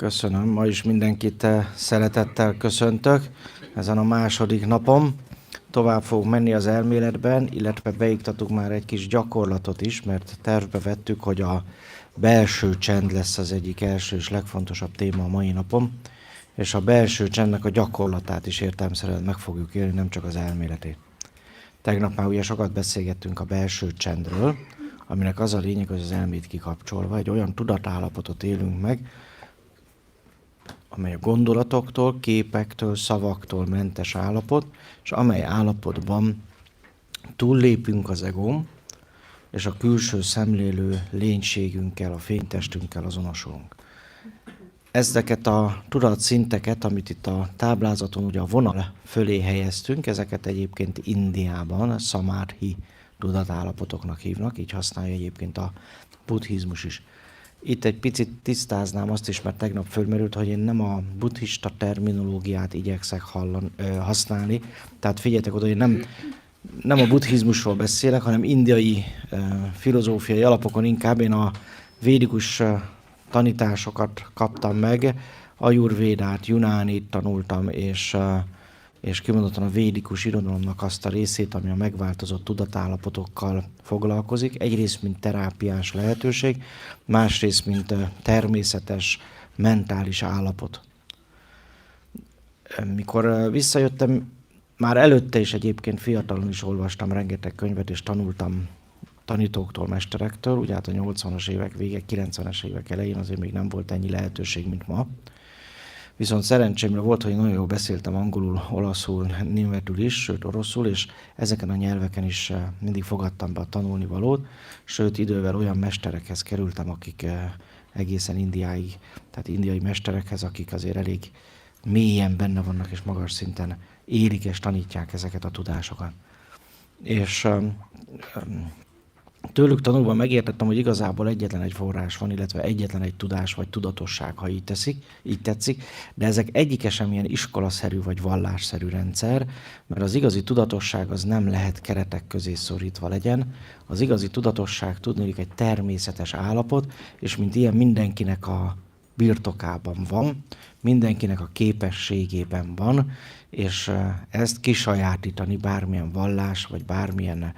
Köszönöm, ma is mindenkit szeretettel köszöntök ezen a második napon. Tovább fogunk menni az elméletben, illetve beiktatunk már egy kis gyakorlatot is, mert tervbe vettük, hogy a belső csend lesz az egyik első és legfontosabb téma a mai napon, és a belső csendnek a gyakorlatát is értelemszerűen meg fogjuk élni, nem csak az elméletét. Tegnap már ugye sokat beszélgettünk a belső csendről, aminek az a lényeg, hogy az elmét kikapcsolva egy olyan tudatállapotot élünk meg, amely a gondolatoktól, képektől, szavaktól mentes állapot, és amely állapotban túllépünk az egón, és a külső szemlélő lénységünkkel, a fénytestünkkel azonosulunk. Ezeket a tudatszinteket, amit itt a táblázaton ugye a vonal fölé helyeztünk, ezeket egyébként Indiában Samadhi tudatállapotoknak hívnak, így használja egyébként a buddhizmus is. Itt egy picit tisztáznám azt is, mert tegnap fölmerült, hogy én nem a buddhista terminológiát igyekszek használni. Tehát figyeljetek oda, hogy nem a buddhizmusról beszélek, hanem indiai filozófiai alapokon inkább én a védikus tanításokat kaptam meg, ajurvédát, junánit tanultam, és kimondottan a védikus irodalomnak azt a részét, ami a megváltozott tudatállapotokkal foglalkozik. Egyrészt, mint terápiás lehetőség, másrészt, mint természetes, mentális állapot. Mikor visszajöttem, már előtte is egyébként fiatalon is olvastam rengeteg könyvet, és tanultam tanítóktól, mesterektől, ugye hát a 80-as évek vége, 90-es évek elején azért még nem volt ennyi lehetőség, mint ma. Viszont szerencsémre volt, hogy nagyon jól beszéltem angolul, olaszul, németül is, sőt oroszul, és ezeken a nyelveken is mindig fogadtam be a tanulnivalót, sőt idővel olyan mesterekhez kerültem, akik egészen Indiáig, tehát indiai mesterekhez, akik azért elég mélyen benne vannak és magas szinten élik és tanítják ezeket a tudásokat. És tőlük tanulva megértettem, hogy igazából egyetlen egy forrás van, illetve egyetlen egy tudás vagy tudatosság, ha így tetszik, de ezek egyike sem ilyen iskolaszerű vagy vallásszerű rendszer, mert az igazi tudatosság az nem lehet keretek közé szorítva legyen. Az igazi tudatosság tudniillik egy természetes állapot, és mint ilyen mindenkinek a birtokában van, mindenkinek a képességében van, és ezt kisajátítani bármilyen vallás, vagy bármilyen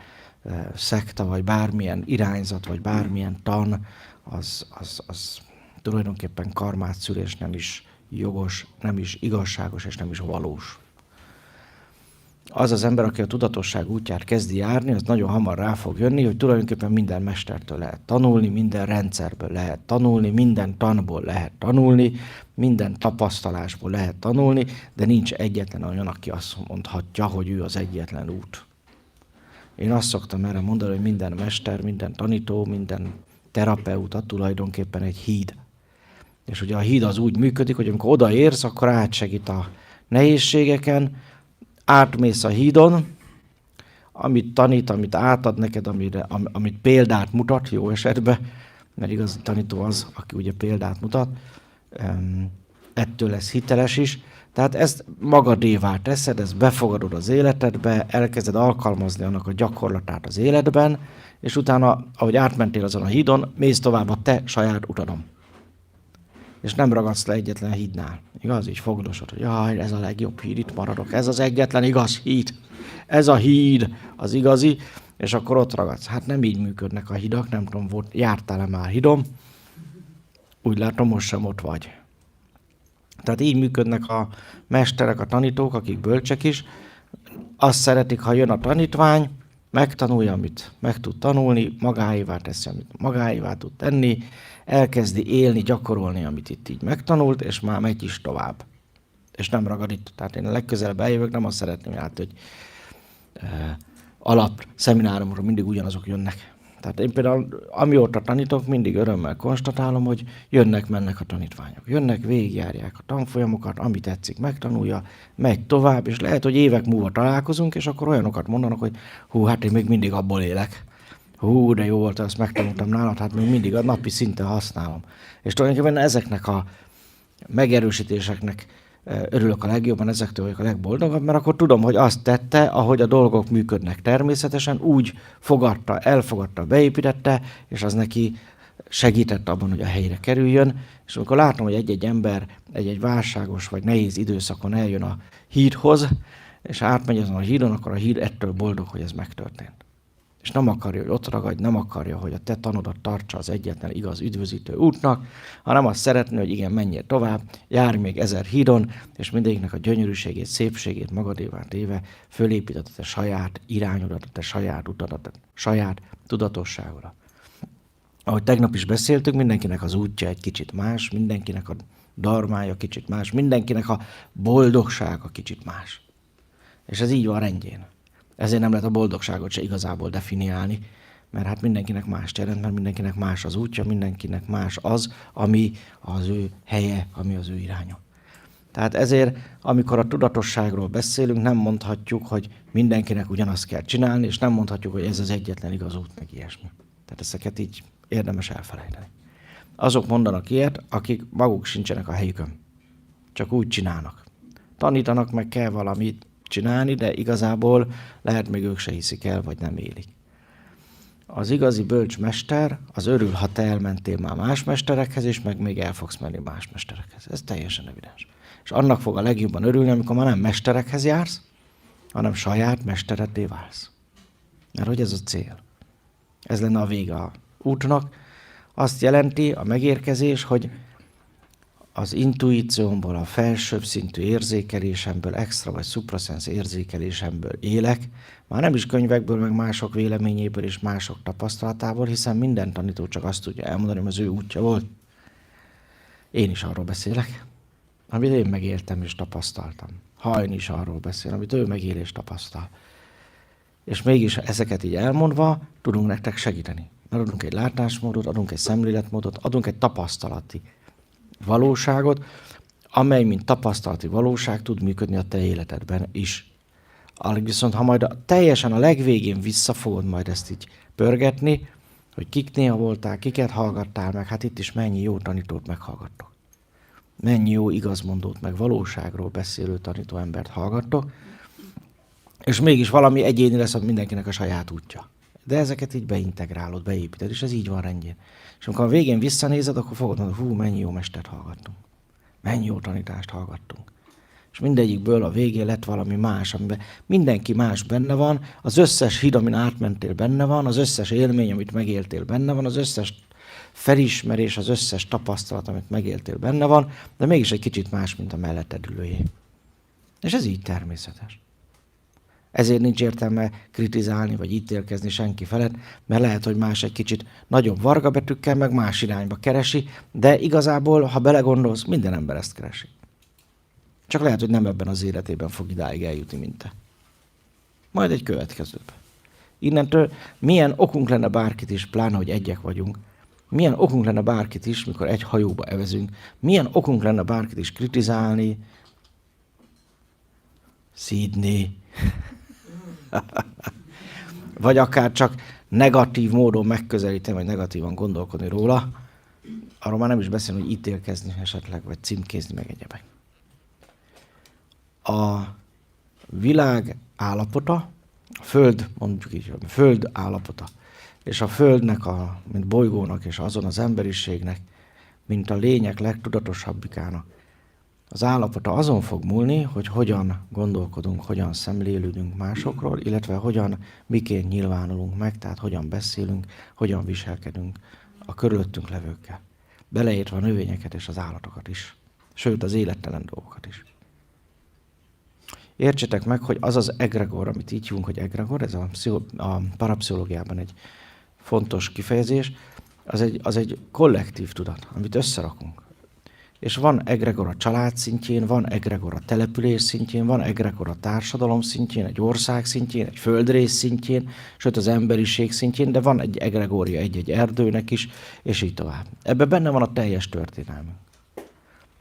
szekta, vagy bármilyen irányzat, vagy bármilyen tan, az tulajdonképpen karmát szül, és nem is jogos, nem is igazságos, és nem is valós. Az az ember, aki a tudatosság útját kezdi járni, az nagyon hamar rá fog jönni, hogy tulajdonképpen minden mestertől lehet tanulni, minden rendszerből lehet tanulni, minden tanból lehet tanulni, minden tapasztalásból lehet tanulni, de nincs egyetlen olyan, aki azt mondhatja, hogy ő az egyetlen út. Én azt szoktam erre mondani, hogy minden mester, minden tanító, minden terapeuta tulajdonképpen egy híd. És ugye a híd az úgy működik, hogy amikor odaérsz, akkor átsegít a nehézségeken, átmész a hídon, amit tanít, amit átad neked, amit példát mutat, jó esetben, mert igaz tanító az, aki ugye példát mutat, ettől lesz hiteles is. Tehát ezt magadévá teszed, ezt befogadod az életedbe, elkezded alkalmazni annak a gyakorlatát az életben, és utána, ahogy átmentél azon a hídon, mész tovább a te saját utadon. És nem ragadsz le egyetlen hídnál. Igaz? Így fogdosod, hogy jaj, ez a legjobb híd, itt maradok, ez az egyetlen igaz híd. Ez a híd az igazi, és akkor ott ragadsz. Hát nem így működnek a hidak, nem tudom, jártál-e már hídon? Úgy látom, most sem ott vagy. Tehát így működnek a mesterek, a tanítók, akik bölcsek is. Azt szeretik, ha jön a tanítvány, megtanulja, amit meg tud tanulni, magáévá teszi, amit magáévá tud tenni, elkezdi élni, gyakorolni, amit itt így megtanult, és már megy is tovább. És nem ragad itt. Tehát én a legközelebb eljövök, nem azt szeretném látni, hogy alapszemináriumra mindig ugyanazok jönnek. Tehát én például, amióta tanítok, mindig örömmel konstatálom, hogy jönnek-mennek a tanítványok. Jönnek, végigjárják a tanfolyamokat, ami tetszik, megtanulja, megy tovább, és lehet, hogy évek múlva találkozunk, és akkor olyanokat mondanak, hogy hú, hát én még mindig abból élek. Hú, de jó volt, azt megtanultam nálad, hát még mindig a napi szinten használom. És tulajdonképpen ezeknek a megerősítéseknek örülök a legjobban, ezektől vagyok a legboldogabb, mert akkor tudom, hogy azt tette, ahogy a dolgok működnek természetesen, úgy fogadta, elfogadta, beépítette, és az neki segített abban, hogy a helyre kerüljön, és amikor látom, hogy egy-egy ember egy-egy válságos vagy nehéz időszakon eljön a hídhoz, és átmegy azon a hídon, akkor a híd ettől boldog, hogy ez megtörtént. És nem akarja, hogy ott ragadj, nem akarja, hogy a te tanodat tartsa az egyetlen igaz üdvözítő útnak, hanem azt szeretné, hogy igen, menjél tovább, járj még 1000 hídon, és mindegyiknek a gyönyörűségét, szépségét magadévá téve fölépíted a te saját irányodat, a te saját utadat, a saját tudatosságodat. Ahogy tegnap is beszéltük, mindenkinek az útja egy kicsit más, mindenkinek a dharmája kicsit más, mindenkinek a boldogsága kicsit más. És ez így van rendjén. Ezért nem lehet a boldogságot se igazából definiálni, mert hát mindenkinek más jelent, mert mindenkinek más az útja, mindenkinek más az, ami az ő helye, ami az ő iránya. Tehát ezért, amikor a tudatosságról beszélünk, nem mondhatjuk, hogy mindenkinek ugyanazt kell csinálni, és nem mondhatjuk, hogy ez az egyetlen igaz út, meg ilyesmi. Tehát ezeket így érdemes elfelejteni. Azok mondanak ilyet, akik maguk sincsenek a helyükön. Csak úgy csinálnak. Tanítanak, meg kell valamit csinálni, de igazából lehet még ők se hiszik el, vagy nem élik. Az igazi bölcsmester az örül, ha te elmentél már más mesterekhez, és meg még el fogsz menni más mesterekhez. Ez teljesen evidens. És annak fog a legjobban örülni, amikor már nem mesterekhez jársz, hanem saját mestereddé válsz. Mert hogy ez a cél. Ez lenne a vége a útnak. Azt jelenti a megérkezés, hogy az intuíciómból, a felsőbb szintű érzékelésemből, extra vagy suprasens érzékelésemből élek, már nem is könyvekből, meg mások véleményéből és mások tapasztalatából, hiszen minden tanító csak azt tudja elmondani, hogy az ő útja volt. Én is arról beszélek, amit én megéltem és tapasztaltam. Hajni is arról beszél, amit ő megél és tapasztal. És mégis ezeket így elmondva tudunk nektek segíteni. Mert adunk egy látásmódot, adunk egy szemléletmódot, adunk egy tapasztalati valóságot, amely mint tapasztalati valóság tud működni a te életedben is. Viszont ha majd teljesen a legvégén vissza fogod majd ezt így pörgetni, hogy kiknél voltál, kiket hallgattál meg, hát itt is mennyi jó tanítót meghallgattok. Mennyi jó igazmondót, meg valóságról beszélő tanító embert hallgattok, és mégis valami egyéni lesz, hogy mindenkinek a saját útja. De ezeket így beintegrálod, beépíted, és ez így van rendjén. És amikor a végén visszanézed, akkor fogod mondani, hú, mennyi jó mestert hallgattunk. Mennyi jó tanítást hallgattunk. És mindegyikből a végén lett valami más, amiben mindenki más benne van, az összes híd, amin átmentél benne van, az összes élmény, amit megéltél benne van, az összes felismerés, az összes tapasztalat, amit megéltél benne van, de mégis egy kicsit más, mint a melletted ülőjé. És ez így természetes. Ezért nincs értelme kritizálni, vagy ítélkezni senki felett, mert lehet, hogy más egy kicsit nagyobb vargabetűkkel, meg más irányba keresi, de igazából, ha belegondolsz, minden ember ezt keresi. Csak lehet, hogy nem ebben az életében fog idáig eljutni, mint te. Majd egy következőben. Innentől milyen okunk lenne bárkit is, pláne, hogy egyek vagyunk, milyen okunk lenne bárkit is, mikor egy hajóba evezünk, milyen okunk lenne bárkit is kritizálni, szídni, vagy akár csak negatív módon megközelíteni, vagy negatívan gondolkodni róla, arról már nem is beszélni, hogy ítélkezni esetleg, vagy címkézni, meg egyebek. A világ állapota, a Föld, mondjuk így, a Föld állapota, és a Földnek, mint bolygónak, és azon az emberiségnek, mint a lények legtudatosabbikának, az állapota azon fog múlni, hogy hogyan gondolkodunk, hogyan szemlélődünk másokról, illetve hogyan, miként nyilvánulunk meg, tehát hogyan beszélünk, hogyan viselkedünk a körülöttünk levőkkel. Beleértve a növényeket és az állatokat is, sőt az élettelen dolgokat is. Értsétek meg, hogy az az egregor, amit így hívunk, hogy egregor, ez a parapszichológiában egy fontos kifejezés, az egy kollektív tudat, amit összerakunk. És van egregor a család szintjén, van egregor a település szintjén, van egregor a társadalom szintjén, egy ország szintjén, egy földrész szintjén, sőt az emberiség szintjén, de van egy egregória egy-egy erdőnek is, és így tovább. Ebben benne van a teljes történelmünk.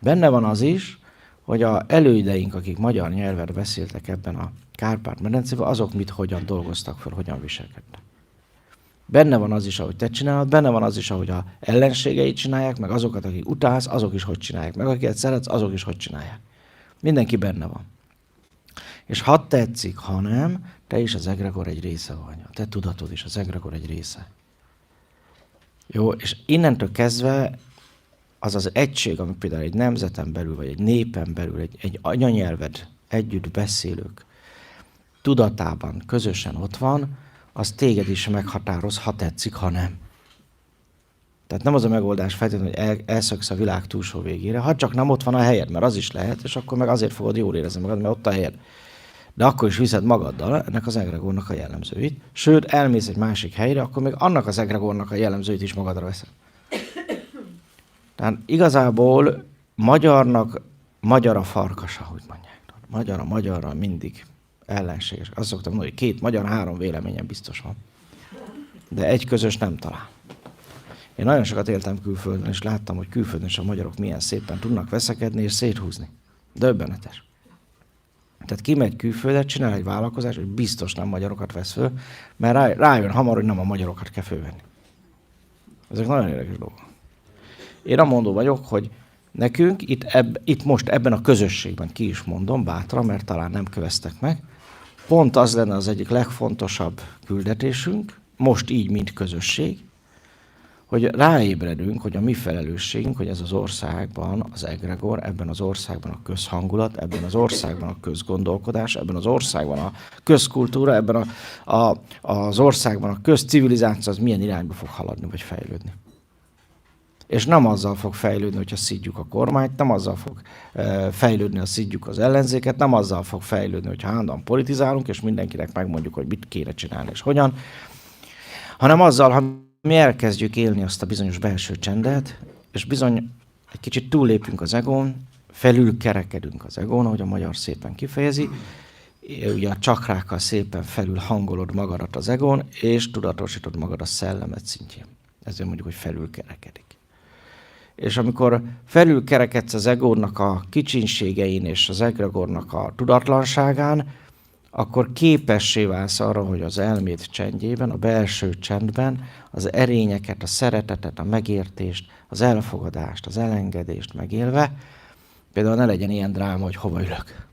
Benne van az is, hogy az előideink, akik magyar nyelvet beszéltek ebben a Kárpát-medencében, azok mit, hogyan dolgoztak fel, hogyan viselkedtek. Benne van az is, ahogy te csinálod, benne van az is, ahogy a ellenségeit csinálják, meg azokat, akik utálsz, azok is hogy csinálják, meg akiket szeretsz, azok is hogy csinálják. Mindenki benne van. És ha tetszik, ha nem, te is az egregor egy része vagy. A te tudatod is az egregor egy része. Jó, és innentől kezdve az az egység, ami például egy nemzeten belül, vagy egy népen belül, egy anyanyelved együtt beszélők tudatában közösen ott van, az téged is meghatároz, ha tetszik, ha nem. Tehát nem az a megoldás feltétlenül, hogy elszöksz a világ túlsó végére, ha csak nem ott van a helyed, mert az is lehet, és akkor meg azért fogod jól érezni magad, mert ott a helyed. De akkor is viszed magaddal ennek az egregornak a jellemzőit, sőt, elmész egy másik helyre, akkor még annak az egregornak a jellemzőit is magadra veszed. Tehát igazából magyarnak magyar a farkasa, úgy mondják. Magyar a magyarral mindig ellenséges. Azt szoktam mondani, hogy 2 magyar, 3 véleményen biztos van. De egy közös nem talál. Én nagyon sokat éltem külföldön, és láttam, hogy külföldön is a magyarok milyen szépen tudnak veszekedni és széthúzni. Döbbenetes. Tehát kimegy külföldre, csinál egy vállalkozást, hogy biztos nem magyarokat vesz föl, mert rájön hamar, hogy nem a magyarokat kell fölvenni. Ezek nagyon érdekes dolgok. Én amondó vagyok, hogy nekünk itt most ebben a közösségben, ki is mondom bátran, mert talán nem köveztek meg, pont az lenne az egyik legfontosabb küldetésünk, most így, mint közösség, hogy ráébredünk, hogy a mi felelősségünk, hogy ez az országban az egregor, ebben az országban a közhangulat, ebben az országban a közgondolkodás, ebben az országban a közkultúra, ebben az országban a közcivilizáció az milyen irányba fog haladni vagy fejlődni. És nem azzal fog fejlődni, hogyha szidjuk a kormányt, nem azzal fog fejlődni, ha szidjuk az ellenzéket, nem azzal fog fejlődni, hogyha állandóan politizálunk, és mindenkinek megmondjuk, hogy mit kéne csinálni és hogyan, hanem azzal, ha mi elkezdjük élni azt a bizonyos belső csendet, és bizony egy kicsit túllépünk az egón, felül kerekedünk az egón, ahogy a magyar szépen kifejezi, ugye a csakrákkal szépen felül hangolod magadat az egón, és tudatosítod magad a szellemet szintjén. Ezért mondjuk, hogy felül kerekedik. És amikor felül kerekedsz az egódnak a kicsinségein és az egregornak a tudatlanságán, akkor képessé válsz arra, hogy az elméd csendjében, a belső csendben az erényeket, a szeretetet, a megértést, az elfogadást, az elengedést megélve, például ne legyen ilyen dráma, hogy hova ülök.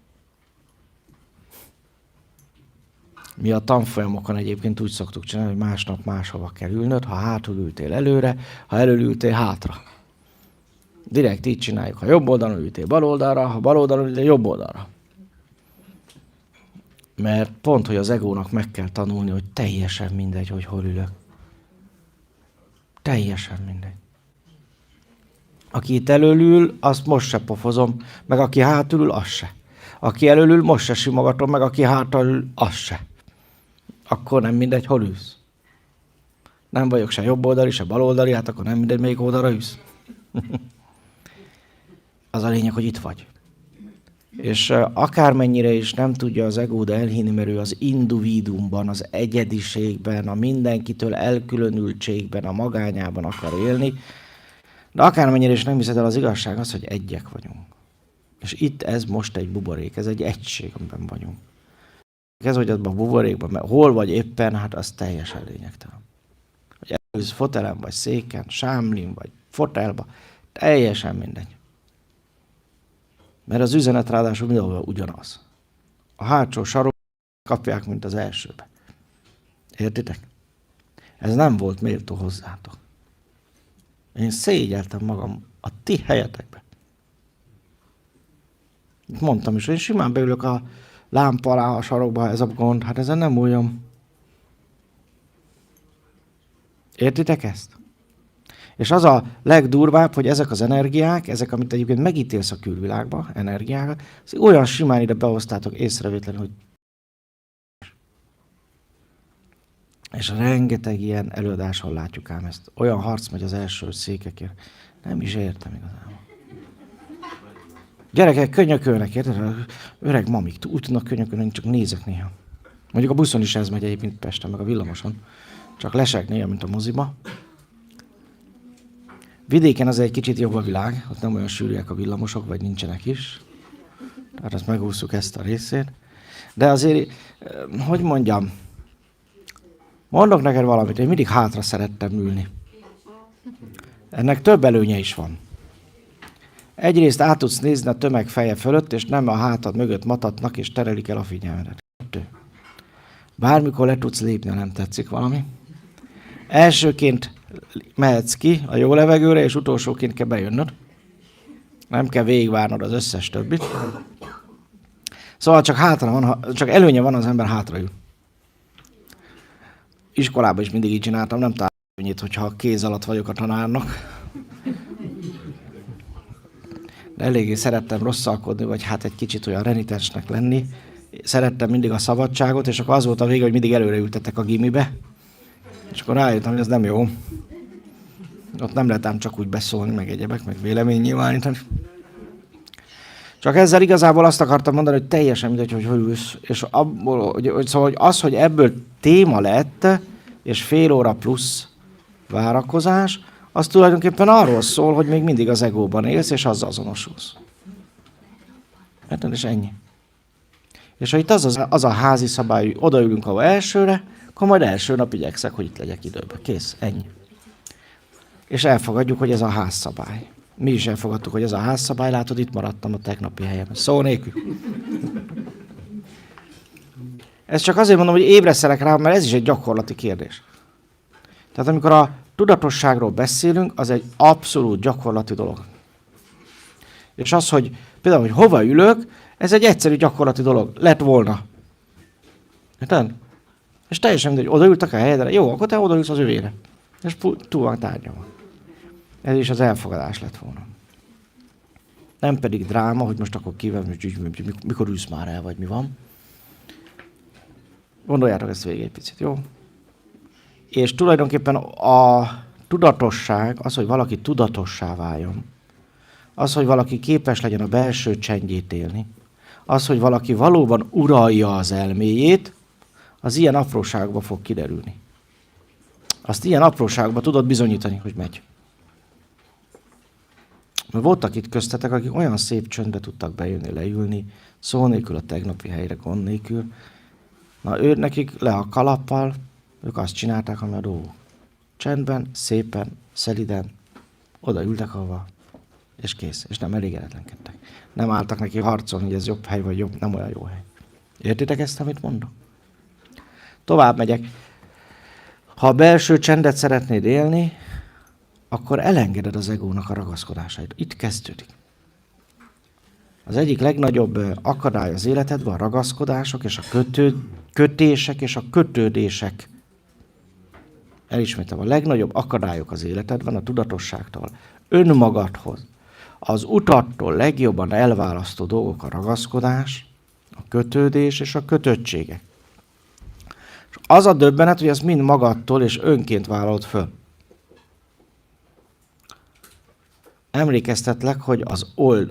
Mi a tanfolyamokon egyébként úgy szoktuk csinálni, hogy másnap máshova kell ülnöd, ha hátul ültél előre, ha elől ültél hátra. Direkt így csináljuk, ha jobb oldalon ültél bal oldalra, ha bal oldalon ültél jobb oldalra. Mert pont, hogy az egónak meg kell tanulni, hogy teljesen mindegy, hogy hol ülök. Teljesen mindegy. Aki itt elől ül, azt most se pofozom, meg aki hátul ül, az se. Aki elől ül, most se simogatom, meg aki hátul ül, az se. Akkor nem mindegy, hol ülsz. Nem vagyok se jobb oldali, se bal oldali, hát akkor nem mindegy, melyik oldalra ülsz. Az a lényeg, hogy itt vagy. És akármennyire is nem tudja az egód elhinni, mert ő az individuumban, az egyediségben, a mindenkitől elkülönültségben, a magányában akar élni, de akármennyire is nem hiszed el, az igazság az, hogy egyek vagyunk. És itt ez most egy buborék, ez egy egység, amiben vagyunk. Ez, hogy abban a buborékban, mert hol vagy éppen, hát az teljesen lényegtelen. Hogy elülsz fotelen, vagy széken, sámlin, vagy fotelba, teljesen mindegy. Mert az üzenet ráadásul mindenhol ugyanaz. A hátsó sarok kapják, mint az elsőbe. Értitek? Ez nem volt méltó hozzátok. Én szégyeltem magam a ti helyetekbe. Mondtam is, hogy én simán beülök a lámpa alá a sarokba, ez a gond, hát ezen nem múljam. Értitek ezt? És az a legdurvább, hogy ezek az energiák, ezek, amit egyébként megítélsz a külvilágba, energiák, olyan simán ide behoztátok észrevétlenül, hogy és rengeteg ilyen előadáson látjuk ám ezt. Olyan harc megy az első székekért. Nem is értem igazából. Gyerekek könyökölnek, érted? Öreg mamik, úgy tudnak könyökölni, csak nézek néha. Mondjuk a buszon is ez megy egyébként Pesten, meg a villamoson. Csak lesek néha, mint a moziba. Vidéken az egy kicsit jobb a világ, ott nem olyan sűrűek a villamosok, vagy nincsenek is. Tehát azt megúszuk ezt a részét. De azért, hogy mondjam, mondok neked valamit, én mindig hátra szerettem ülni. Ennek több előnye is van. Egyrészt át tudsz nézni a tömeg feje fölött, és nem a hátad mögött matatnak, és terelik el a figyelmedet. Bármikor le tudsz lépni, ha nem tetszik valami. Elsőként mehetsz ki a jó levegőre, és utolsóként kell bejönnöd. Nem kell végigvárnod az összes többit. Szóval csak előnye van, az ember hátraül. Iskolában is mindig így csináltam, nem találtam előnyét, hogyha kéz alatt vagyok a tanárnak. De eléggé szerettem rosszalkodni, vagy hát egy kicsit olyan renitensnek lenni. Szerettem mindig a szabadságot, és akkor az volt a vége, hogy mindig előre ültettek a gimibe. És akkor rájöttem, hogy ez nem jó. Ott nem lehet ám csak úgy beszólni, meg egyebek, meg vélemény nyilvánítani. Csak ezzel igazából azt akartam mondani, hogy teljesen mindegy, hogy ülsz. És abból, szóval az, hogy ebből téma lett, és fél óra plusz várakozás, az tulajdonképpen arról szól, hogy még mindig az egóban élsz, és azzal azonosulsz. Érted? És ennyi. És ha itt az a házi szabály, hogy odaülünk ahol elsőre, akkor majd első nap igyekszek, hogy itt legyek időben. Kész, ennyi. És elfogadjuk, hogy ez a házszabály. Mi is elfogadtuk, hogy ez a házszabály, látod, itt maradtam a tegnapi helyemen. Szó nélkül. Ezt csak azért mondom, hogy ébreszelek rá, mert ez is egy gyakorlati kérdés. Tehát amikor a tudatosságról beszélünk, az egy abszolút gyakorlati dolog. És az, hogy például, hogy hova ülök, ez egy egyszerű gyakorlati dolog. Lett volna. Érted? És teljesen mindegy, odaültek a helyedre. Jó, akkor te odaülsz az övére. És túl van tárgyalva. Ez is az elfogadás lett volna. Nem pedig dráma, hogy most akkor mikor ülsz már el, vagy mi van. Gondoljátok ezt végig egy picit, jó? És tulajdonképpen a tudatosság, az, hogy valaki tudatossá váljon, az, hogy valaki képes legyen a belső csendjét élni, az, hogy valaki valóban uralja az elméjét, az ilyen apróságba fog kiderülni. Azt ilyen apróságba tudod bizonyítani, hogy megy. Mert voltak itt köztetek, akik olyan szép csöndbe tudtak bejönni, leülni, szó nélkül a tegnapi helyre, gond nélkül. Na, nekik le a kalappal, ők azt csinálták, ami a dolguk. Csendben, szépen, szeliden, oda ültek ahova, és kész. És nem elégedetlenkedtek. Nem álltak neki harcolni, hogy ez jobb hely, vagy jobb, nem olyan jó hely. Értitek ezt, amit mondok? Tovább megyek. Ha a belső csendet szeretnéd élni, akkor elengeded az egónak a ragaszkodásait. Itt kezdődik. Az egyik legnagyobb akadály az életedben a ragaszkodások és a kötések és a kötődések. Elismétem, a legnagyobb akadályok az életedben a tudatosságtól, önmagadhoz. Az utattól legjobban elválasztó dolgok a ragaszkodás, a kötődés és a kötöttségek. És az a döbbenet, hogy ezt mind magadtól és önként vállalod föl. Emlékeztetlek, hogy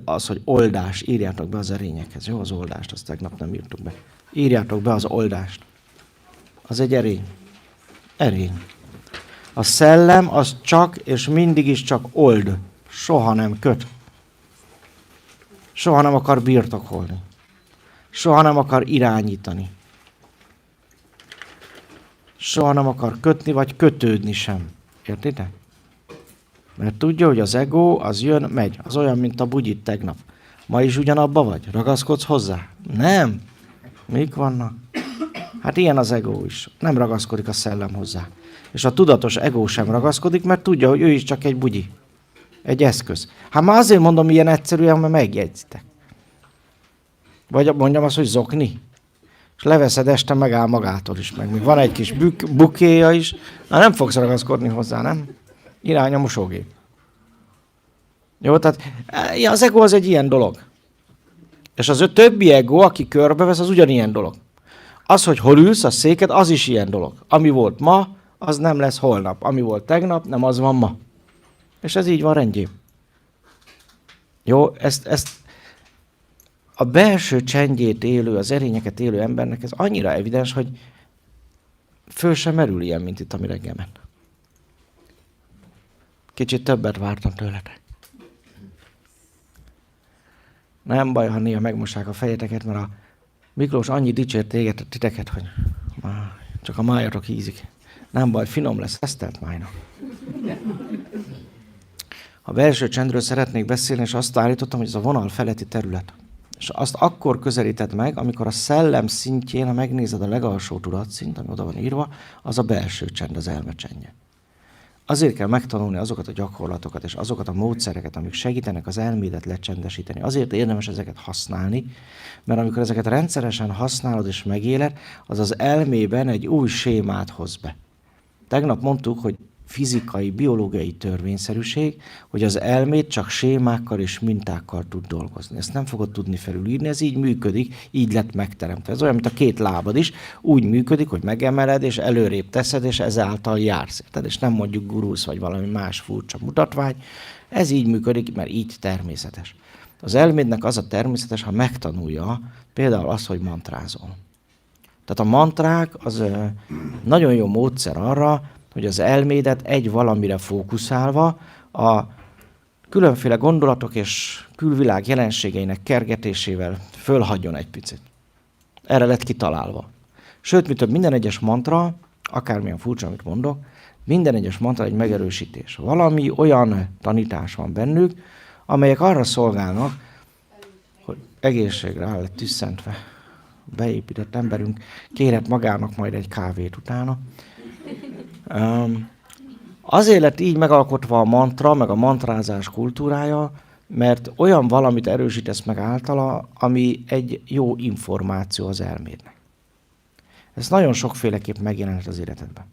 hogy oldás, írjátok be az erényekhez. Jó, az oldást, azt tegnap nem írtuk be. Írjátok be az oldást. Az egy erény. Erény. A szellem az csak és mindig is csak old. Soha nem köt. Soha nem akar birtokolni. Soha nem akar irányítani. Soha nem akar kötni, vagy kötődni sem. Értitek? Mert tudja, hogy az ego, az jön, megy. Az olyan, mint a bugyit tegnap. Ma is ugyanabba vagy? Ragaszkodsz hozzá? Nem. Mik vannak? Hát ilyen az ego is. Nem ragaszkodik a szellem hozzá. És a tudatos ego sem ragaszkodik, mert tudja, hogy ő is csak egy bugyi. Egy eszköz. Hát már azért mondom ilyen egyszerűen, mert megjegyzitek. Vagy mondjam azt, hogy zokni. És leveszed este, megáll magától is. Meg még van egy kis bukéja is. Na nem fogsz ragaszkodni hozzá, nem? Irány a mosógép. Jó, tehát az ego az egy ilyen dolog. És az többi ego, aki körbevesz, az ugyanilyen dolog. Az, hogy hol ülsz a széked, az is ilyen dolog. Ami volt ma, az nem lesz holnap. Ami volt tegnap, nem az van ma. És ez így van rendjén. Jó, ezt a belső csendjét élő, az erényeket élő embernek ez annyira evidens, hogy föl sem merül ilyen, mint itt, ami reggel ment. Kicsit többet vártam tőletek. Nem baj, ha néha megmossák a fejeteket, mert a Miklós annyi dicsért titeket, hogy csak a májatok hízik. Nem baj, finom lesz, esztelt májnak. A belső csendről szeretnék beszélni, és azt állítottam, hogy ez a vonal feletti terület. És azt akkor közelíted meg, amikor a szellem szintjén, ha megnézed a legalsó tudatszint, ami oda van írva, az a belső csend, az elme csendje. azért kell megtanulni azokat a gyakorlatokat és azokat a módszereket, amik segítenek az elmédet lecsendesíteni. Azért érdemes ezeket használni, mert amikor ezeket rendszeresen használod és megéled, az az elmében egy új sémát hoz be. Tegnap mondtuk, hogy fizikai, biológiai törvényszerűség, hogy az elmét csak sémákkal és mintákkal tud dolgozni. Ezt nem fogod tudni felülírni, ez így működik, így lett megteremtve. Ez olyan, mint a két lábad is, úgy működik, hogy megemeled, és előrébb teszed, és ezáltal jársz. Érted? És nem mondjuk gurulsz, vagy valami más furcsa mutatvány. Ez így működik, mert így természetes. Az elmédnek az a természetes, ha megtanulja például azt, hogy mantrázol. Tehát a mantrák az nagyon jó módszer arra, hogy az elmédet egy valamire fókuszálva a különféle gondolatok és külvilág jelenségeinek kergetésével fölhagyjon egy picit. Erre lett kitalálva. Sőt, mi több, minden egyes mantra, akármilyen furcsa, amit mondok, minden egyes mantra egy megerősítés. Valami olyan tanítás van bennük, amelyek arra szolgálnak, hogy egészségre áll lett tüsszentve. Beépített emberünk kérhet magának majd egy kávét utána. Azért lett így megalkotva a mantra, meg a mantrázás kultúrája, mert olyan valamit erősítesz meg általa, ami egy jó információ az elmédnek. Ez nagyon sokféleképp megjelenhet az életedben.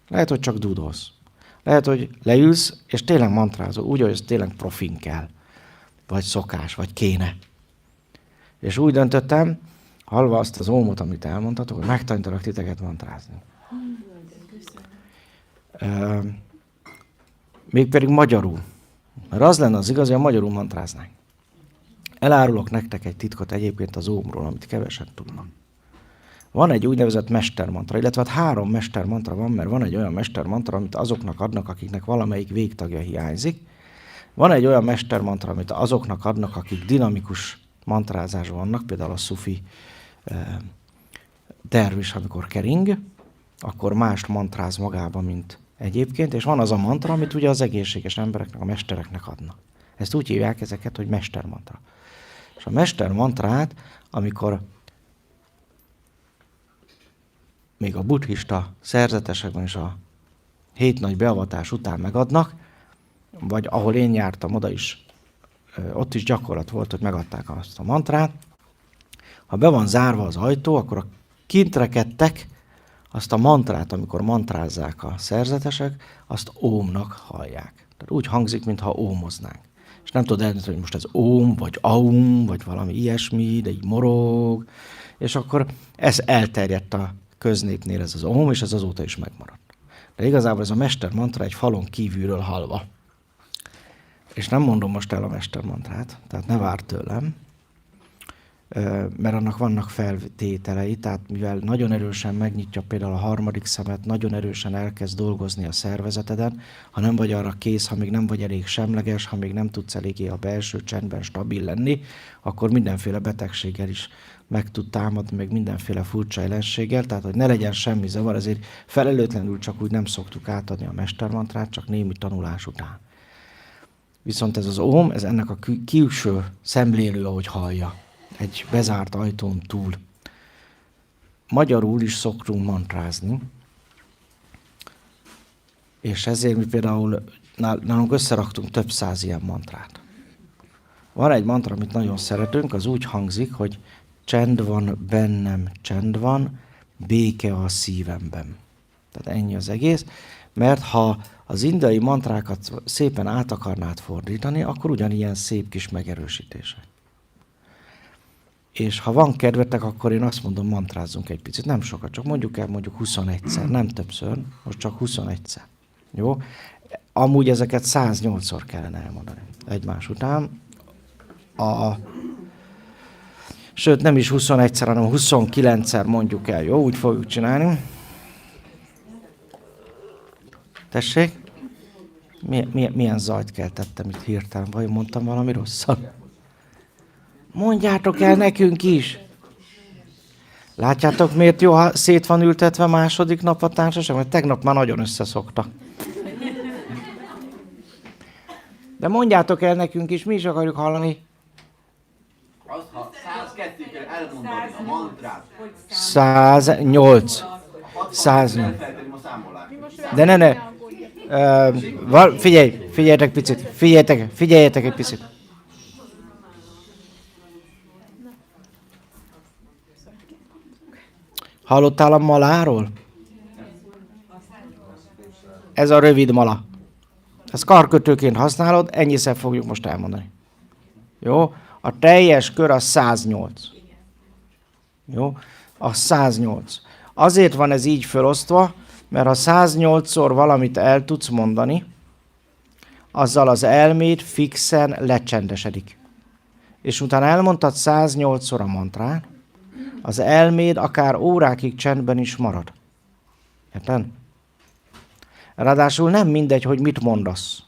Lehet, hogy csak dudolsz. Lehet, hogy leülsz, és tényleg mantrázol, úgy, hogy ez tényleg profin kell. Vagy szokás, vagy kéne. És úgy döntöttem, hallva azt az ómot, amit elmondhatok, hogy megtanítalak titeket mantrázni. Mégpedig magyarul. Mert az lenne az igazi, hogy magyarul mantráznánk. Elárulok nektek egy titkot egyébként az ómról, amit kevesen tudnak. Van egy úgynevezett mestermantra, illetve hát 3 mestermantra van, mert van egy olyan mestermantra, amit azoknak adnak, akiknek valamelyik végtagja hiányzik. Van egy olyan mestermantra, amit azoknak adnak, akik dinamikus mantrázásban vannak, például a szufi dervis, amikor kering, akkor mást mantráz magába, mint egyébként, és van az a mantra, amit ugye az egészséges embereknek, a mestereknek adnak. Ezt úgy hívják ezeket, hogy mestermantra. És a mestermantrát, amikor még a buddhista szerzetesekben is a 7 nagy beavatás után megadnak, vagy ahol én jártam, oda is, ott is gyakorlat volt, hogy megadták azt a mantrát. Ha be van zárva az ajtó, akkor a kint rekedtek azt a mantrát, amikor mantrázzák a szerzetesek, azt ómnak hallják. Tehát úgy hangzik, mintha ómoznánk. És nem tudod eldönteni, hogy most ez óm, vagy aum, vagy valami ilyesmi, de így morog. És akkor ez elterjedt a köznépnél, ez az óm, és ez azóta is megmaradt. De igazából ez a mestermantra egy falon kívülről hallva. És nem mondom most el a mestermantrát, tehát ne várd tőlem, mert annak vannak feltételei, tehát mivel nagyon erősen megnyitja például a harmadik szemet, nagyon erősen elkezd dolgozni a szervezeteden, ha nem vagy arra kész, ha még nem vagy elég semleges, ha még nem tudsz eléggé a belső csendben stabil lenni, akkor mindenféle betegséggel is meg tud támadni, meg mindenféle furcsa jelenséggel, tehát hogy ne legyen semmi zavar, ezért felelőtlenül csak úgy nem szoktuk átadni a mestermantrát, csak némi tanulás után. Viszont ez az óm, ez ennek a külső szemlélő, ahogy hallja, egy bezárt ajtón túl. Magyarul is szoktunk mantrázni, és ezért mi például nálunk összeraktunk több 100 ilyen mantrát. Van egy mantra, amit nagyon szeretünk, az úgy hangzik, hogy csend van bennem, csend van, béke a szívemben. Tehát ennyi az egész, mert ha az indiai mantrákat szépen át akarnád fordítani, akkor ugyanilyen szép kis megerősítése. És ha van kedvetek, akkor én azt mondom, mantrázzunk egy picit. Nem sokat, csak mondjuk el mondjuk 21-szer, nem többször, most csak 21-szer. Jó? Amúgy ezeket 108-szor kellene elmondani egymás után. Sőt, nem is 21-szer, hanem 29-szer mondjuk el. Jó? Úgy fogjuk csinálni. Tessék? Milyen zajt keltettem itt hirtelen? Vajon mondtam valami rosszat? Mondjátok el nekünk is! Látjátok, miért jó, ha szét van ültetve második nap a társaság? Mert tegnap már nagyon összeszoktak. De mondjátok el nekünk is, mi is akarjuk hallani. Azt, ha 102 kell elmondani a mantrát. 108. 108. De ne. Figyeljetek picit, figyeljetek egy picit. Hallottál a maláról? Ez a rövid mala. Ezt karkötőként használod, ennyiszer fogjuk most elmondani. Jó? A teljes kör a 108. Jó? A 108. Azért van ez így felosztva, mert ha 108-szor valamit el tudsz mondani, azzal az elméd fixen lecsendesedik. És utána elmondtad 108-szor a mantrát, az elméd akár órákig csendben is marad. Érted? Ráadásul nem mindegy, hogy mit mondasz.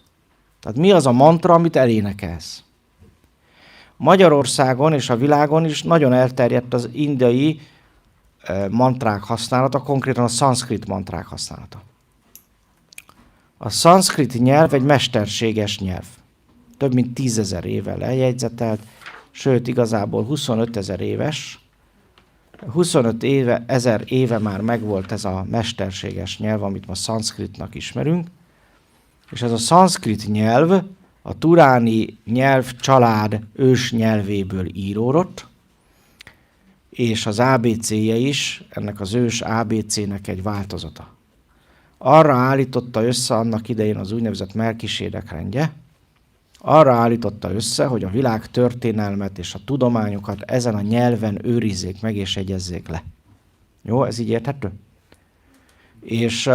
Tehát mi az a mantra, amit elénekelsz. Magyarországon és a világon is nagyon elterjedt az indiai mantrák használata, konkrétan a szanszkrit mantrák használata. A szanszkrit nyelv egy mesterséges nyelv. Több mint 10 000 éve lejegyzetelt, sőt igazából 25 000 éves. 25 ezer éve már megvolt ez a mesterséges nyelv, amit ma szanszkritnak ismerünk. És ez a szanszkrit nyelv a turáni nyelvcsalád ős nyelvéből íródott, és az ABC-je is ennek az ős ABC-nek egy változata. Arra állította össze annak idején az úgynevezett Melkisédek rendje, arra állította össze, hogy a világ történelmet és a tudományokat ezen a nyelven őrizzék meg és egyezzék le. Jó, ez így érthető? És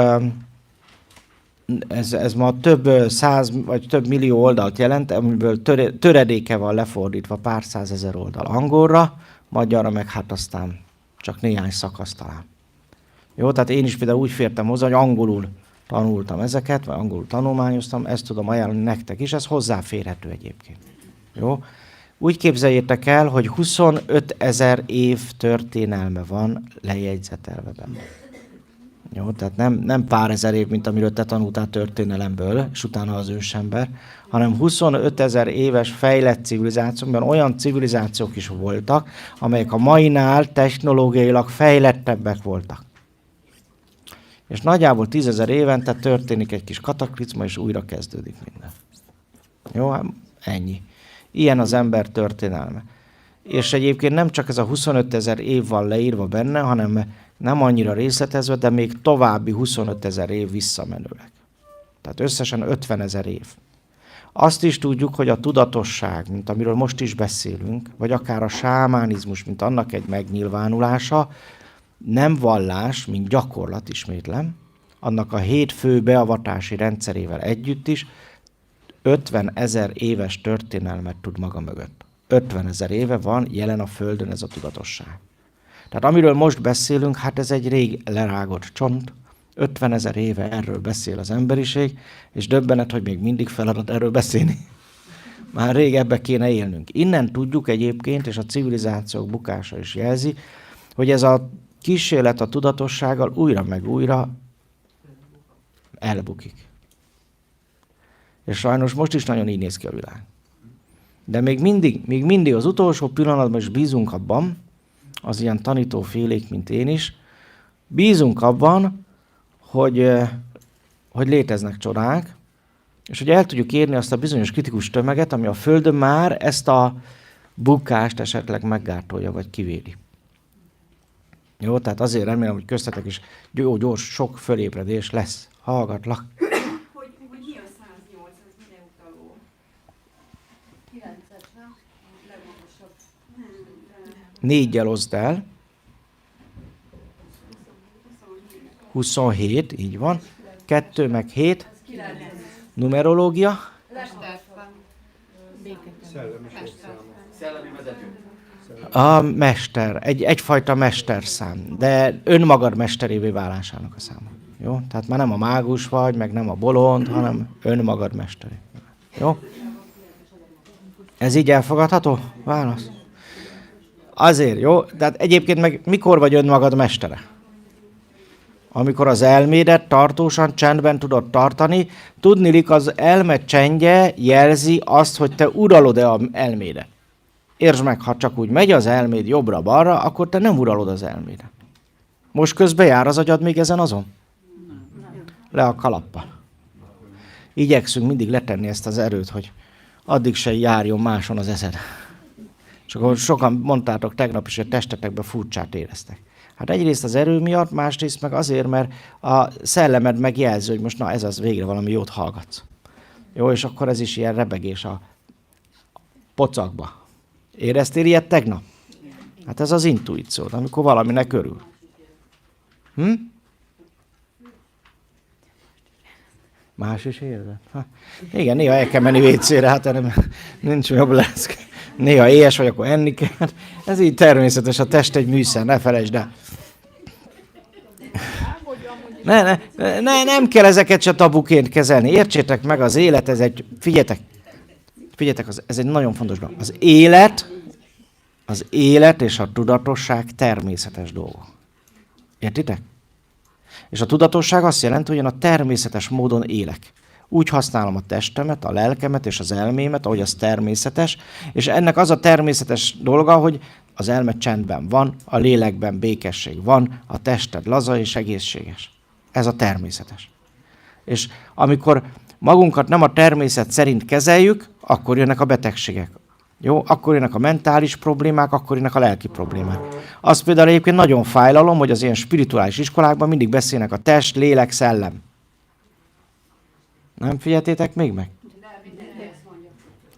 ez ma több 100 vagy több millió oldalt jelent, amiből töredéke van lefordítva pár 100 000 oldal angolra, magyarra meg hát aztán csak néhány szakasz talán. Jó, tehát én is például úgy fértem hozzá, hogy angolul tanultam ezeket, vagy angolul tanulmányoztam, ezt tudom ajánlani nektek is, ez hozzáférhető egyébként. Jó? Úgy képzeljétek el, hogy 25 000 év történelme van lejegyzetelve benne. Jó, tehát nem pár ezer év, mint amiről te tanultál történelemből, és utána az ősember, hanem 25 000 éves fejlett civilizációkban olyan civilizációk is voltak, amelyek a mainál technológiailag fejlettebbek voltak. És nagyjából 10 000 évente történik egy kis kataklizma, és újra kezdődik minden. Jó, hát ennyi. Ilyen az ember történelme. És egyébként nem csak ez a 25 000 év van leírva benne, hanem nem annyira részletezve, de még további 25 000 év visszamenőleg. Tehát összesen 50 000 év. Azt is tudjuk, hogy a tudatosság, mint amiről most is beszélünk, vagy akár a sámánizmus, mint annak egy megnyilvánulása, nem vallás, mint gyakorlat, ismétlem, annak a 7 fő beavatási rendszerével együtt is 50 000 éves történelmet tud maga mögött. 50 000 éve van jelen a Földön ez a tudatosság. Tehát amiről most beszélünk, hát ez egy rég lerágott csont, 50 000 éve erről beszél az emberiség, és döbbenet, hogy még mindig feladat erről beszélni. Már rég ebbe kéne élnünk. Innen tudjuk egyébként, és a civilizációk bukása is jelzi, hogy ez a kísérlet a tudatossággal újra meg újra elbukik. És sajnos most is nagyon így néz ki a világ. De még mindig az utolsó pillanatban is bízunk abban, az ilyen tanítófélék, mint én is, bízunk abban, hogy léteznek csodák, és hogy el tudjuk érni azt a bizonyos kritikus tömeget, ami a Földön már ezt a bukást esetleg meggátolja, vagy kivédi. Jó, tehát azért remélem, hogy köztetek is gyors, sok fölébredés lesz. Hallgatlak. Hogy mi a 108, ez mire utaló? 9-es, nem? Legmagasabb. 4-jel oszd el. 27, így van. 2 meg 7. Numerológia. Szellemi vezető. A mester, egyfajta mesterszám, de önmagad mesterévé válásának a száma. Jó? Tehát már nem a mágus vagy, meg nem a bolond, hanem önmagad mesteré. Jó? Ez így elfogadható? Válasz. Azért, jó? Tehát egyébként meg mikor vagy önmagad mestere? Amikor az elmédet tartósan csendben tudod tartani, tudniillik az elme csendje jelzi azt, hogy te uralod-e az elmédet. Értsd meg, ha csak úgy megy az elméd jobbra-balra, akkor te nem uralod az elmédet. Most közben jár az agyad még ezen azon? Le a kalappal. igyekszünk mindig letenni ezt az erőt, hogy addig se járjon máson az eszed. És akkor sokan mondtátok tegnap is, hogy testetekben furcsát éreztek. Hát egyrészt az erő miatt, másrészt meg azért, mert a szellemed megjelzi, hogy most na ez az, végre valami jót hallgatsz. Jó, és akkor ez is ilyen rebegés a pocakba. Éreztél ilyet tegnap? Hát ez az intuíció, amikor valaminek örül. Más is érzed? Igen, néha el kell menni WC-re, hát nem, nincs jobb lesz. Néha éhes vagy, akkor enni kell. Ez így természetes, a test egy műszer, ne felejtsd el. Nem kell ezeket se tabuként kezelni. Értsétek meg, az élet, ez egy, figyeljetek, ez egy nagyon fontos dolog. Az élet és a tudatosság természetes dolgok. Értitek? És a tudatosság azt jelenti, hogy én a természetes módon élek. Úgy használom a testemet, a lelkemet és az elmémet, ahogy az természetes, és ennek az a természetes dolga, hogy az elme csendben van, a lélekben békesség van, a tested laza és egészséges. Ez a természetes. És amikor magunkat nem a természet szerint kezeljük, akkor jönnek a betegségek. Jó? Akkor jönnek a mentális problémák, akkor jönnek a lelki problémák. Az például egyébként nagyon fájlalom, hogy az ilyen spirituális iskolákban mindig beszélnek a test, lélek, szellem. Nem figyeltétek még meg?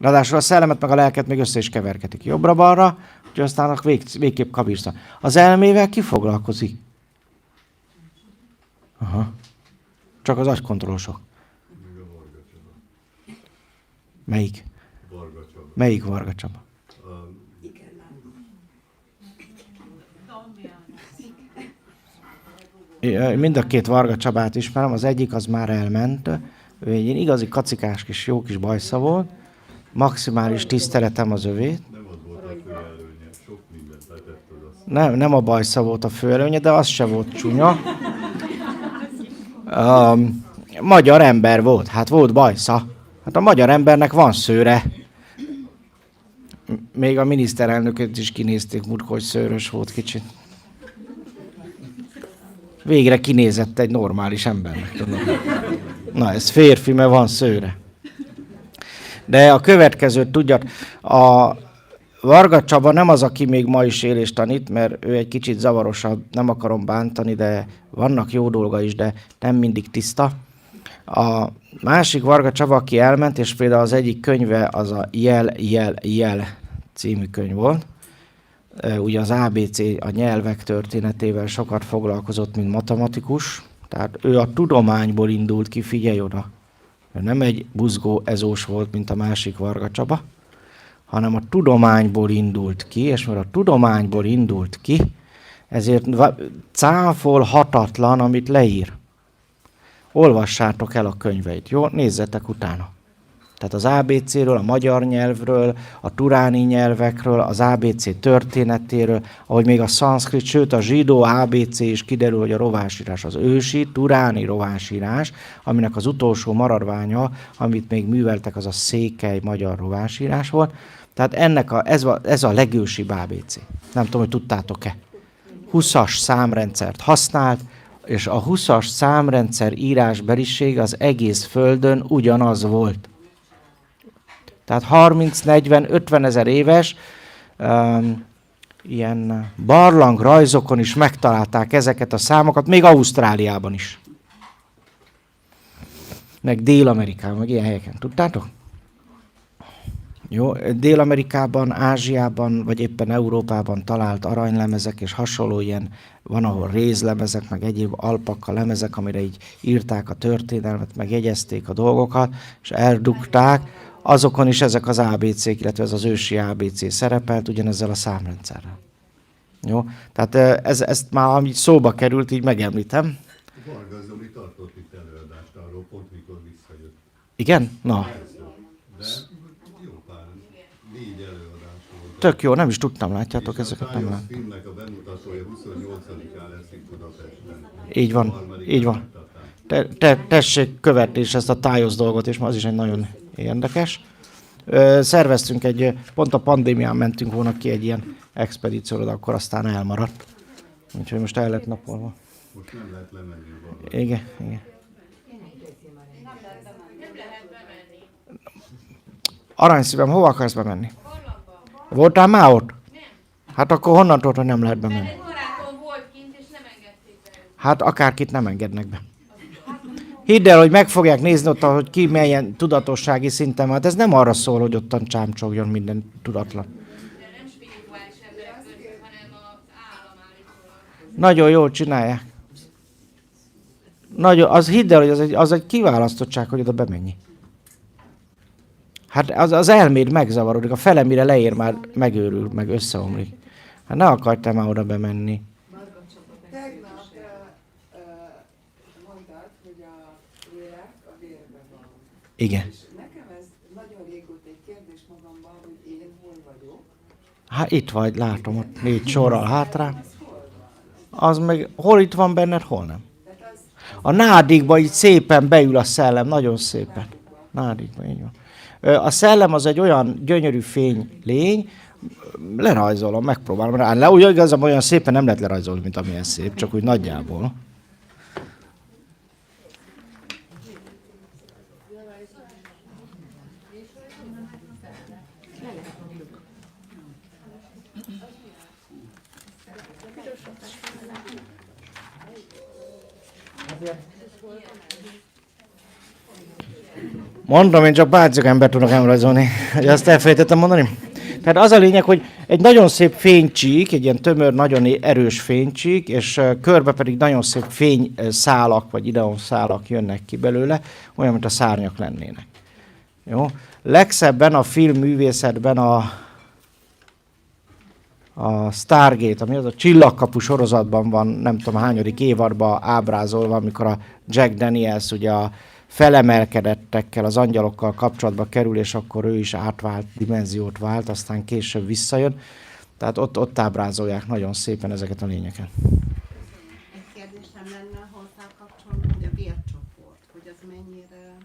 Ráadásul a szellemet meg a lelket még össze is keverkedik. Jobbra-balra, hogy aztán végképp kabírta. Az elmével ki foglalkozik? Aha. Csak az agykontrollosok. Melyik? Melyik Varga Csaba? Mind a két Varga Csabát ismerem, az egyik az már elment. Ő egy igazi kacikás kis jó kis bajsza volt. Maximális tiszteletem az övét. Nem az volt a főelőnye, sok mindent letett az. Nem a bajsza volt a főelőnye, de az se volt csúnya. Magyar ember volt, hát volt bajsza. Hát a magyar embernek van szőre. Még a miniszterelnököt is kinézték múltkor, hogy szőrös volt kicsit. Végre kinézett egy normális embernek, tudom. Na, ez férfi, mert van szőre. De a következőt tudjad, a Varga Csaba nem az, aki még ma is él és tanít, mert ő egy kicsit zavarosabb, nem akarom bántani, de vannak jó dolga is, de nem mindig tiszta. A másik Varga Csaba, aki elment, és például az egyik könyve az a Jel című könyv volt. Ugye az ABC, a nyelvek történetével sokat foglalkozott, mint matematikus. Tehát ő a tudományból indult ki, figyelj oda. Ő nem egy buzgó ezós volt, mint a másik Varga Csaba, hanem a tudományból indult ki, és mert a tudományból indult ki, ezért cáfolhatatlan, amit leír. Olvassátok el a könyveit, jó? Nézzetek utána. Tehát az ABC-ről, a magyar nyelvről, a turáni nyelvekről, az ABC történetéről, ahogy még a szanszkrit, sőt a zsidó ABC is kiderül, hogy a rovásírás az ősi, turáni rovásírás, aminek az utolsó maradványa, amit még műveltek, az a székely magyar rovásírás volt. Tehát ez a legősibb ABC. Nem tudom, hogy tudtátok-e. 20-as számrendszert használt, és a 20-as számrendszer írásbeliség az egész földön ugyanaz volt. Tehát 30, 40, 50 ezer éves ilyen barlangrajzokon is megtalálták ezeket a számokat, még Ausztráliában is. Meg Dél-Amerikában, meg ilyen helyeken. Tudtátok? Jó, Dél-Amerikában, Ázsiában, vagy éppen Európában talált aranylemezek és hasonló ilyen, van ahol rézlemezek, meg egyéb alpaka lemezek, amire így írták a történelmet, meg jegyezték a dolgokat, és eldugták. Azokon is ezek az ABC-k, illetve ez az ősi ABC szerepelt, ugyanezzel a számrendszerrel. Jó? Tehát ezt már, ami szóba került, így megemlítem. Varga Zoli tartott itt előadást arról, pont mikor visszajött. Igen? Na. De jó pár, 4 előadás volt. Tök jó, nem is tudtam, látjátok, ezeket nem láttam. láttam. A filmnek a bemutatója 28-án lesz itt Budapesten. Így van, így van. Tessék követni is ezt a tájosz dolgot, és ma az is egy nagyon érdekes. Szerveztünk pont a pandémián mentünk volna ki egy ilyen expedícióra, de akkor aztán elmaradt. Úgyhogy most el lett napolva. Most nem lehet lemenni a Varga. Igen. Nem lehet Aranyszívem, hova akarsz bemenni? Voltál már ott? Hát akkor honnan tudod, hogy nem lehet bemenni? Egy barátom volt kint, és nem engedték be. Hát akárkit nem engednek be. Hidd el, hogy meg fogják nézni ott, hogy ki milyen tudatossági szinten van. Hát ez nem arra szól, hogy ottan csámcsogjon minden tudatlan. De nem spirituális emberek döntik, hanem az állam állítólag. Nagyon jól csinálják. Nagyon, az hidd el, hogy az egy kiválasztottság, hogy oda bemenj. Hát az elméd megzavarodik, a fele mire leér már megőrül, meg összeomlik. Hát ne akarj te már oda bemenni. Tegnap mondtad, hogy a lélek a vérben van. Igen. És nekem ez nagyon régóta egy kérdés magamban, hogy én hol vagyok. Hát itt vagy, látom ott 4 sorral hátra. Az meg hol itt van benned, hol nem. A nádikba így szépen beül a szellem, nagyon szépen. Nádikba, így van. A szellem az egy olyan gyönyörű fény lény, lerajzolom, megpróbálom rá. Le, úgy igazán olyan szépen nem lehet lerajzolni, mint amilyen szép, csak úgy nagyjából. Mondom, én csak bácsiak ember tudok elrajzolni, hogy azt elfelejtettem mondani. Tehát az a lényeg, hogy egy nagyon szép fénycsík, egy ilyen tömör, nagyon erős fénycsík, és körbe pedig nagyon szép fényszálak, vagy ideonszálak jönnek ki belőle, olyan, mint a szárnyak lennének. Jó? Legszebben a filmművészetben a Stargate, ami az a Csillagkapu sorozatban van, nem tudom hányadik évadban ábrázolva, amikor a Jack Daniels ugye a felemelkedettekkel, az angyalokkal kapcsolatba kerül, és akkor ő is átvált, dimenziót vált, aztán később visszajön. Tehát ott ábrázolják nagyon szépen ezeket a lényeket. Egy kérdésem lenne hozzá kapcsolatban, hogy a vércsoport, hogy az mennyire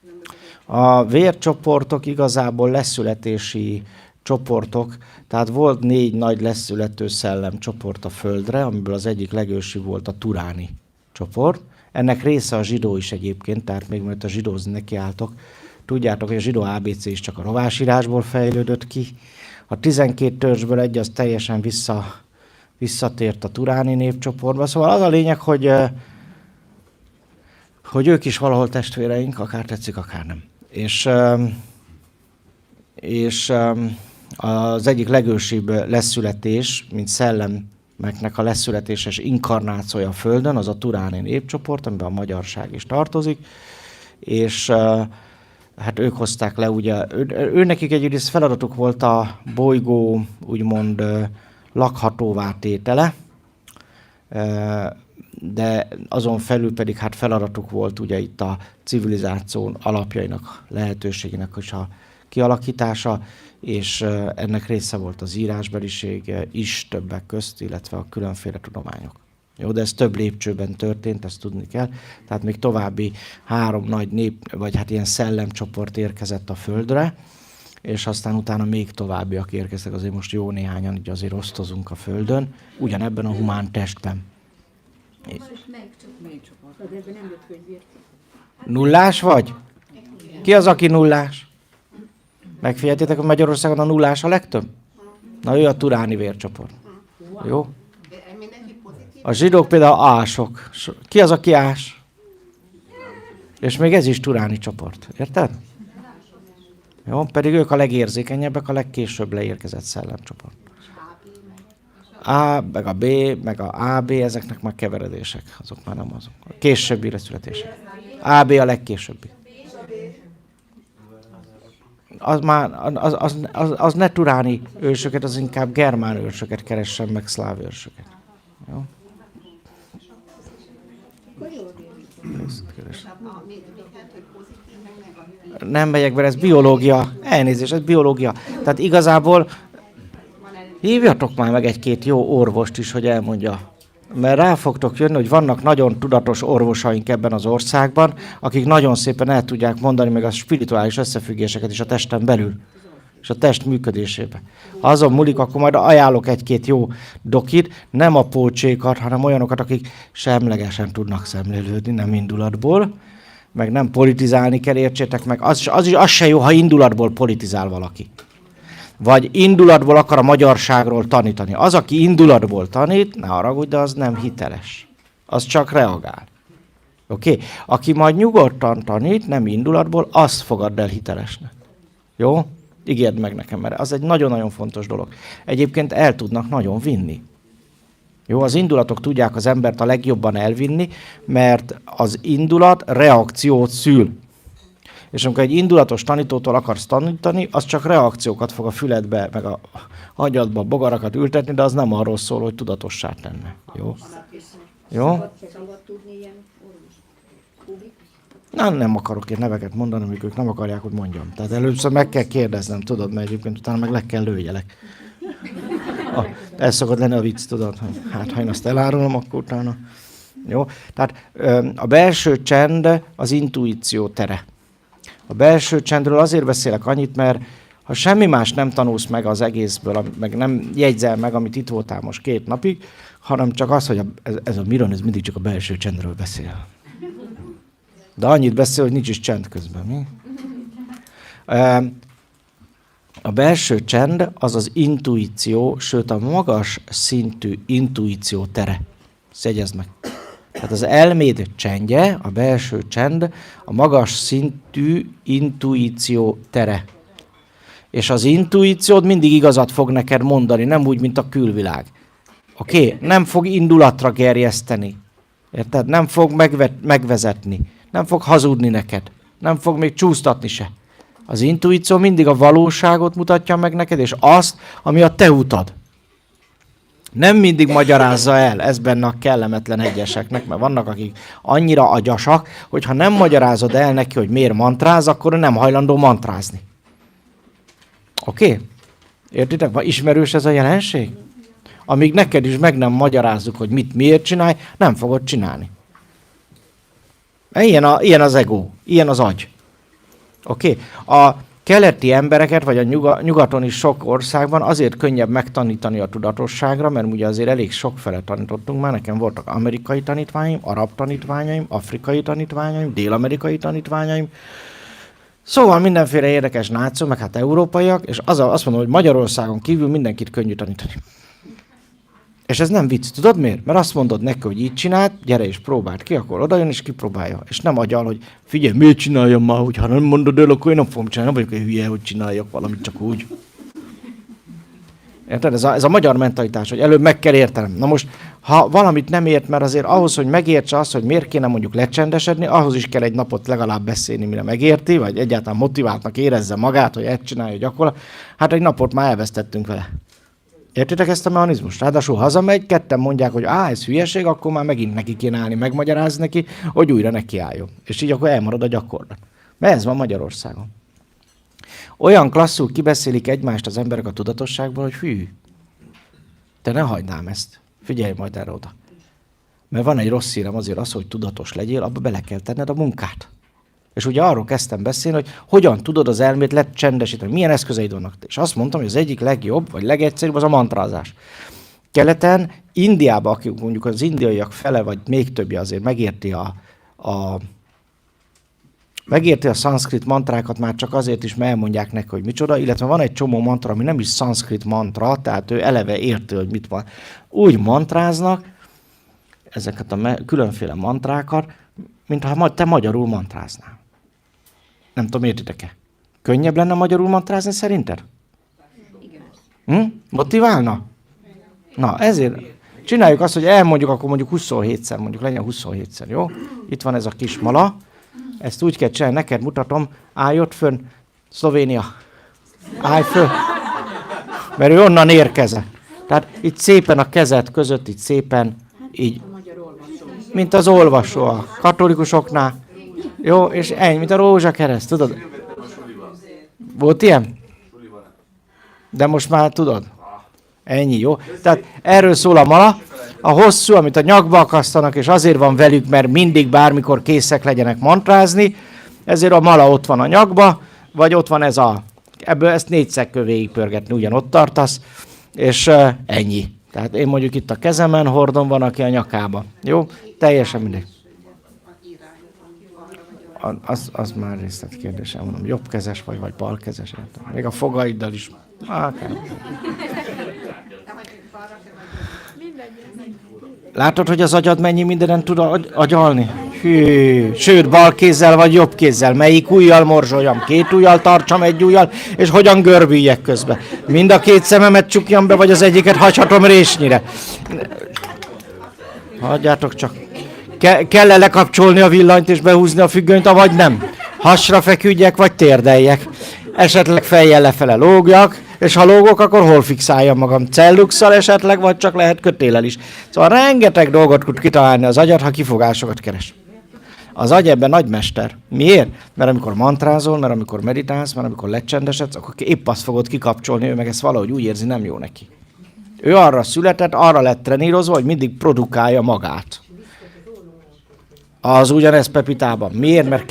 különböző. A vércsoportok igazából leszületési csoportok, tehát volt 4 nagy leszülető szellemcsoport a Földre, amiből az egyik legősibb volt a turáni csoport. Ennek része a zsidó is egyébként, tehát még mielőtt a zsidózni nekiálltok, tudjátok, hogy a zsidó ABC is csak a rovásírásból fejlődött ki. A 12 törzsből egy az teljesen visszatért a turáni népcsoportba. Szóval az a lényeg, hogy ők is valahol testvéreink, akár tetszik, akár nem. És az egyik legősibb leszületés, mint szellemeknek a leszületéses inkarnációja a Földön, az a turáni népcsoport, amiben a magyarság is tartozik, és hát ők hozták le, ugye, nekik egyrészt feladatuk volt a bolygó úgymond lakhatóvá tétele, de azon felül pedig hát feladatuk volt ugye itt a civilizáció alapjainak, lehetőségének is a kialakítása, és ennek része volt az írásbeliség is többek közt, illetve a különféle tudományok. Jó, de ez több lépcsőben történt, ezt tudni kell. Tehát még további 3 nagy vagy hát ilyen szellemcsoport érkezett a Földre, és aztán utána még továbbiak érkeztek, azért most jó néhányan így azért osztozunk a Földön, ugyanebben a humán testben. Nullás vagy? Ki az, aki nullás? Megfigyeltétek, hogy Magyarországon a nullás a legtöbb? Na, ő a turáni vércsoport. Jó? A zsidók például ások. Ki az, aki ás? És még ez is turáni csoport. Érted? Jó? Pedig ők a legérzékenyebbek, a legkésőbb leérkezett szellemcsoport. A, meg a B, meg a AB, ezeknek már keveredések. Azok már nem azok. A későbbi születések. AB a legkésőbbi. Az ne turáni ősöket, az inkább germán ősöket keressen, meg szláv ősöket. Jó? Nem megyek bele, ez biológia. Elnézést, ez biológia. Tehát igazából hívjatok már meg egy-két jó orvost is, hogy elmondja. Mert rá fogtok jönni, hogy vannak nagyon tudatos orvosaink ebben az országban, akik nagyon szépen el tudják mondani meg a spirituális összefüggéseket is a testen belül, és a test működésébe. Ha azon múlik, akkor majd ajánlok egy-két jó dokit, nem a pócsékat, hanem olyanokat, akik semlegesen tudnak szemlélődni, nem indulatból, meg nem politizálni kell, értsétek meg. Az se jó, ha indulatból politizál valaki. Vagy indulatból akar a magyarságról tanítani. Az, aki indulatból tanít, ne haragudj, de az nem hiteles. Az csak reagál. Oké? Aki majd nyugodtan tanít, nem indulatból, azt fogadd el hitelesnek. Jó? Ígérd meg nekem, mert az egy nagyon-nagyon fontos dolog. Egyébként el tudnak nagyon vinni. Jó, az indulatok tudják az embert a legjobban elvinni, mert az indulat reakciót szül. És amikor egy indulatos tanítótól akarsz tanítani, az csak reakciókat fog a füledbe, meg a agyadba bogarakat ültetni, de az nem arról szól, hogy tudatossá tenne. Jó? Jó? Szabad tudni ilyen orvos? Nem akarok én neveket mondani, amik ők nem akarják, hogy mondjam. Tehát először meg kell kérdeznem, tudod, mert egyébként utána meg le kell lőjelek. Ez szokott lenni a vicc, tudod, hogy hát ha én azt elárulom, akkor utána. Jó? Tehát a belső csend az intuíció tere. A belső csendről azért beszélek annyit, mert ha semmi más nem tanulsz meg az egészből, meg nem jegyzel meg, amit itt voltál most 2 napig, hanem csak az, hogy ez a Miron, ez mindig csak a belső csendről beszél. De annyit beszél, hogy nincs is csend közben. Mi? A belső csend az az intuíció, sőt a magas szintű intuíció tere. Szegyezd meg. Tehát az elméd csendje, a belső csend, a magas szintű intuíció tere. És az intuíciód mindig igazat fog neked mondani, nem úgy, mint a külvilág. Oké? Nem fog indulatra gerjeszteni. Érted? Nem fog megvezetni. Nem fog hazudni neked. Nem fog még csúsztatni se. Az intuíció mindig a valóságot mutatja meg neked, és azt, ami a te utad. Nem mindig magyarázza el, ez benne a kellemetlen egyeseknek, mert vannak, akik annyira agyasak, hogy ha nem magyarázod el neki, hogy miért mantráz, akkor nem hajlandó mantrázni. Oké? Értitek? Van ismerős ez a jelenség? Amíg neked is meg nem magyarázzuk, hogy miért csinálj, nem fogod csinálni. Ilyen az ego, ilyen az agy. Oké? A keleti embereket, vagy a nyugaton is sok országban azért könnyebb megtanítani a tudatosságra, mert ugye azért elég sokfele tanítottunk már. Nekem voltak amerikai tanítványaim, arab tanítványaim, afrikai tanítványaim, dél-amerikai tanítványaim. Szóval mindenféle érdekes náció, meg hát európaiak, és azt mondom, hogy Magyarországon kívül mindenkit könnyű tanítani. És ez nem vicc, tudod miért? Mert azt mondod neki, hogy így csináld, gyere és próbáld ki, akkor odajön és kipróbálja. És nem agyal, hogy figyelj, miért csináljam már, hogy ha nem mondod el, akkor én nem fogom csinálni, nem vagyok egy hülye, hogy csináljak valamit csak úgy. Érted? Ez a magyar mentalitás, hogy előbb meg kell értenem. Na most, ha valamit nem ért, mert azért ahhoz, hogy megértse azt, hogy miért kéne mondjuk lecsendesedni, ahhoz is kell egy napot legalább beszélni, mire megérti, vagy egyáltalán motiváltnak érezze magát, hogy ezt csinálja gyakorlat. Hát egy napot már elvesztettünk vele. Értitek ezt a mechanizmust? Ráadásul hazamegy, ketten mondják, hogy ez hülyeség, akkor már megint neki kéne állni, megmagyarázni neki, hogy újra nekiálljon. És így akkor elmarad a gyakorlat. Mert ez van Magyarországon. Olyan klasszul kibeszélik egymást az emberek a tudatosságból, hogy hű, te ne hagynám ezt. Figyelj majd erre oda. Mert van egy rossz hírem azért az, hogy tudatos legyél, abba bele kell tenned a munkát. És ugye arról kezdtem beszélni, hogy hogyan tudod az elmét lecsendesíteni, milyen eszközeid vannak. És azt mondtam, hogy az egyik legjobb, vagy legegyszerűbb az a mantrázás. Keleten, Indiában, akik mondjuk az indiaiak fele, vagy még többje azért megérti a szanszkrit mantrákat már csak azért is, mert elmondják neki, hogy micsoda, illetve van egy csomó mantra, ami nem is szanszkrit mantra, tehát ő eleve érti, hogy mit van. Úgy mantráznak ezeket a különféle mantrákat, mintha te magyarul mantráznál. Nem tudom, értitek-e? Könnyebb lenne magyarul mantrázni szerinted? Motiválna? Na, ezért csináljuk azt, hogy elmondjuk, akkor mondjuk 27-szer, mondjuk legyen 27-szer, jó? Itt van ez a kis mala. Ezt úgy kell csinálni, neked mutatom. Állj ott fönn, Szlovénia. Állj föl. Mert ő onnan érkezett. Tehát itt szépen a kezed között, itt szépen, így, mint az olvasó a katolikusoknál. Jó, és ennyi, mint a rózsakereszt, tudod? Volt ilyen? De most már tudod? Ennyi, jó? Tehát erről szól a mala. A hosszú, amit a nyakba akasztanak, és azért van velük, mert mindig bármikor készek legyenek mantrázni, ezért a mala ott van a nyakba, vagy ott van ebből ezt 4-szer kell végigpörgetni, ugyanott tartasz, és ennyi. Tehát én mondjuk itt a kezemen hordom, van, aki a nyakába. Jó? Teljesen mindegy. Az már részletkérdésem, mondom, jobbkezes vagy balkezes, értem. Még a fogaiddal is. Akár. De hogy balra te vagy. Látod, hogy az agyad mennyi mindenen tud agyalni? Hű, sőt, bal kézzel vagy jobb kézzel. Melyik ujjal morzsoljam? 2 ujjal tartsam, 1 ujjal, és hogyan görbüljek közben? Mind a 2 szememet csukjam be, vagy az egyiket hagyhatom résnyire? Hagyjátok csak. Kell-e lekapcsolni a villanyt és behúzni a függönyt, vagy nem? Hasra feküdjek, vagy térdeljek? Esetleg fejjel lefele lógjak, és ha lógok, akkor hol fixáljam magam? Celluxal esetleg, vagy csak lehet kötéllel is. Szóval rengeteg dolgot tud kitalálni az agyad, ha kifogásokat keres. Az agy ebben nagymester. Miért? Mert amikor mantrázol, mert amikor meditálsz, mert amikor lecsendesedsz, akkor épp azt fogod kikapcsolni, ő meg ezt valahogy úgy érzi, nem jó neki. Ő arra született, arra lett trenírozva, hogy mindig produkálja magát. Az ugyanez Pepitában. Miért? Mert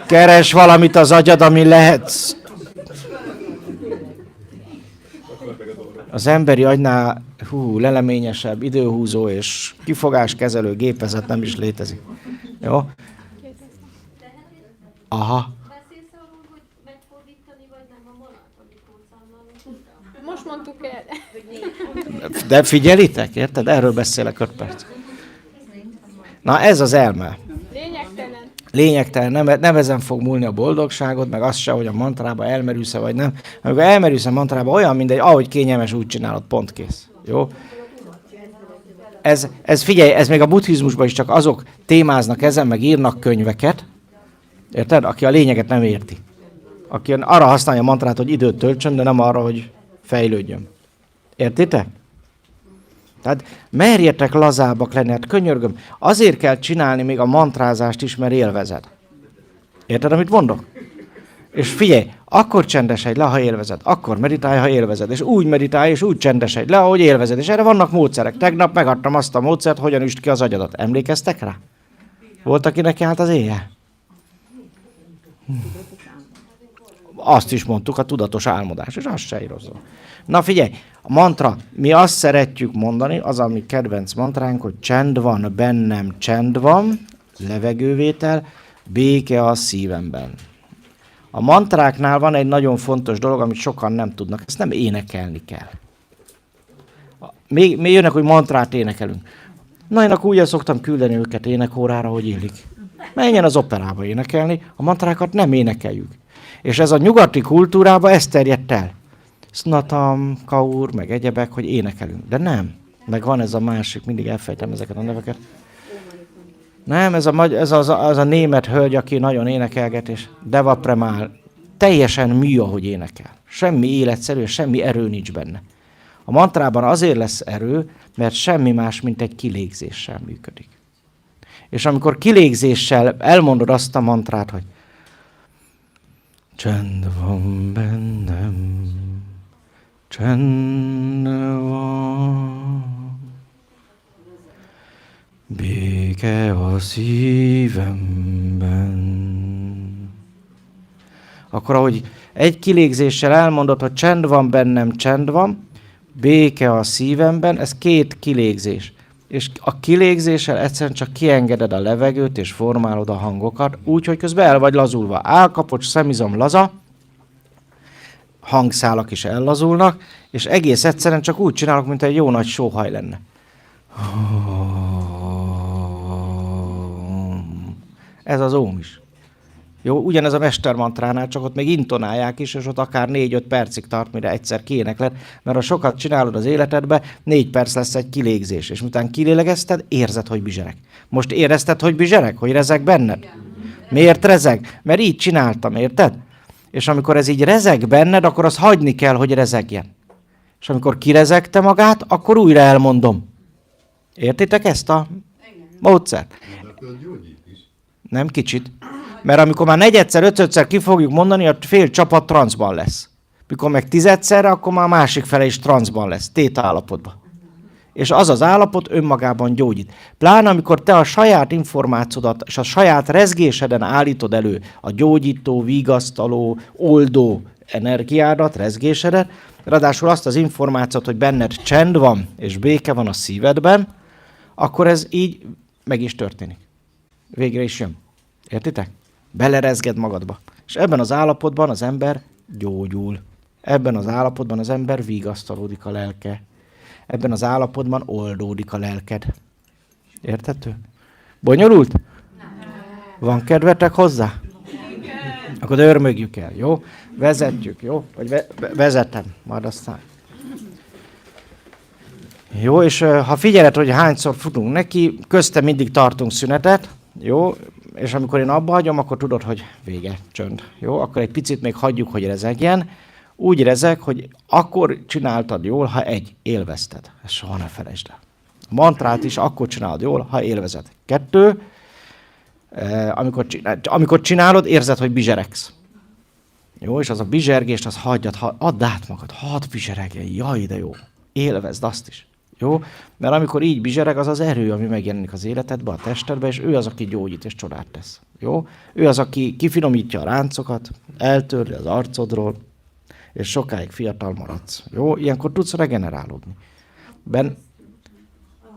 keres valamit az agyad, ami lehetsz. Az emberi agynál leleményesebb, időhúzó és kifogáskezelő gépezet nem is létezik. Jó? Aha. Beszélsz arról, hogy megfordítani vagy nem a monat, amikor számolunk? Most mondtuk el. De figyelitek, érted? Erről beszélek 5 perc. Na ez az elme. Lényegtelen. Lényegtelen, nem ezen fog múlni a boldogságod, meg az se, hogy a mantrába elmerülsz vagy nem. Amikor elmerülsz a mantrába, olyan mindegy, ahogy kényelmes, úgy csinálod, pont kész. Jó? Ez figyelj, ez még a buddhizmusban is csak azok témáznak ezen, meg írnak könyveket, érted? Aki a lényeget nem érti. Aki arra használja a mantrát, hogy időt töltsön, de nem arra, hogy fejlődjön. Értitek? Tehát merjetek lazábbak lenni, hát könyörgöm. Azért kell csinálni még a mantrázást is, mert élvezed. Érted, amit mondok? És figyelj, akkor csendesedj le, ha élvezed. Akkor meditálj, ha élvezed. És úgy meditálj, és úgy csendesedj le, ahogy élvezed. És erre vannak módszerek. Tegnap megadtam azt a módszert, hogyan üst ki az agyadat. Emlékeztek rá? Volt, akinek járt az éjjel? Azt is mondtuk, a tudatos álmodás, és azt se írozol. Na figyelj, a mantra, mi azt szeretjük mondani, az a mi kedvenc mantránk, hogy csend van bennem, csend van, levegővétel, béke a szívemben. A mantráknál van egy nagyon fontos dolog, amit sokan nem tudnak, ezt nem énekelni kell. Még jönnek, hogy mantrát énekelünk. Na, én akkor úgy szoktam küldeni őket énekórára, hogy illik. Menjen az operába énekelni, a mantrákat nem énekeljük. És ez a nyugati kultúrában ezt terjedt el. Snatam, kaur, meg egyebek, hogy énekelünk. De nem. Meg van ez a másik, mindig elfejtem ezeket a neveket. Nem, ez az a német hölgy, aki nagyon énekelget, és Deva Premal. Teljesen mű, ahogy énekel. Semmi életszerű, semmi erő nincs benne. A mantrában azért lesz erő, mert semmi más, mint egy kilégzéssel működik. És amikor kilégzéssel elmondod azt a mantrát, hogy csend van bennem, csend van, béke a szívemben. Akkor, ahogy egy kilégzéssel elmondod, hogy csend van bennem, csend van, béke a szívemben, ez 2 kilégzés. És a kilégzéssel egyszerűen csak kiengeded a levegőt, és formálod a hangokat, úgy, hogy közben el vagy lazulva. Állkapocs, szemizom laza, hangszálak is ellazulnak, és egész egyszerűen csak úgy csinálok, mint egy jó nagy sóhaj lenne. Ez az óm is. Jó, ugyanez a mestermantránál, csak ott még intonálják is, és ott akár 4-5 percig tart, mire egyszer kiénekled, mert ha sokat csinálod az életedbe, 4 perc lesz egy kilégzés, és miután kilélegezted, érzed, hogy bizsereg. Most érezted, hogy bizsereg? Hogy rezeg benned? Miért rezeg? Mert így csináltam, érted? És amikor ez így rezeg benned, akkor azt hagyni kell, hogy rezegjen. És amikor kirezegte magát, akkor újra elmondom. Értitek ezt a módszert? Ebből gyógyít is. Nem kicsit. Mert amikor már 4-szer, 5-szer ki fogjuk mondani, a fél csapat transzban lesz. Mikor meg 10-szerre, akkor már a másik fele is transzban lesz, téta állapotban. És az az állapot önmagában gyógyít. Pláne amikor te a saját információdat és a saját rezgéseden állítod elő a gyógyító, vigasztaló, oldó energiádat, rezgésedet, ráadásul azt az információt, hogy benned csend van és béke van a szívedben, akkor ez így meg is történik. Végre is jön. Értitek? Belerezged magadba. És ebben az állapotban az ember gyógyul. Ebben az állapotban az ember vigasztalódik a lelke. Ebben az állapotban oldódik a lelked. Érthető? Bonyolult? Van kedvetek hozzá? Akkor örmögjük el, jó? Vezetjük, jó? Vagy vezetem, majd aztán. Jó, és ha figyeled, hogy hányszor futunk neki, közte mindig tartunk szünetet, jó? És amikor én abba hagyom, akkor tudod, hogy vége, csönd. Jó? Akkor egy picit még hagyjuk, hogy rezegjen. Úgy rezeg, hogy akkor csináltad jól, ha élvezted. Ezt soha ne felejtsd el. A mantrát is akkor csinálod jól, ha élvezed. 2, amikor csinálod, érzed, hogy bizseregsz. Jó, és az a bizsergést, az hagyjad, add át magad, hadd bizseregjen, jaj, de jó. Élvezd azt is. Jó? Mert amikor így bizsereg, az az erő, ami megjelenik az életedbe, a testedbe, és ő az, aki gyógyít és csodát tesz. Jó? Ő az, aki kifinomítja a ráncokat, eltörli az arcodról, és sokáig fiatal maradsz. Jó? Ilyenkor tudsz regenerálódni. A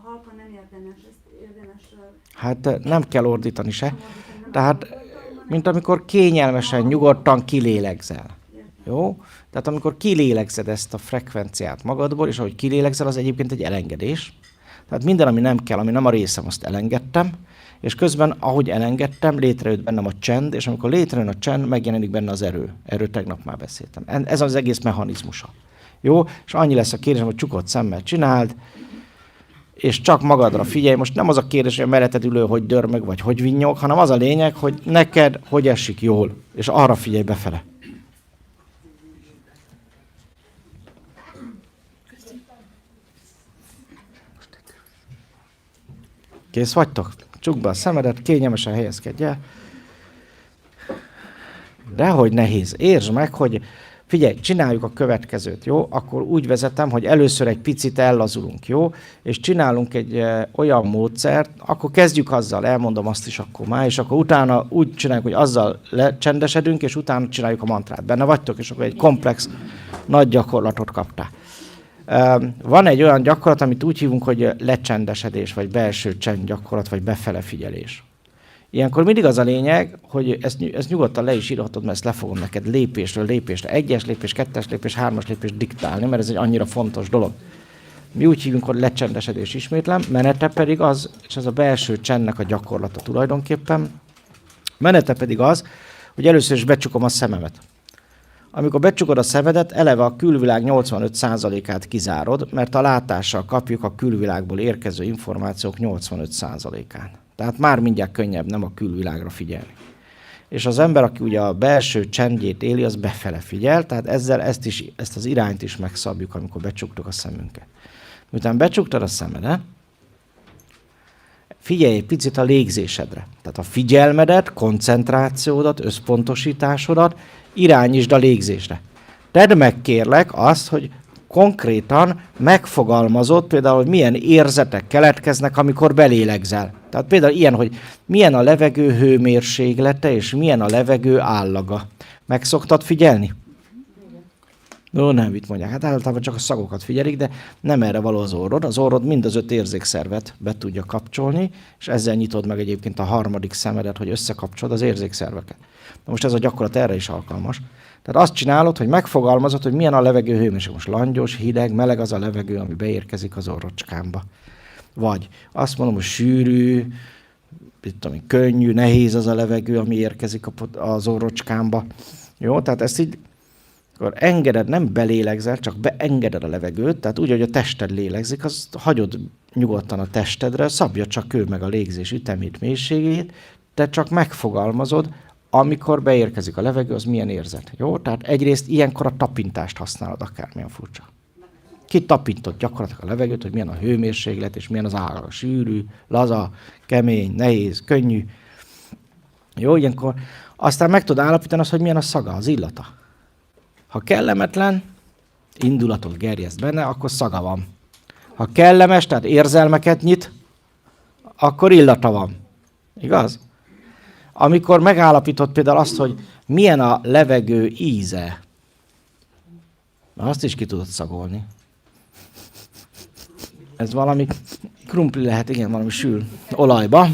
halkan nem érdemes. Hát nem kell ordítani se. Tehát, mint amikor kényelmesen, nyugodtan kilélegzel. Jó? Tehát amikor kilélegzed ezt a frekvenciát magadból, és ahogy kilélegzel, az egyébként egy elengedés. Tehát minden, ami nem kell, ami nem a részem, azt elengedtem, és közben, ahogy elengedtem, létrejött bennem a csend, és amikor létrejön a csend, megjelenik benne az erő. Erről tegnap már beszéltem. Ez az egész mechanizmusa. Jó? És annyi lesz a kérdés, hogy csukott szemmel csináld, és csak magadra figyelj. Most nem az a kérdés, hogy a melletted ülő hogy dörmög, vagy hogy vinnyog, hanem az a lényeg, hogy neked hogy esik jól, és arra figyelj befele. Kész vagytok? Csukd be a szemedet, kényelmesen helyezkedj el. Dehogy nehéz. Értsd meg, hogy figyelj, csináljuk a következőt, jó? Akkor úgy vezetem, hogy először egy picit ellazulunk, jó? És csinálunk egy olyan módszert, akkor kezdjük azzal, elmondom azt is akkor már, és akkor utána úgy csináljuk, hogy azzal lecsendesedünk, és utána csináljuk a mantrát. Benne vagytok, és akkor egy komplex, nagy gyakorlatot kaptál. Van egy olyan gyakorlat, amit úgy hívunk, hogy lecsendesedés, vagy belső csend gyakorlat, vagy befele figyelés. Ilyenkor mindig az a lényeg, hogy ezt nyugodtan le is írhatod, mert ezt le fogom neked lépésről lépésre, 1-es lépés, 2-es lépés, 3-as lépés diktálni, mert ez egy annyira fontos dolog. Mi úgy hívunk, hogy lecsendesedés, ismétlem, menete pedig az, és ez a belső csendnek a gyakorlata tulajdonképpen, menete pedig az, hogy először is becsukom a szememet. Amikor becsukod a szemedet, eleve a külvilág 85%-át kizárod, mert a látással kapjuk a külvilágból érkező információk 85%-án. Tehát már mindjárt könnyebb nem a külvilágra figyelni. És az ember, aki ugye a belső csendjét éli, az befele figyel, tehát ezzel ezt az irányt is megszabjuk, amikor becsuktuk a szemünket. Miután becsuktad a szemedet, figyelj egy picit a légzésedre. Tehát a figyelmedet, koncentrációdat, összpontosításodat irányítsd a légzésre. Tedd meg kérlek azt, hogy konkrétan megfogalmazod például, hogy milyen érzetek keletkeznek, amikor belélegzel. Tehát például ilyen, hogy milyen a levegő hőmérséklete, és milyen a levegő állaga. Meg szoktad figyelni? No, nem, mit mondják. Hát általában csak a szagokat figyelik, de nem erre való az orrod. Az orrod mind az 5 érzékszervet be tudja kapcsolni, és ezzel nyitod meg egyébként a harmadik szemedet, hogy összekapcsolod az érzékszerveket. Na most ez a gyakorlat erre is alkalmas. Tehát azt csinálod, hogy megfogalmazod, hogy milyen a levegő hőmérséklet. Most langyos, hideg, meleg az a levegő, ami beérkezik az orrocskámba. Vagy azt mondom, hogy sűrű, könnyű, nehéz az a levegő, ami érkezik az orrocskámba. Jó, tehát ezt így akkor engeded, nem belélegzel, csak beengeded a levegőt, tehát úgy, hogy a tested lélegzik, azt hagyod nyugodtan a testedre, szabja csak ő meg a légzés ütemét, mélységét, te csak megfogalmazod, amikor beérkezik a levegő, az milyen érzet. Jó? Tehát egyrészt ilyenkor a tapintást használod, akármilyen furcsa. Kitapintott gyakorlatilag a levegőt, hogy milyen a hőmérséklet, és milyen az áll, sűrű, laza, kemény, nehéz, könnyű. Jó, ilyenkor aztán meg tudod állapítani azt, hogy milyen a szaga, az illata. Ha kellemetlen, indulatot gerjeszt benne, akkor szaga van. Ha kellemes, tehát érzelmeket nyit, akkor illata van. Igaz? Amikor megállapított például azt, hogy milyen a levegő íze, azt is ki tudod szagolni. Ez valami krumpli lehet, igen, valami sül olajba.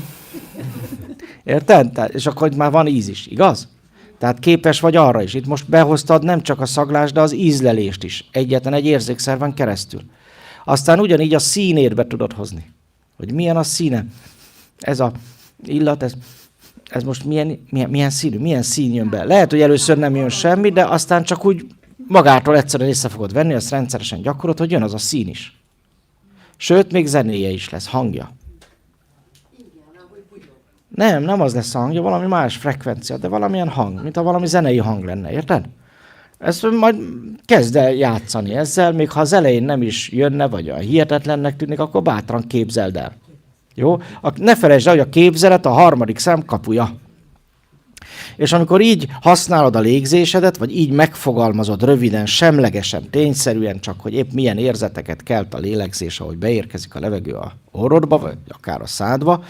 Érted? És akkor itt már van íz is, igaz? Tehát képes vagy arra is. Itt most behoztad nem csak a szaglást, de az ízlelést is. Egyetlen egy érzékszerven keresztül. Aztán ugyanígy a színét be tudod hozni. Hogy milyen a színe. Ez a illat, ez most milyen színű, milyen szín jön be. Lehet, hogy először nem jön semmi, de aztán csak úgy magától egyszerűen észre fogod venni, azt rendszeresen gyakorod, hogy jön az a szín is. Sőt, még zenéje is lesz, hangja. Nem az lesz a hangja, valami más frekvencia, de valamilyen hang, mint ha valami zenei hang lenne, érted? Ezt majd kezd el játszani ezzel, még ha az elején nem is jönne, vagy a hihetetlennek tűnik, akkor bátran képzeld el. Jó? Ne felejtsd el, hogy a képzelet a harmadik szem kapuja. És amikor így használod a légzésedet, vagy így megfogalmazod röviden, semlegesen, tényszerűen, csak hogy épp milyen érzeteket kelt a lélegzés, ahogy beérkezik a levegő a orrodba, vagy akár a szádba,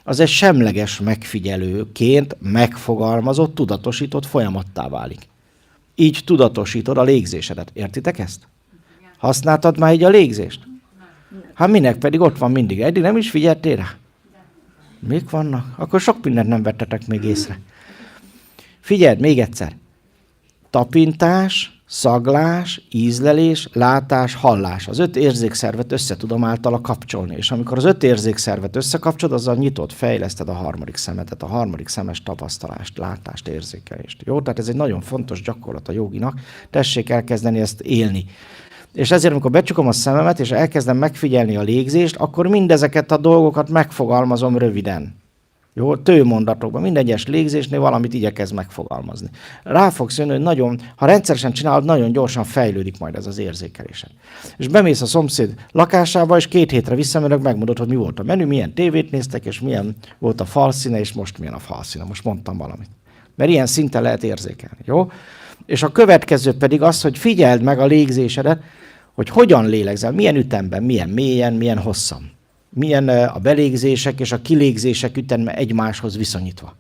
az egy semleges megfigyelőként megfogalmazott, tudatosított folyamattá válik. Így tudatosítod a légzésedet. Értitek ezt? Használtad már így a légzést? Hát minek pedig ott van mindig. Eddig nem is figyeltél rá? Mik vannak? Akkor sok mindent nem vettetek még észre. Figyeld, még egyszer. Tapintás, szaglás, ízlelés, látás, hallás. Az 5 érzékszervet összetudom általa kapcsolni. És amikor az 5 érzékszervet összekapcsolod, azzal nyitod, fejleszted a harmadik szemetet, a harmadik szemes tapasztalást, látást, érzékelést. Jó? Tehát ez egy nagyon fontos gyakorlat a joginak. Tessék elkezdeni ezt élni. És ezért, amikor becsukom a szememet, és elkezdem megfigyelni a légzést, akkor mindezeket a dolgokat megfogalmazom röviden. Jó, tőmondatokban, minden egyes légzésnél valamit igyekezz megfogalmazni. Rá fogsz jönni, hogy nagyon, ha rendszeresen csinálod, nagyon gyorsan fejlődik majd ez az érzékelésed. És bemész a szomszéd lakásába, és 2 hétre visszamérek, megmondod, hogy mi volt a menü, milyen tévét néztek, és milyen volt a falszíne, és most milyen a falszíne. Most mondtam valamit. Mert ilyen szinten lehet érzékelni, jó? És a következő pedig az, hogy figyeld meg a légzésedet, hogy hogyan lélegzel, milyen ütemben, milyen mélyen, milyen hosszan. Milyen a belégzések és a kilégzések üteme egymáshoz viszonyítva.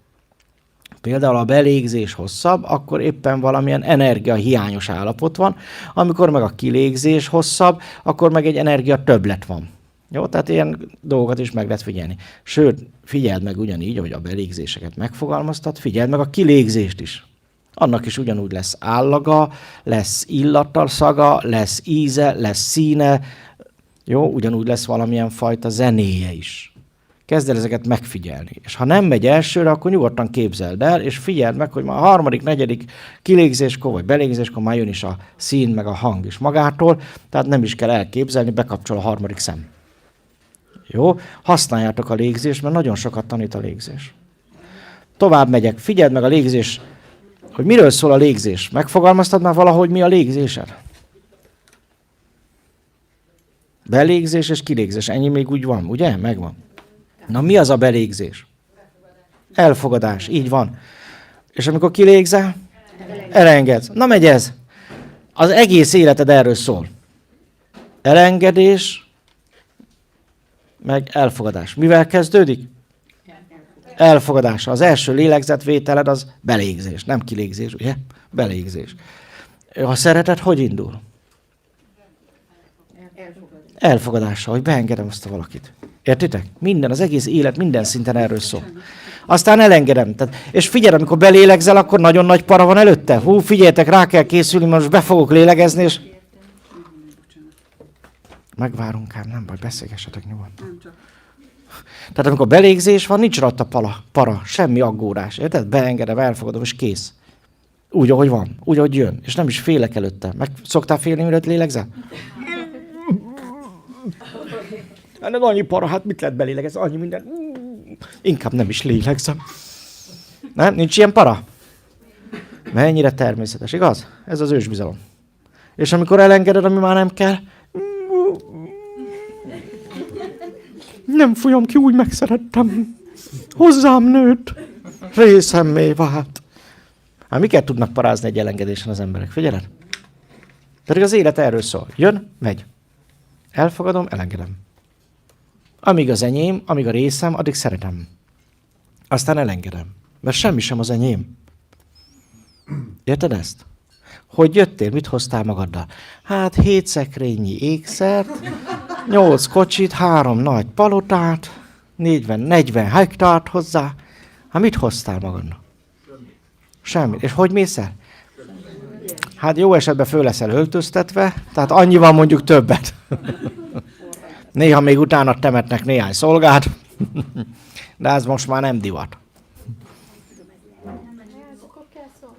Például a belégzés hosszabb, akkor éppen valamilyen energiahiányos állapot van, amikor meg a kilégzés hosszabb, akkor meg egy energia többlet van. Jó, tehát ilyen dolgokat is meg lehet figyelni. Sőt, figyeld meg ugyanígy, ahogy a belégzéseket megfogalmaztad, figyeld meg a kilégzést is. Annak is ugyanúgy lesz állaga, lesz illattal szaga, lesz íze, lesz színe, jó, ugyanúgy lesz valamilyen fajta zenéje is. Kezd el ezeket megfigyelni. És ha nem megy elsőre, akkor nyugodtan képzeld el, és figyeld meg, hogy már a harmadik, negyedik kilégzéskor, vagy belégzéskor már jön is a szín, meg a hang is magától, tehát nem is kell elképzelni, bekapcsol a harmadik szem. Jó? Használjátok a légzést, mert nagyon sokat tanít a légzés. Tovább megyek, figyeld meg a légzés, hogy miről szól a légzés. Megfogalmaztad már valahogy, mi a légzésed? Belégzés és kilégzés. Ennyi még úgy van, ugye? Megvan. Na mi az a belégzés? Elfogadás, így van. És amikor kilégzel? Elengedsz. Na megy ez. Az egész életed erről szól. Elengedés, meg elfogadás. Mivel kezdődik? Elfogadása. Az első lélegzetvételed az belégzés, nem kilégzés, ugye? Belégzés. A szeretet hogy indul? Elfogadással, hogy beengedem azt a valakit. Értitek? Minden, az egész élet minden szinten erről szól. Aztán elengedem. Tehát, és figyelj, amikor belélegzel, akkor nagyon nagy para van előtte. Hú, figyeljetek, rá kell készülni, most be fogok lélegezni, és... Megvárunk ám, nem baj, beszélgessetek nyugodtan. Tehát amikor belégzés van, nincs rajta para, semmi aggódás. Érted? Beengedem, elfogadom, és kész. Úgy, ahogy van, úgy, ahogy jön. És nem is félek előtte. Meg szoktál félni, mielőtt lélegzel? Hát ez annyi para, hát mit lehet belélegezni? Annyi minden. Inkább nem is lélegzem. Nem? Nincs ilyen para? Mennyire természetes, igaz? Ez az ősbizalom. És amikor elengeded, ami már nem kell, nem folyam ki, úgy megszerettem. Hozzám nőtt. Részemmé vált. Hát miket tudnak parázni egy elengedésen az emberek? Figyeled? Pedig az élet erről szól. Jön, megy. Elfogadom, elengedem. Amíg az enyém, amíg a részem, addig szeretem. Aztán elengedem. Mert semmi sem az enyém. Érted ezt? Hogy jöttél, mit hoztál magaddal? Hát 7 szekrényi ékszert, 8 kocsit, 3 nagy palotát, 40 hektárt hozzá. Hát mit hoztál magadnak? Semmit. És hogy mész el? Hát jó esetben föl leszel öltöztetve, tehát annyival mondjuk többet. Néha még utána temetnek néhány szolgát, de ez most már nem divat. Akkor kell szólni.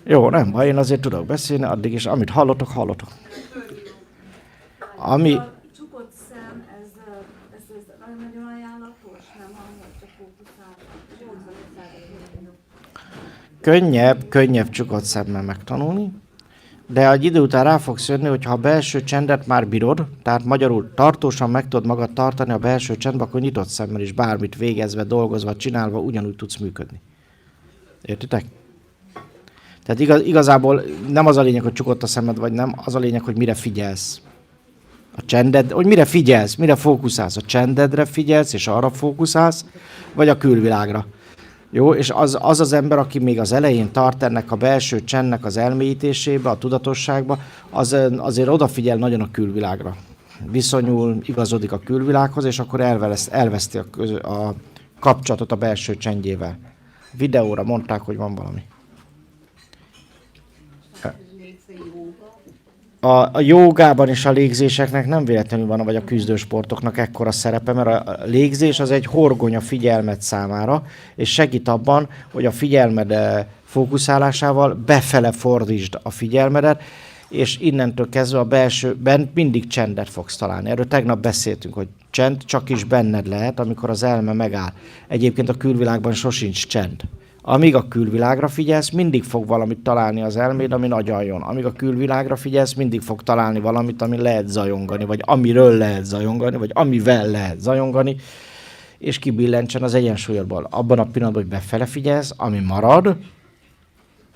Jó, nem baj, én azért tudok beszélni, addig is, amit hallotok, hallotok. Ami... A csukott szem, ez nagyon ajánlatos, nem hangol, csak fókuszál. Könnyebb csukott szemmel megtanulni, de egy idő után rá fogsz jönni, hogy ha a belső csendet már bírod, tehát magyarul tartósan meg tudod magad tartani a belső csendbe, akkor nyitott szemmel is bármit végezve, dolgozva, csinálva ugyanúgy tudsz működni. Értitek? Tehát igazából nem az a lényeg, hogy csukott a szemed, vagy nem, az a lényeg, hogy mire figyelsz. A csended, hogy mire figyelsz, mire fókuszálsz. A csendedre figyelsz, és arra fókuszálsz, vagy a külvilágra. Jó, és az ember, aki még az elején tart ennek a belső csendnek az elmélyítésébe, a tudatosságba, az azért odafigyel nagyon a külvilágra. Viszonyul, igazodik a külvilághoz, és akkor elveszti a kapcsolatot a belső csendjével. Videóra mondták, hogy van valami. A jógában és a légzéseknek nem véletlenül van, vagy a küzdősportoknak ekkora szerepe, mert a légzés az egy horgony a figyelmed számára, és segít abban, hogy a figyelmed fókuszálásával befele fordítsd a figyelmedet, és innentől kezdve a belsőben mindig csendet fogsz találni. Erről tegnap beszéltünk, hogy csend csak is benned lehet, amikor az elme megáll. Egyébként a külvilágban sosincs csend. Amíg a külvilágra figyelsz, mindig fog valamit találni az elméd, ami agyaljon. Amíg a külvilágra figyelsz, mindig fog találni valamit, ami lehet zajongani, vagy amiről lehet zajongani, vagy amivel lehet zajongani, és kibillentsen az egyensúlyodból. Abban a pillanatban, hogy befele figyelsz, ami marad,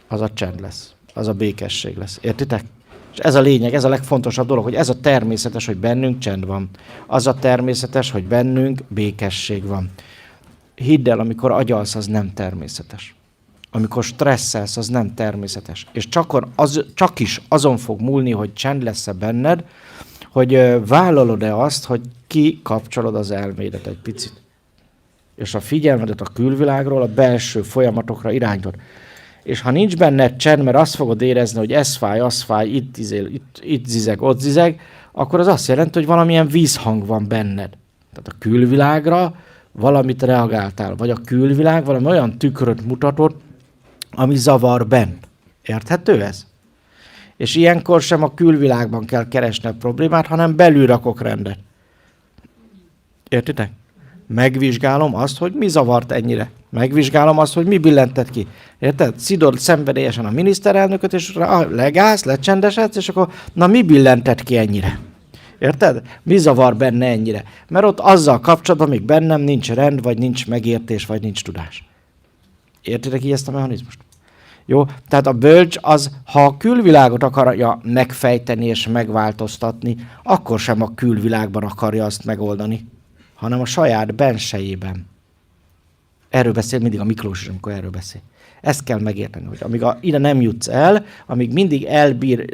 az a csend lesz, az a békesség lesz. Értitek? És ez a lényeg, ez a legfontosabb dolog, hogy ez a természetes, hogy bennünk csend van. Az a természetes, hogy bennünk békesség van. Hidd el, amikor agyalsz, az nem természetes. Amikor stresszelsz, az nem természetes. És csak is azon fog múlni, hogy csend lesz-e benned, hogy vállalod-e azt, hogy kikapcsolod az elmédet egy picit. És a figyelmedet a külvilágról a belső folyamatokra irányítod. És ha nincs benned csend, mert azt fogod érezni, hogy ez fáj, az fáj, itt zizeg, ott zizeg, akkor az azt jelenti, hogy valamilyen vízhang van benned. Tehát a külvilágra valamit reagáltál, vagy a külvilág valami olyan tükröt mutatott, ami zavar bent. Érthető ez? És ilyenkor sem a külvilágban kell keresni a problémát, hanem belül rakok rendet. Értitek? Megvizsgálom azt, hogy mi zavart ennyire. Megvizsgálom azt, hogy mi billentett ki. Érted? Szidod szenvedélyesen a miniszterelnököt, és legállsz, lecsendesedsz, és akkor na mi billentett ki ennyire? Érted? Mi zavar benne ennyire? Mert ott azzal kapcsolatban még bennem nincs rend, vagy nincs megértés, vagy nincs tudás. Értitek így ezt a mechanizmust? Jó? Tehát a bölcs az, ha a külvilágot akarja megfejteni és megváltoztatni, akkor sem a külvilágban akarja azt megoldani, hanem a saját bensejében. Erről beszél mindig a Miklós is, amikor erről beszél. Ezt kell megérteni, hogy amíg ide nem jutsz el, amíg mindig elbír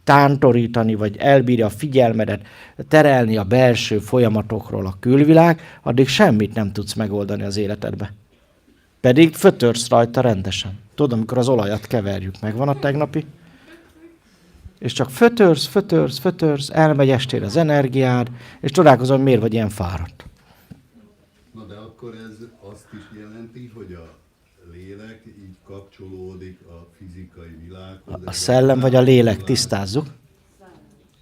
tántorítani, vagy elbírja a figyelmedet, terelni a belső folyamatokról a külvilág, addig semmit nem tudsz megoldani az életedbe. Pedig fötörsz rajta rendesen. Tudod, amikor az olajat keverjük, megvan a tegnapi? És csak fötörsz, elmegy estére az energiád, és csodálkozom, miért vagy ilyen fáradt. Na de akkor ez azt is jelenti, hogy a lélek így kapcsolódik a fizikai világhoz. A szellem vagy a lélek, tisztázzuk.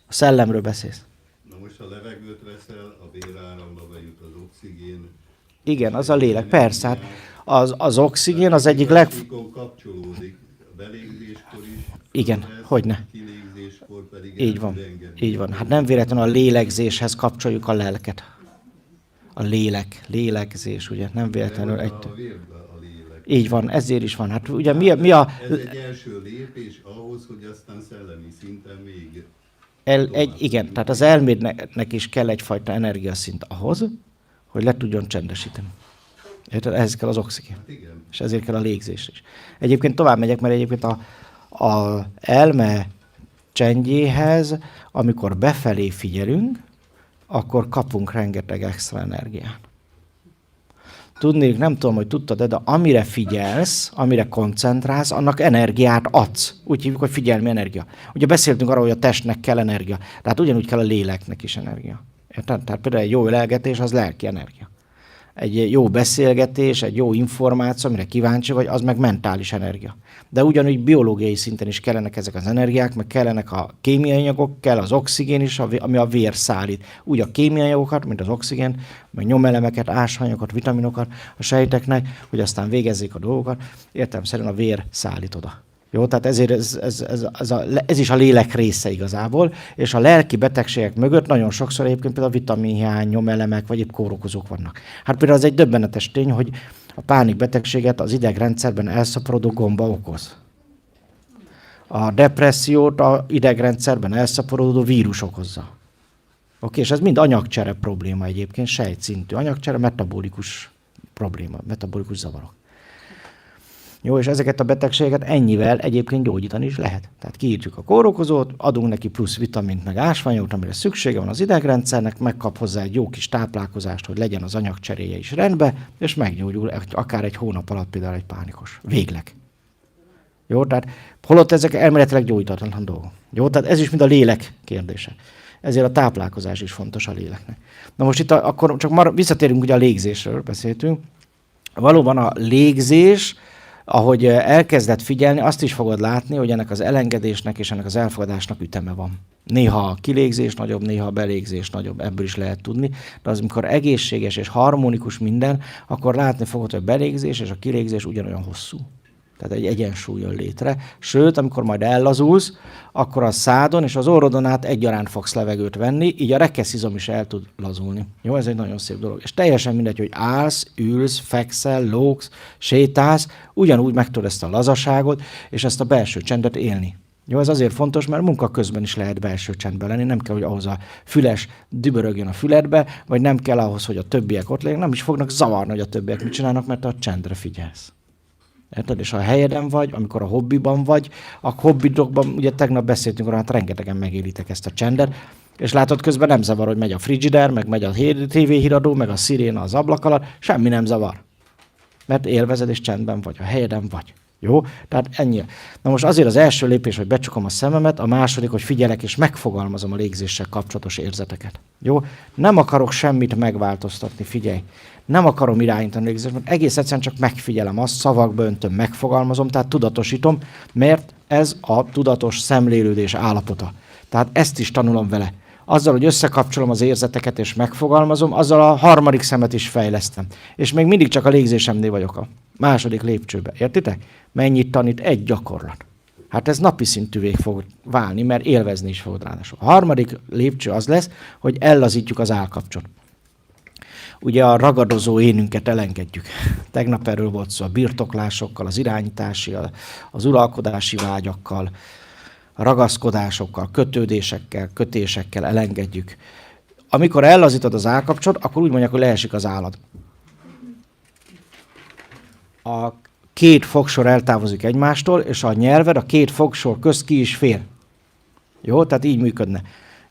A szellemről beszélsz. Na most a levegőt veszel, a véráramba bejut az oxigén. Igen, az a lélek, persze. Hát az oxigén az egyik Mikor kapcsolódik a belégzéskor is. Igen, hogyne. Kilégzéskor pedig Így van, így van. Hát nem véletlenül a lélegzéshez kapcsoljuk a lelket. A lélegzés, ugye, nem véletlenül egy... A vérbe a lélek. Így van, ezért is van. Hát ugye mi a... Ez egy első lépés ahhoz, hogy aztán szellemi szinten még... Igen, tehát az elmédnek is kell egyfajta energiaszint ahhoz, hogy le tudjon csendesíteni. Érted? Ehhez kell az oxigén. Hát igen. És ezért kell a légzés is. Egyébként tovább megyek, mert egyébként a elme csendjéhez, amikor befelé figyelünk, akkor kapunk rengeteg extra energiát. Tudnék, nem tudom, hogy tudtad, de amire figyelsz, amire koncentrálsz, annak energiát adsz. Úgy hívjuk, hogy figyelmi energia. Ugye beszéltünk arról, hogy a testnek kell energia, tehát ugyanúgy kell a léleknek is energia. Érted? Tehát például egy jó ölelgetés az lelki energia. Egy jó beszélgetés, egy jó információ, amire kíváncsi vagy, az meg mentális energia. De ugyanúgy biológiai szinten is kellenek ezek az energiák, meg kellenek a kémiai anyagok, kell az oxigén is, ami a vér szállít. Úgy a kémiai anyagokat, mint az oxigén, meg nyomelemeket, ásványokat, vitaminokat a sejteknek, hogy aztán végezzék a dolgokat. Értelemszerűen a vér szállít oda. Jó, tehát ezért ez is a lélek része igazából, és a lelki betegségek mögött nagyon sokszor egyébként például vitaminhiány, nyomelemek, vagy épp kórokozók vannak. Hát például az egy döbbenetes tény, hogy a pánikbetegséget az idegrendszerben elszaporodó gomba okoz. A depressziót a idegrendszerben elszaporodó vírus okozza. Oké, és ez mind anyagcsere probléma egyébként, sejtszintű anyagcsere, metabolikus probléma, metabolikus zavarok. Jó, és ezeket a betegségeket ennyivel egyébként gyógyítani is lehet. Tehát kiírtjuk a kórokozót, adunk neki plusz vitamint meg ásványokat, amire szüksége van az idegrendszernek, megkap hozzá egy jó kis táplálkozást, hogy legyen az anyagcseréje is rendben, és meggyógyul akár egy hónap alatt például egy pánikos. Végleg. Jó, tehát holott ezek elméletileg gyógyítatlan dolgok. Jó, tehát ez is mind a lélek kérdése. Ezért a táplálkozás is fontos a léleknek. Na most itt akkor csak visszatérünk, ugye a légzésről beszéltünk. Valóban a légzés, ahogy elkezded figyelni, azt is fogod látni, hogy ennek az elengedésnek és ennek az elfogadásnak üteme van. Néha a kilégzés nagyobb, néha a belégzés nagyobb, ebből is lehet tudni, de az, amikor egészséges és harmonikus minden, akkor látni fogod, hogy a belégzés és a kilégzés ugyanolyan hosszú. Tehát egy egyensúly jön létre. Sőt, amikor majd ellazulsz, akkor a szádon és az orrodon át egyaránt fogsz levegőt venni, így a rekeszizom is el tud lazulni. Jó, ez egy nagyon szép dolog. És teljesen mindegy, hogy állsz, ülsz, fekszel, lógsz, sétálsz, ugyanúgy megtud ezt a lazaságot és ezt a belső csendet élni. Jó, ez azért fontos, mert munka közben is lehet belső csendben lenni, nem kell, hogy ahhoz a füles dübörögjön a füledbe, vagy nem kell ahhoz, hogy a többiek ott legyenek, nem is fognak zavarni, hogy a többiek mit csinálnak, mert a csendre figyelsz. Érted? És ha a helyeden vagy, amikor a hobbiban vagy, a hobbidokban, ugye tegnap beszéltünk arra, hát rengetegen megélitek ezt a csendet, és látod, közben nem zavar, hogy megy a frigider, meg megy a tévéhíradó, meg a sziréna az ablak alatt, semmi nem zavar. Mert élvezed és csendben vagy, a helyeden vagy. Jó? Tehát ennyi. Na most azért az első lépés, hogy becsukom a szememet, a második, hogy figyelek és megfogalmazom a légzéssel kapcsolatos érzeteket. Jó? Nem akarok semmit megváltoztatni, figyelj. Nem akarom irányítani a légzést, mert egész egyszerűen csak megfigyelem azt, szavakba öntöm, megfogalmazom, tehát tudatosítom, mert ez a tudatos szemlélődés állapota. Tehát ezt is tanulom vele. Azzal, hogy összekapcsolom az érzeteket és megfogalmazom, azzal a harmadik szemet is fejlesztem. És még mindig csak a légzésemnél vagyok a második lépcsőbe. Értitek? Mennyit tanít egy gyakorlat. Hát ez napi szintűvé fog válni, mert élvezni is fogod ráadásul. A harmadik lépcső az lesz, hogy ellazítjuk az állkapcsot. Ugye a ragadozó énünket elengedjük. Tegnap erről volt szó, a birtoklásokkal, az irányítási, az uralkodási vágyakkal, a ragaszkodásokkal, kötődésekkel, kötésekkel elengedjük. Amikor ellazítod az állkapcsot, akkor úgy mondják, hogy leesik az állad. A két fogsor eltávozik egymástól, és a nyelved a két fogsor közt ki is fér. Jó? Tehát így működne.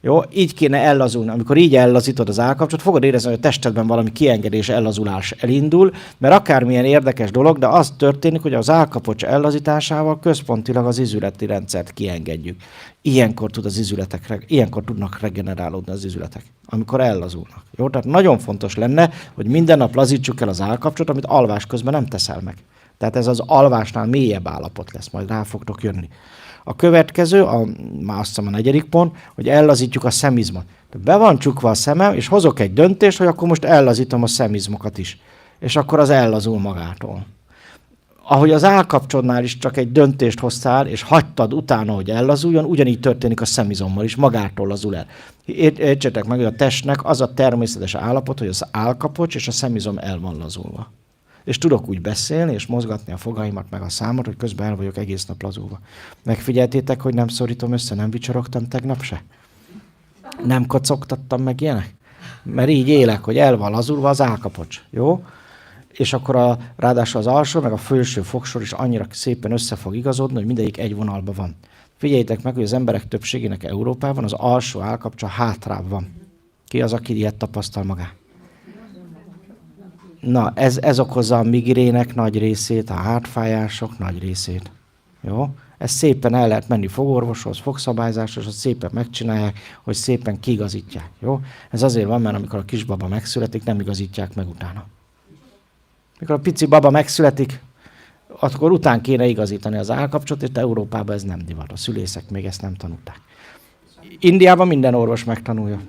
Jó? Így kéne ellazulni. Amikor így ellazítod az állkapcsot, fogod érezni, hogy a testedben valami kiengedés, ellazulás elindul, mert akármilyen érdekes dolog, de az történik, hogy az állkapocs ellazításával központilag az izületi rendszert kiengedjük. Ilyenkor tudnak regenerálódni az izületek, amikor ellazulnak. Jó? Tehát nagyon fontos lenne, hogy minden nap lazítsuk el az állkapcsot, amit alvás közben nem teszel meg. Tehát ez az alvásnál mélyebb állapot lesz, majd rá fogtok jönni. A következő, már azt hiszem a 4. pont, hogy ellazítjuk a szemizmot. Be van csukva a szemem, és hozok egy döntést, hogy akkor most ellazítom a szemizmokat is. És akkor az ellazul magától. Ahogy az állkapcsodnál is csak egy döntést hoztál, és hagytad utána, hogy ellazuljon, ugyanígy történik a szemizommal is, magától lazul el. Értsétek meg, hogy a testnek az a természetes állapot, hogy az állkapocs és a szemizom el van lazulva. És tudok úgy beszélni, és mozgatni a fogaimat, meg a számot, hogy közben el vagyok egész nap lazulva. Megfigyeltétek, hogy nem szorítom össze, nem vicsorogtam tegnap se? Nem kocogtattam meg ilyenek? Mert így élek, hogy el van lazulva az állkapocs. Jó? és akkor ráadásul az alsó, meg a felső fogsor is annyira szépen össze fog igazodni, hogy mindegyik egy vonalban van. Figyeljétek meg, hogy az emberek többségének Európában az alsó állkapcsa hátrább van. Ki az, aki ilyet tapasztal magá? Na, ez okozza a migrének nagy részét, a hátfájások nagy részét. Jó? Ez szépen el lehet menni fogorvoshoz, fogszabályzáshoz, hogy szépen megcsinálják, hogy szépen kiigazítják. Jó? Ez azért van, mert amikor a kisbaba megszületik, nem igazítják meg utána. Mikor a pici baba megszületik, akkor után kéne igazítani az állkapcsot, és Európában ez nem divat. A szülészek még ezt nem tanulták. Indiában minden orvos megtanulja.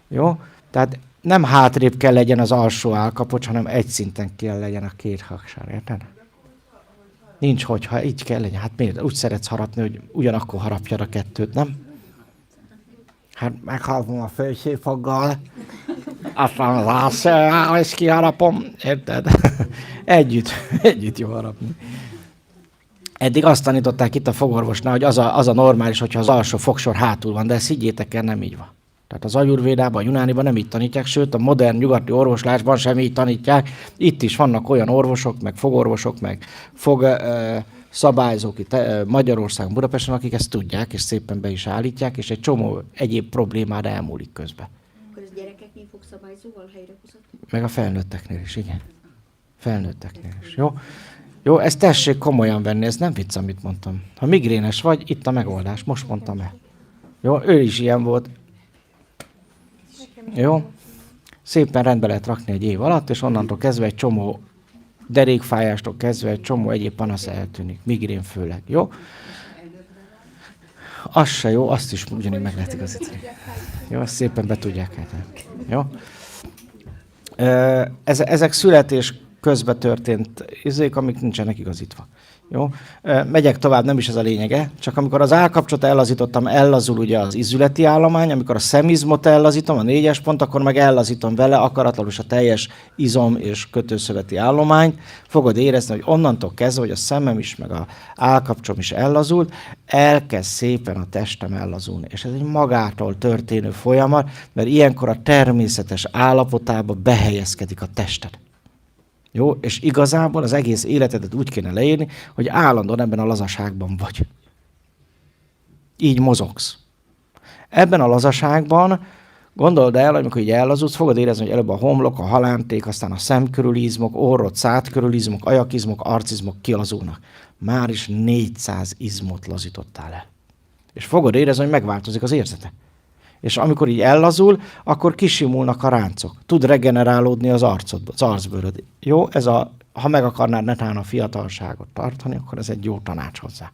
Jó? Tehát nem hátrébb kell legyen az alsó állkapocs, hanem egy szinten kell legyen a két hagsár, érted? Nincs, hogyha így kell legyen. Hát miért? Úgy szeretsz harapni, hogy ugyanakkor harapjad a kettőt, nem? Hát megharapom a felsőfoggal, aztán az alsó, és kiharapom, érted? Együtt jó harapni. Eddig azt tanították itt a fogorvosnál, hogy az a normális, hogyha az alsó fogsor hátul van, de ezt higgyétek el, nem így van. Tehát az ajurvédában, a junániban nem így tanítják, sőt a modern nyugati orvoslásban sem így tanítják. Itt is vannak olyan orvosok, meg fogorvosok, meg szabályzók itt Magyarországon, Budapesten, akik ezt tudják, és szépen be is állítják, és egy csomó egyéb problémára elmúlik közben. Akkor ez gyerekeknél fogszabályzóval helyrehozott? Meg a felnőtteknél is, igen. Felnőtteknél is, jó? Jó, ezt tessék komolyan venni, ez nem vicc, amit mondtam. Ha migrénes vagy, itt a megoldás, most mondtam el. Jó, ő is ilyen volt. Jó? Szépen rendbe lehet rakni egy év alatt, és onnantól kezdve egy csomó derékfájástól kezdve egy csomó egyéb panasz eltűnik. Migrén főleg. Jó? Az se jó, azt is ugyanígy meg lehet igazítani. Jó, azt szépen be tudják állítani. Jó? Ezek születés közben történt izék, amik nincsenek igazítva. Jó? Megyek tovább, nem is ez a lényege, csak amikor az állkapcsot ellazítottam, ellazul ugye az izületi állomány, amikor a szemizmot ellazítom, a 4-es pont, akkor meg ellazítom vele akaratlanul is a teljes izom és kötőszöveti állományt. Fogod érezni, hogy onnantól kezdve, hogy a szemem is, meg a állkapcsom is ellazult, elkezd szépen a testem ellazulni. És ez egy magától történő folyamat, mert ilyenkor a természetes állapotába behelyezkedik a tested. Jó? És igazából az egész életedet úgy kéne leírni, hogy állandóan ebben a lazaságban vagy. Így mozogsz. Ebben a lazaságban gondold el, amikor így ellazulsz, fogod érezni, hogy előbb a homlok, a halánték, aztán a szemkörülizmok, orrod, szátkörülizmok, ajakizmok, arcizmok kilazulnak. Már is 400 izmot lazítottál le. És fogod érezni, hogy megváltozik az érzete. És amikor így ellazul, akkor kisimulnak a ráncok. Tud regenerálódni az arcod, az arcbőröd. Jó? Ha meg akarnád netán a fiatalságot tartani, akkor ez egy jó tanács hozzá.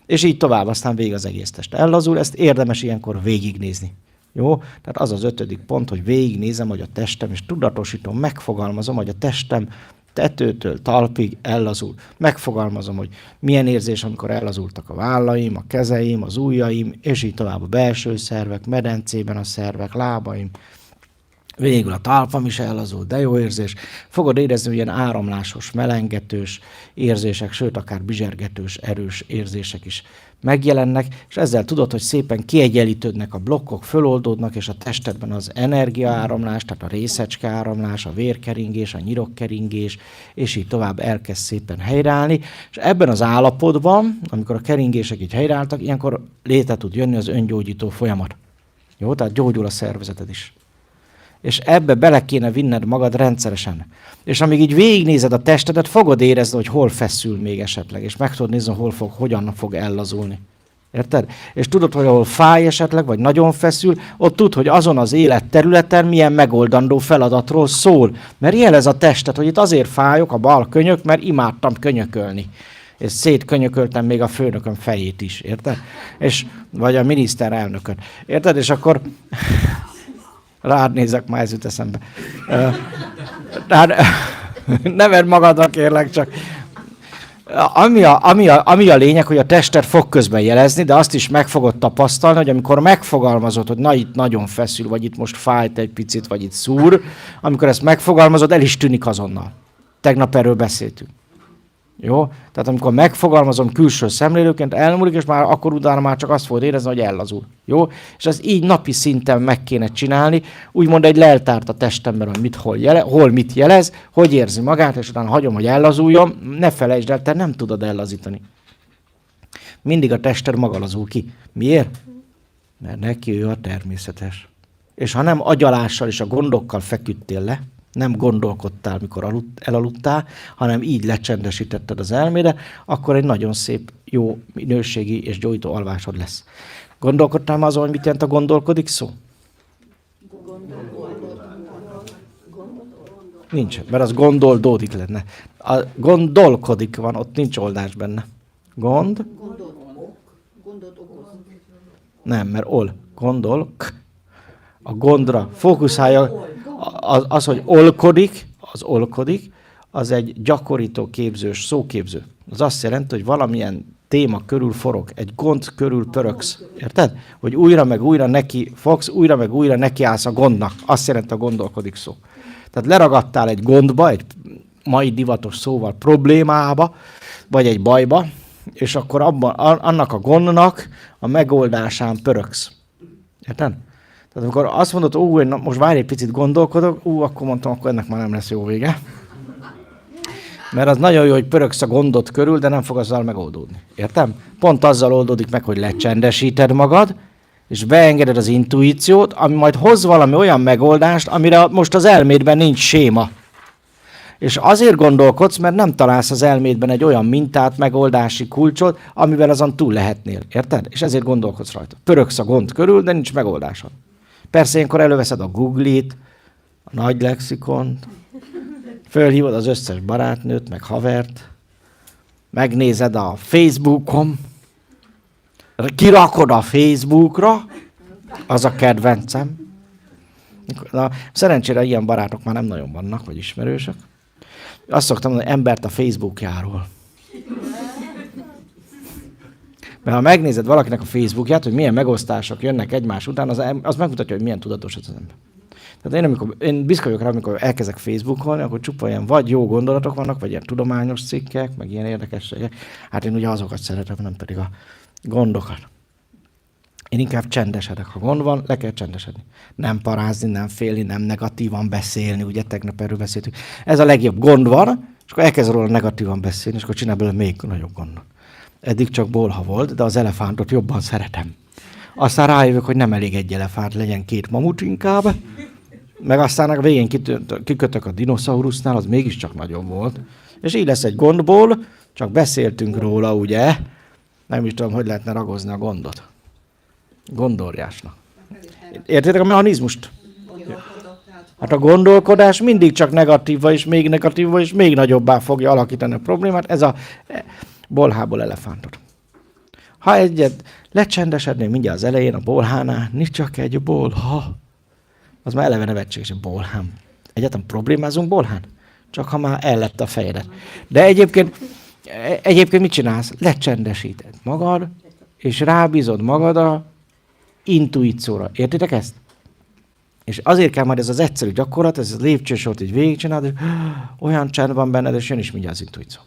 És így tovább, aztán végig az egész test ellazul, ezt érdemes ilyenkor végignézni. Jó? Tehát az az 5. pont, hogy végignézem, hogy a testem, és tudatosítom, megfogalmazom, hogy a testem tetőtől talpig ellazul. Megfogalmazom, hogy milyen érzés, amikor ellazultak a vállaim, a kezeim, az ujjaim, és így tovább a belső szervek, medencében a szervek, lábaim. Végül a talpam is ellazul, de jó érzés. Fogod érezni, hogy ilyen áramlásos, melengetős érzések, sőt, akár bizsergetős, erős érzések is megjelennek, és ezzel tudod, hogy szépen kiegyenlítődnek a blokkok, föloldódnak, és a testedben az energiaáramlás, tehát a részecske áramlás, a vérkeringés, a nyirokkeringés, és így tovább elkezd szépen helyreállni, és ebben az állapotban, amikor a keringések így helyreálltak, ilyenkor létre tud jönni az öngyógyító folyamat. Jó, tehát gyógyul a szervezeted is. És ebbe bele kéne vinned magad rendszeresen. És amíg így végignézed a testedet, fogod érezni, hogy hol feszül még esetleg, és meg tudod nézni, hogyan fog ellazulni. Érted? És tudod, hogy ahol fáj esetleg, vagy nagyon feszül, ott tud, hogy azon az életterületen milyen megoldandó feladatról szól. Mert jelez a testet, hogy itt azért fájok, a bal könyök, mert imádtam könyökölni. És szétkönyököltem még a főnököm fejét is, érted? Vagy a miniszterelnököt. Érted? És akkor... Rád nézek, már ez jut eszembe. Ne vedd magadra, kérlek, csak... Ami a lényeg, hogy a tested fog közben jelezni, de azt is meg fogod tapasztalni, hogy amikor megfogalmazod, hogy na itt nagyon feszül, vagy itt most fájt egy picit, vagy itt szúr, amikor ezt megfogalmazod, el is tűnik azonnal. Tegnap erről beszéltünk. Jó? Tehát amikor megfogalmazom külső szemlélőként, elmúlik, és már akkor utána már csak azt fogod érezni, hogy ellazul. Jó? És az így napi szinten meg kéne csinálni, úgymond egy leltárt a testemben, hogy hol mit jelez, hogy érzi magát, és utána hagyom, hogy ellazuljon. Ne felejtsd el, te nem tudod ellazítani. Mindig a tested maga lazul ki. Miért? Mert neki ő a természetes. És ha nem agyalással és a gondokkal feküdtél le, nem gondolkodtál, mikor elaludtál, hanem így lecsendesítetted az elmédet, akkor egy nagyon szép, jó minőségi és gyógyító alvásod lesz. Gondolkodtál már azon, hogy mit jelent a gondolkodik szó? Nincs, mert az gondoldódik lenne. A gondolkodik van, ott nincs oldás benne. Gondot okoz. Nem, mert gondolk. A gondra fókuszálja. Az, hogy olkodik, az egy gyakorító képzős szóképző. Az azt jelenti, hogy valamilyen téma körül forog, egy gond körül pöröksz. Érted? Hogy újra meg újra neki fogsz, újra meg újra neki állsz a gondnak. Azt jelenti a gondolkodik szó. Tehát leragadtál egy gondba, egy mai divatos szóval problémába, vagy egy bajba, és akkor annak a gondnak a megoldásán pöröksz. Érted? Tehát amikor azt mondod, hogy most várj egy picit gondolkodok, akkor mondtam, akkor ennek már nem lesz jó vége. Mert az nagyon jó, hogy pöröksz a gondot körül, de nem fog azzal megoldódni. Értem? Pont azzal oldódik meg, hogy lecsendesíted magad, és beengeded az intuíciót, ami majd hoz valami olyan megoldást, amire most az elmédben nincs séma. És azért gondolkodsz, mert nem találsz az elmédben egy olyan mintát, megoldási kulcsot, amivel azon túl lehetnél. Érted? És ezért gondolkodsz rajta. Pöröksz a gond körül, de nincs megoldásod. Persze ilyenkor előveszed a Google-it, a nagy lexikont, fölhívod az összes barátnőt, meg havert, megnézed a Facebookon, kirakod a Facebookra, az a kedvencem. Na, szerencsére ilyen barátok már nem nagyon vannak, vagy ismerősök. Azt szoktam mondani, embert a Facebookjáról. Mert ha megnézed valakinek a Facebookját, hogy milyen megosztások jönnek egymás után, az megmutatja, hogy milyen tudatos az ember. Tehát én büszke vagyok rá, amikor elkezdek Facebookolni, akkor csupa ilyen vagy jó gondolatok vannak, vagy ilyen tudományos cikkek, meg ilyen érdekességek. Hát én ugye azokat szeretem, nem pedig a gondokat. Én inkább csendesedek. Ha gond van, le kell csendesedni. Nem parázni, nem félni, nem negatívan beszélni. Ugye tegnap erről beszéltünk. Ez a legjobb. Gond van, és akkor elkezd róla negatívan beszélni, és akkor csinál belőle még nagyobb gondot. Eddig csak bolha volt, de az elefántot jobban szeretem. Aztán rájövök, hogy nem elég egy elefánt, legyen 2 mamut inkább. Meg aztán a végén kikötök a dinoszaurusznál, az mégiscsak nagyobb volt. És így lesz egy gondból, csak beszéltünk róla, ugye? Nem is tudom, hogy lehetne ragozni a gondot. Gondorjásnak. Értitek a mechanizmust? Hát a gondolkodás mindig csak negatívva, és még nagyobbá fogja alakítani a problémát. Ez a bolhából elefántot. Ha egyet lecsendesednénk mindjárt az elején a bolhánál, nincs csak egy bolha. Az már eleve nevetséges, egy bolhám. Egyáltalán problémázunk bolhán? Csak ha már ellett a fejedet. De egyébként mit csinálsz? Lecsendesíted magad, és rábízod magad a intuícióra. Értitek ezt? És azért kell majd ez az egyszerű gyakorlat, ez a lépcsősort így végigcsinálod, hogy olyan csend van benned, és jön is mindjárt az intuíció.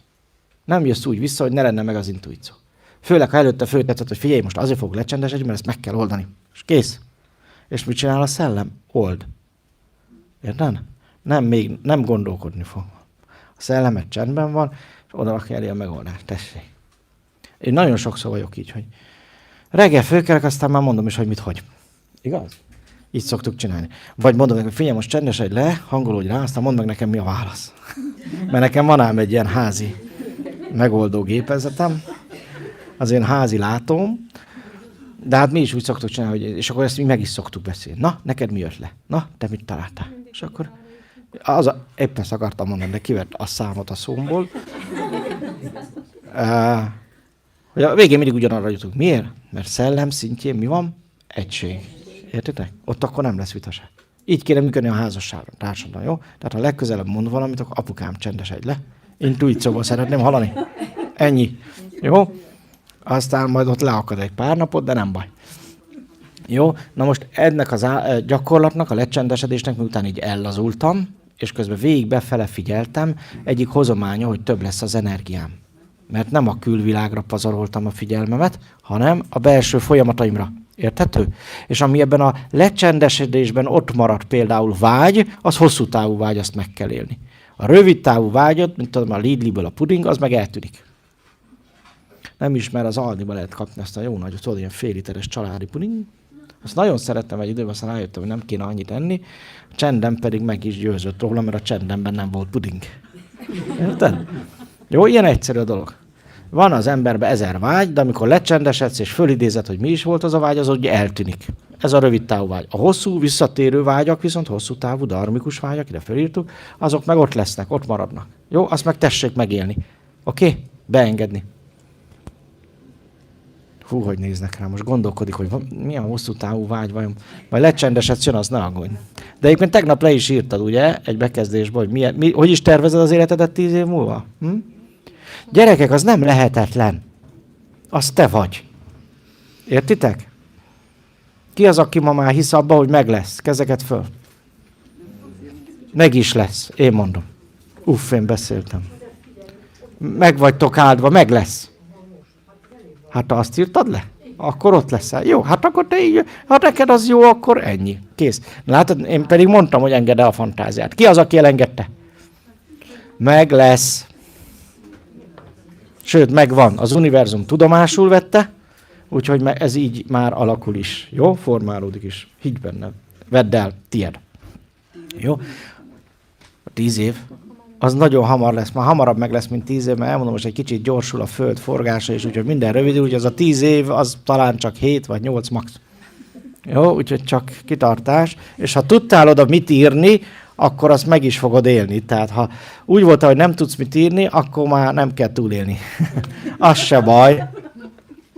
Nem jössz úgy vissza, hogy ne lenne meg az intuíció. Főleg, ha előtte föltetted, hogy figyelj, most azért fogok lecsendesedni, mert ezt meg kell oldani. És kész. És mit csinál a szellem? Old. Érted? Nem gondolkodni fog. A szellemet csendben van, és oda rakja elé a megoldást. Tessék. Én nagyon sokszor vagyok így, hogy reggel fölkelek, aztán már mondom is, hogy mit hogy. Igaz? Így szoktuk csinálni. Vagy mondom neki, hogy figyelj, most csendesedj le, hangolódj rá, aztán mondd meg nekem, mi a válasz. Mert nekem van ám egy ilyen házi megoldó gépezetem, az én házi látóm, de hát mi is úgy szoktuk csinálni, hogy, és akkor ezt mi meg is szoktuk beszélni. Na, neked mi jött le? Na, te mit találtál? És akkor éppen ezt akartam mondani, de kivett a számot a szómból. Hogy a végén mindig ugyanarra jutunk. Miért? Mert szellem szintjén mi van? Egység. Értitek? Ott akkor nem lesz vitaság. Így kéne működni a házasságban, társadalom, jó? Tehát ha legközelebb mond valamit, akkor apukám, csendesedj le. Intuícióból szeretném hallani. Ennyi. Jó? Aztán majd ott leakad egy pár napot, de nem baj. Jó? Na most ennek az gyakorlatnak, a lecsendesedésnek, miután így ellazultam, és közben végig befele figyeltem, egyik hozománya, hogy több lesz az energiám. Mert nem a külvilágra pazaroltam a figyelmemet, hanem a belső folyamataimra. Érthető? És ami ebben a lecsendesedésben ott maradt például vágy, az hosszú távú vágy, azt meg kell élni. A rövid távú vágyat, mint tudom, a Lidliből a puding, az meg eltűnik. Nem is, mert az Aldiba lehet kapni azt a jó nagy, tudod, ilyen fél literes családi puding. Azt nagyon szerettem egy időben, aztán rájöttem, hogy nem kéne annyit enni. A csendem pedig meg is győzött róla, mert a csendemben nem volt puding. Érted? Jó, ilyen egyszerű a dolog. Van az emberben 1000 vágy, de amikor lecsendesedsz és fölidézed, hogy mi is volt az a vágy, az ugye eltűnik. Ez a rövid távú vágy. A hosszú, visszatérő vágyak, viszont hosszú távú, dharmikus vágyak, ide fölírtuk, azok meg ott lesznek, ott maradnak. Jó, azt meg tessék megélni. Oké? Beengedni. Hú, hogy néznek rá, most gondolkodik, hogy milyen hosszú távú vágy vajon. Majd lecsendesedsz, jön, az ne aggódj. De egyébként tegnap le is írtad, ugye, egy bekezdésben, hogy hogy is tervezed az életedet 10 év múlva? Gyerekek, az nem lehetetlen. Az te vagy. Értitek? Ki az, aki ma már hisz abba, hogy meg lesz? Kezeket föl. Meg is lesz, én mondom. Én beszéltem. Meg vagytok áldva, meg lesz. Hát ha azt írtad le, akkor ott leszel. Jó, hát akkor te így, ha neked az jó, akkor ennyi. Kész. Látod, én pedig mondtam, hogy engedd el a fantáziát. Ki az, aki elengedte? Meg lesz. Sőt, megvan. Az univerzum tudomásul vette, úgyhogy ez így már alakul is. Jó? Formálódik is. Higgy bennem. Vedd el, tied. Jó? 10 év. Az nagyon hamar lesz. Már hamarabb meg lesz, mint 10 év, mert elmondom, most egy kicsit gyorsul a föld forgása, és úgyhogy minden rövidül, úgyhogy az a 10 év, az talán csak 7 vagy 8 max. Jó? Úgyhogy csak kitartás. És ha tudtál oda mit írni, akkor azt meg is fogod élni. Tehát ha úgy volt, hogy nem tudsz mit írni, akkor már nem kell túlélni. Az se baj.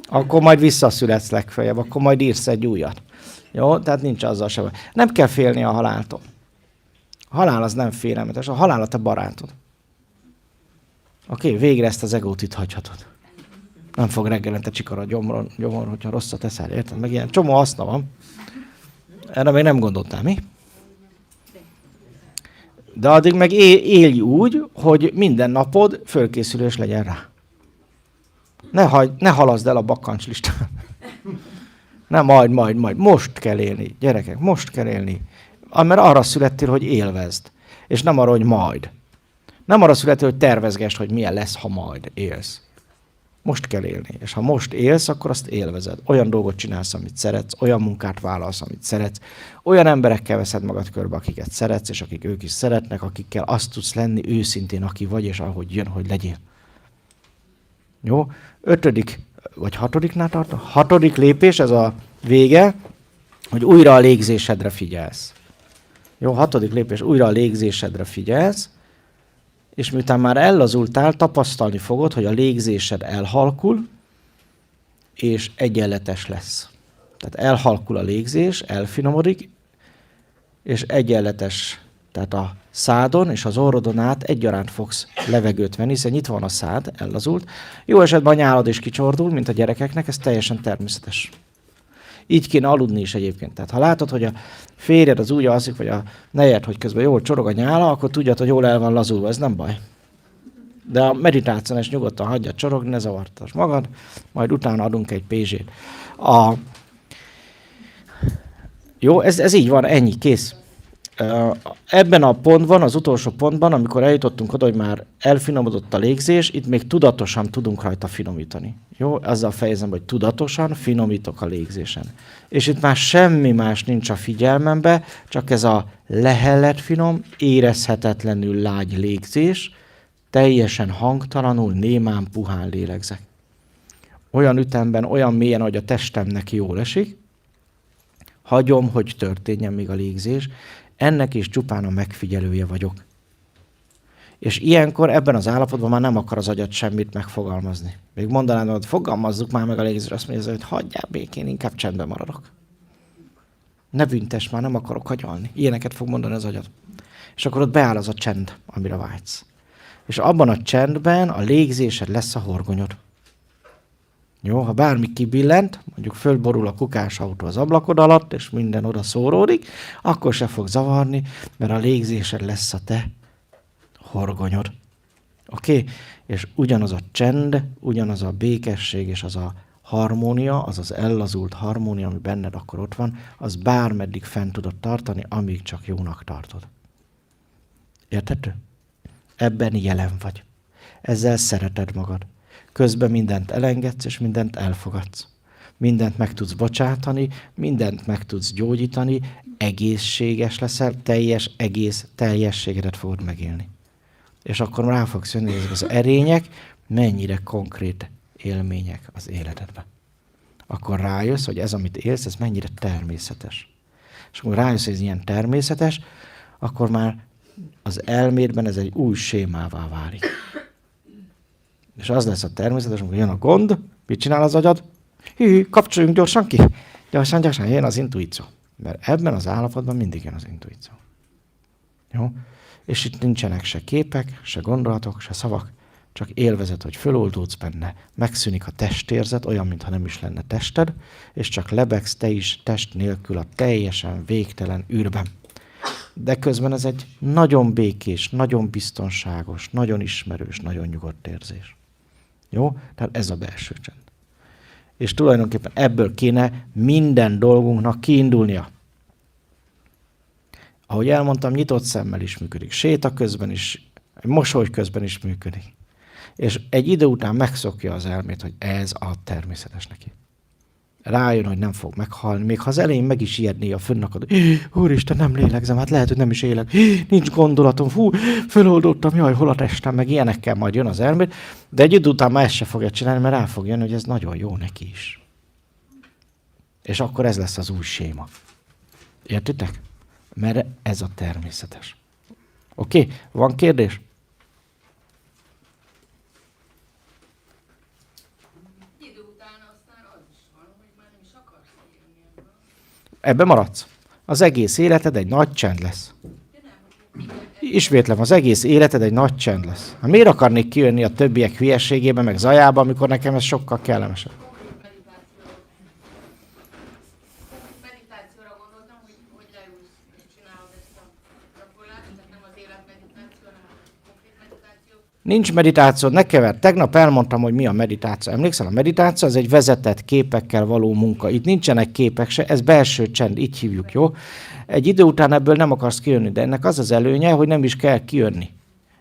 Akkor majd visszaszületsz legfeljebb, akkor majd írsz egy újat. Jó? Tehát nincs azzal se baj. Nem kell félni a haláltól. A halál az nem félelmetes, a halál a te barátod. Oké, végre ezt az egót itt hagyhatod. Nem fog reggelente csikar a gyomor, hogyha rosszat eszel, érted? Meg ilyen csomó haszna van. Erre még nem gondoltál, mi? De addig meg élj úgy, hogy minden napod fölkészülés legyen rá. Ne halaszd el a bakkantslistán. Ne majd. Most kell élni, gyerekek, most kell élni. Mert arra születtél, hogy élvezd. És nem arra, hogy majd. Nem arra születtél, hogy tervezgesd, hogy milyen lesz, ha majd élsz. Most kell élni. És ha most élsz, akkor azt élvezed. Olyan dolgot csinálsz, amit szeretsz, olyan munkát vállalsz, amit szeretsz, olyan emberekkel veszed magad körbe, akiket szeretsz, és akik ők is szeretnek, akikkel azt tudsz lenni őszintén, aki vagy, és ahogy jön, hogy legyél. Jó? 5. vagy 6-nál tartom? 6. lépés, ez a vége, hogy újra a légzésedre figyelsz. Jó, 6. lépés, újra a légzésedre figyelsz, és miután már ellazultál, tapasztalni fogod, hogy a légzésed elhalkul, és egyenletes lesz. Tehát elhalkul a légzés, elfinomodik, és egyenletes, tehát a szádon és az orrodon át egyaránt fogsz levegőt venni, hiszen itt van a szád, ellazult. Jó esetben a nyálad is kicsordul, mint a gyerekeknek, ez teljesen természetes. Így kéne aludni is egyébként. Tehát ha látod, hogy a férjed az úgy alszik, vagy a nejed, hogy közben jól csorog a nyála, akkor tudjad, hogy jól el van lazulva, ez nem baj. De a meditáción is nyugodtan hagyjad csorogni, ne zavartass magad, majd utána adunk egy pézsét. Jó, ez így van, ennyi, kész. Ebben a pontban, az utolsó pontban, amikor eljutottunk oda, hogy már elfinomodott a légzés, itt még tudatosan tudunk rajta finomítani. Jó, azzal fejezem, hogy tudatosan finomítok a légzésen. És itt már semmi más nincs a figyelmembe, csak ez a lehellett finom, érezhetetlenül lágy légzés, teljesen hangtalanul, némán, puhán lélegzek. Olyan ütemben, olyan mélyen, hogy a testemnek jól esik, hagyom, hogy történjen még a légzés, ennek is csupán a megfigyelője vagyok. És ilyenkor ebben az állapotban már nem akar az agyad semmit megfogalmazni. Még mondanád, hogy fogalmazzuk már meg a légzést, azt mondja, hogy hagyjál békén, inkább csendben maradok. Ne büntess, már nem akarok hagyalni. Ilyeneket fog mondani az agyad. És akkor ott beáll az a csend, amire vágysz. És abban a csendben a légzésed lesz a horgonyod. Jó, ha bármi kibillent, mondjuk fölborul a kukásautó az ablakod alatt, és minden oda szóródik, akkor se fog zavarni, mert a légzésed lesz a te horgonyod. Oké? És ugyanaz a csend, ugyanaz a békesség és az a harmónia, az az ellazult harmónia, ami benned akkor ott van, az bármeddig fent tudod tartani, amíg csak jónak tartod. Érthető? Ebben jelen vagy. Ezzel szereted magad. Közben mindent elengedsz, és mindent elfogadsz. Mindent meg tudsz bocsátani, mindent meg tudsz gyógyítani, egészséges leszel, egész teljességedet fogod megélni. És akkor rá fogsz jönni, hogy ezek az erények mennyire konkrét élmények az életedben. Akkor rájössz, hogy ez, amit élsz, ez mennyire természetes. És akkor rájössz, hogy ez ilyen természetes, akkor már az elmédben ez egy új sémává válik. És az lesz a természetes, amikor jön a gond, mit csinál az agyad? Kapcsoljunk gyorsan ki. Gyorsan jön az intuíció. Mert ebben az állapotban mindig jön az intuíció. Jó? És itt nincsenek se képek, se gondolatok, se szavak, csak élvezet, hogy föloldódsz benne, megszűnik a testérzet, olyan, mintha nem is lenne tested, és csak lebegsz te is test nélkül a teljesen végtelen űrben. De közben ez egy nagyon békés, nagyon biztonságos, nagyon ismerős, nagyon nyugodt érzés. Jó? Tehát ez a belső csend. És tulajdonképpen ebből kéne minden dolgunknak kiindulnia. Ahogy elmondtam, nyitott szemmel is működik, séta közben is, mosoly közben is működik. És egy idő után megszokja az elmét, hogy ez a természetes neki. Rájön, hogy nem fog meghalni, még ha az elején meg is ijedné a fönnakad, úristen, nem lélegzem, hát lehet, hogy nem is élek, nincs gondolatom, föloldottam, jaj, hol a testem, meg ilyenekkel majd jön az elmét, de egy idő után már ezt se fogja csinálni, mert rá fog jönni, hogy ez nagyon jó neki is. És akkor ez lesz az új séma. Értitek? Mert ez a természetes. Oké? Van kérdés? Idő után aztán az is van, hogy már nem is akarsz élni ebből. Ebbe maradsz. Az egész életed egy nagy csend lesz. Ismétlem, az egész életed egy nagy csend lesz. Hát miért akarnék kijönni a többiek hülyeségébe, meg zajába, amikor nekem ez sokkal kellemesebb? Meditációra gondoltam, hogy leülsz és csinálod ezt a gyakorlást, tehát nem az életmeditáció, hanem a konkrét meditáció. Nincs meditáció, ne keverd. Tegnap elmondtam, hogy mi a meditáció. Emlékszel, a meditáció az egy vezetett képekkel való munka. Itt nincsenek képek se, ez belső csend, így hívjuk, jó? Egy idő után ebből nem akarsz kijönni, de ennek az az előnye, hogy nem is kell kijönni.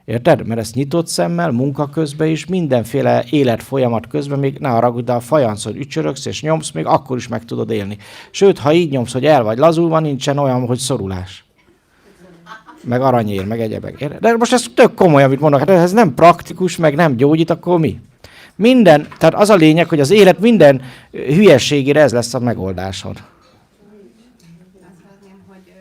Érted? Mert ezt nyitott szemmel, munka közben is, mindenféle életfolyamat közben, még ne haragudj, de a fajancon ücsörögsz és nyomsz, még akkor is meg tudod élni. Sőt, ha így nyomsz, hogy el vagy lazulva, nincsen olyan, hogy szorulás. Meg aranyér, meg egyebek. De most ez tök komoly, amit mondok, hát ez nem praktikus, meg nem gyógyít, akkor mi? Minden, tehát az a lényeg, hogy az élet minden hülyeségére ez lesz a megoldásod. Azt szeretném, hogy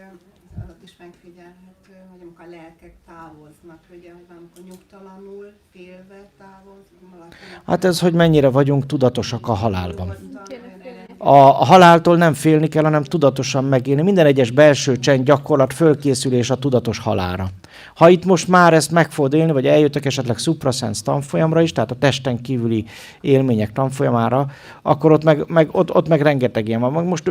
ott is megfigyelhető, hogy amikor a lelkek távoznak, ugye, hogy amikor nyugtalanul, félve távoznak. Hát ez, hogy mennyire vagyunk tudatosak a halálban. A haláltól nem félni kell, hanem tudatosan megélni. Minden egyes belső csend gyakorlat fölkészülés a tudatos halálra. Ha itt most már ezt meg fogod élni, vagy eljöttek esetleg suprasens tanfolyamra is, tehát a testen kívüli élmények tanfolyamára, akkor ott meg rengeteg ilyen van. Most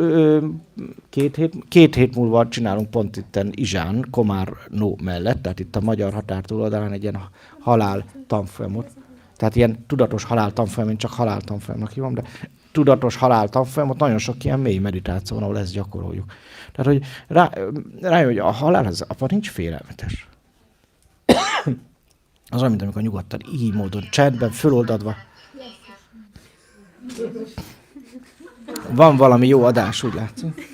két hét múlva csinálunk pont itten Izsán, Komárnó mellett, tehát itt a magyar határ túloldalán egy ilyen halál tanfolyamot. Tehát ilyen tudatos halál tanfolyam, én csak halál tanfolyamnak hívom, de tudatos halál tanfolyamot, nagyon sok ilyen mély meditáció van, ahol ezt gyakoroljuk. Tehát, hogy rájön, hogy a halál az apa nincs félelmetes. Az olyan, mint amikor nyugodtan, így módon, csendben, föloldadva. Van valami jó adás, úgy látszik.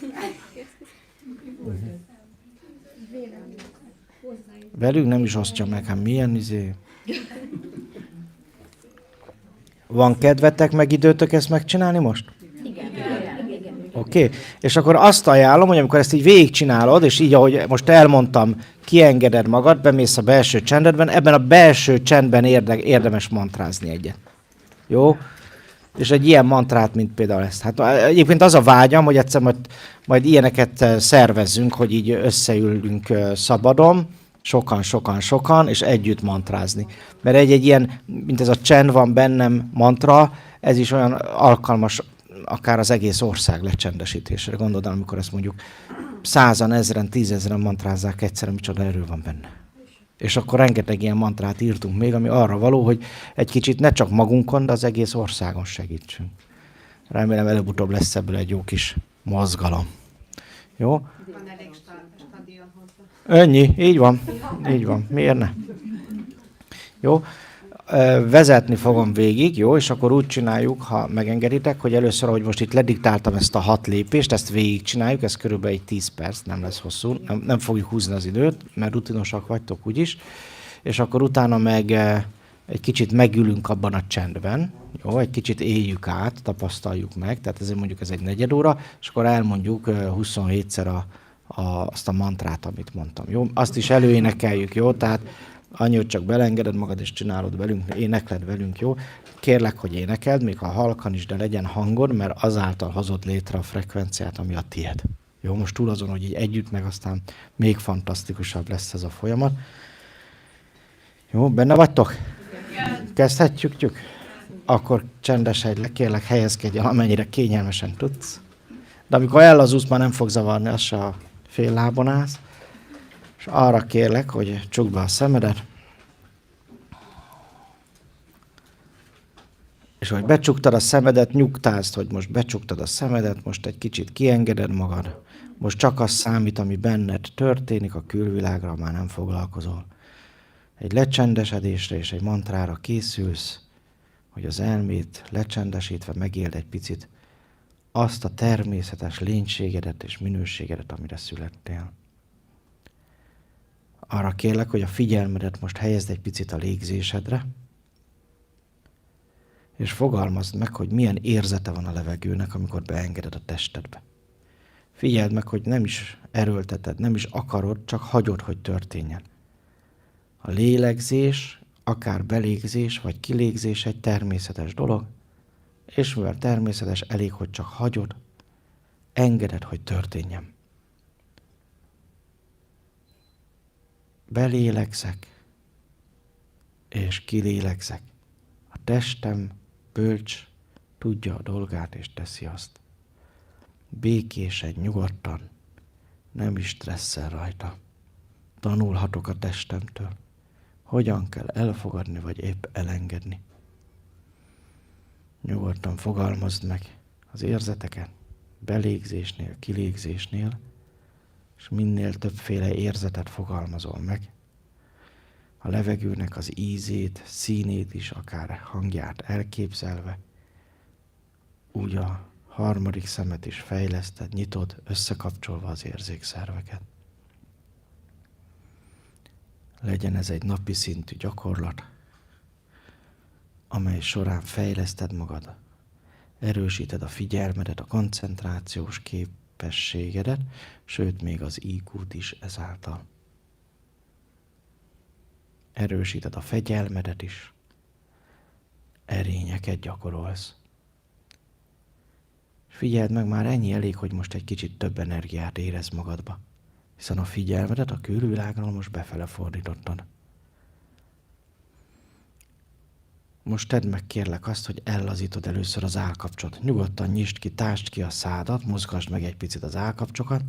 Velünk nem is osztja meg, hát milyen izé. Van kedvetek, meg időtök ezt megcsinálni most? Igen. Oké. És akkor azt ajánlom, hogy amikor ezt így végigcsinálod, és így, ahogy most elmondtam, kiengeded magad, bemész a belső csendedben, ebben a belső csendben érdemes mantrázni egyet. Jó? És egy ilyen mantrát, mint például ezt. Hát egyébként az a vágyam, hogy egyszer majd ilyeneket szervezzünk, hogy így összeülünk szabadon, sokan, és együtt mantrázni. Mert egy ilyen, mint ez a csend van bennem mantra, ez is olyan alkalmas akár az egész ország lecsendesítésére. Gondolod, amikor ezt mondjuk 100-an, 1000-en, 10 000-en mantrázzák egyszerre, micsoda erő van benne. És akkor rengeteg ilyen mantrát írtunk még, ami arra való, hogy egy kicsit ne csak magunkon, de az egész országon segítsünk. Remélem előbb-utóbb lesz ebből egy jó kis mozgalom. Jó? Van elég stadion hozzá. Ennyi, így van. Így van. Miért ne? Jó? Vezetni fogom végig, jó? És akkor úgy csináljuk, ha megengeditek, hogy először, ahogy most itt lediktáltam ezt a 6 lépést, ezt végig csináljuk, ez körülbelül egy 10 perc, nem lesz hosszú, nem fogjuk húzni az időt, mert rutinosak vagytok úgyis, és akkor utána meg egy kicsit megülünk abban a csendben, jó? Egy kicsit éljük át, tapasztaljuk meg, tehát ezért mondjuk ez egy 4 óra, és akkor elmondjuk 27-szer azt a mantrát, amit mondtam, jó? Azt is előénekeljük, jó? Tehát annyi, hogy csak belengeded magad és csinálod velünk, énekled velünk, jó? Kérlek, hogy énekeld, még ha halkan is, de legyen hangod, mert azáltal hozod létre a frekvenciát, ami a tied. Jó, most túl azon, hogy így együtt, meg aztán még fantasztikusabb lesz ez a folyamat. Jó, benne vagytok? Kezdhetjük? Akkor csendesedj, kérlek, helyezkedj el, amennyire kényelmesen tudsz. De amikor ellazulsz, már nem fog zavarni, az se a fél lábon állsz. És arra kérlek, hogy csukd be a szemedet, és hogy becsuktad a szemedet, nyugtázd, hogy most becsuktad a szemedet, most egy kicsit kiengeded magad. Most csak az számít, ami benned történik, a külvilágra már nem foglalkozol. Egy lecsendesedésre és egy mantrára készülsz, hogy az elmét lecsendesítve megéld egy picit azt a természetes lénységedet és minőségedet, amire születtél. Arra kérlek, hogy a figyelmedet most helyezd egy picit a légzésedre, és fogalmazd meg, hogy milyen érzete van a levegőnek, amikor beengeded a testedbe. Figyeld meg, hogy nem is erőlteted, nem is akarod, csak hagyod, hogy történjen. A lélegzés, akár belégzés vagy kilégzés egy természetes dolog, és mivel természetes, elég, hogy csak hagyod, engeded, hogy történjen. Belélegzek, és kilélegzek. A testem bölcs, tudja a dolgát, és teszi azt. Békésen, nyugodtan, nem is stresszel rajta. Tanulhatok a testemtől, hogyan kell elfogadni, vagy épp elengedni. Nyugodtan fogalmazd meg az érzeteket, belégzésnél, kilégzésnél, és minél többféle érzetet fogalmazol meg. A levegőnek az ízét, színét is, akár hangját elképzelve, úgy a harmadik szemet is fejleszted, nyitod, összekapcsolva az érzékszerveket. Legyen ez egy napi szintű gyakorlat, amely során fejleszted magad, erősíted a figyelmedet, a koncentrációs képességedet, sőt még az IQ-t is ezáltal. Erősíted a fegyelmedet is, erényeket gyakorolsz. Figyeld meg, már ennyi elég, hogy most egy kicsit több energiát érez magadba, hiszen a figyelmedet a külvilágról most befele fordítottad. Most tedd meg kérlek azt, hogy ellazítod először az állkapcsot. Nyugodtan nyisd ki, tásd ki a szádat, mozgasd meg egy picit az állkapcsokat,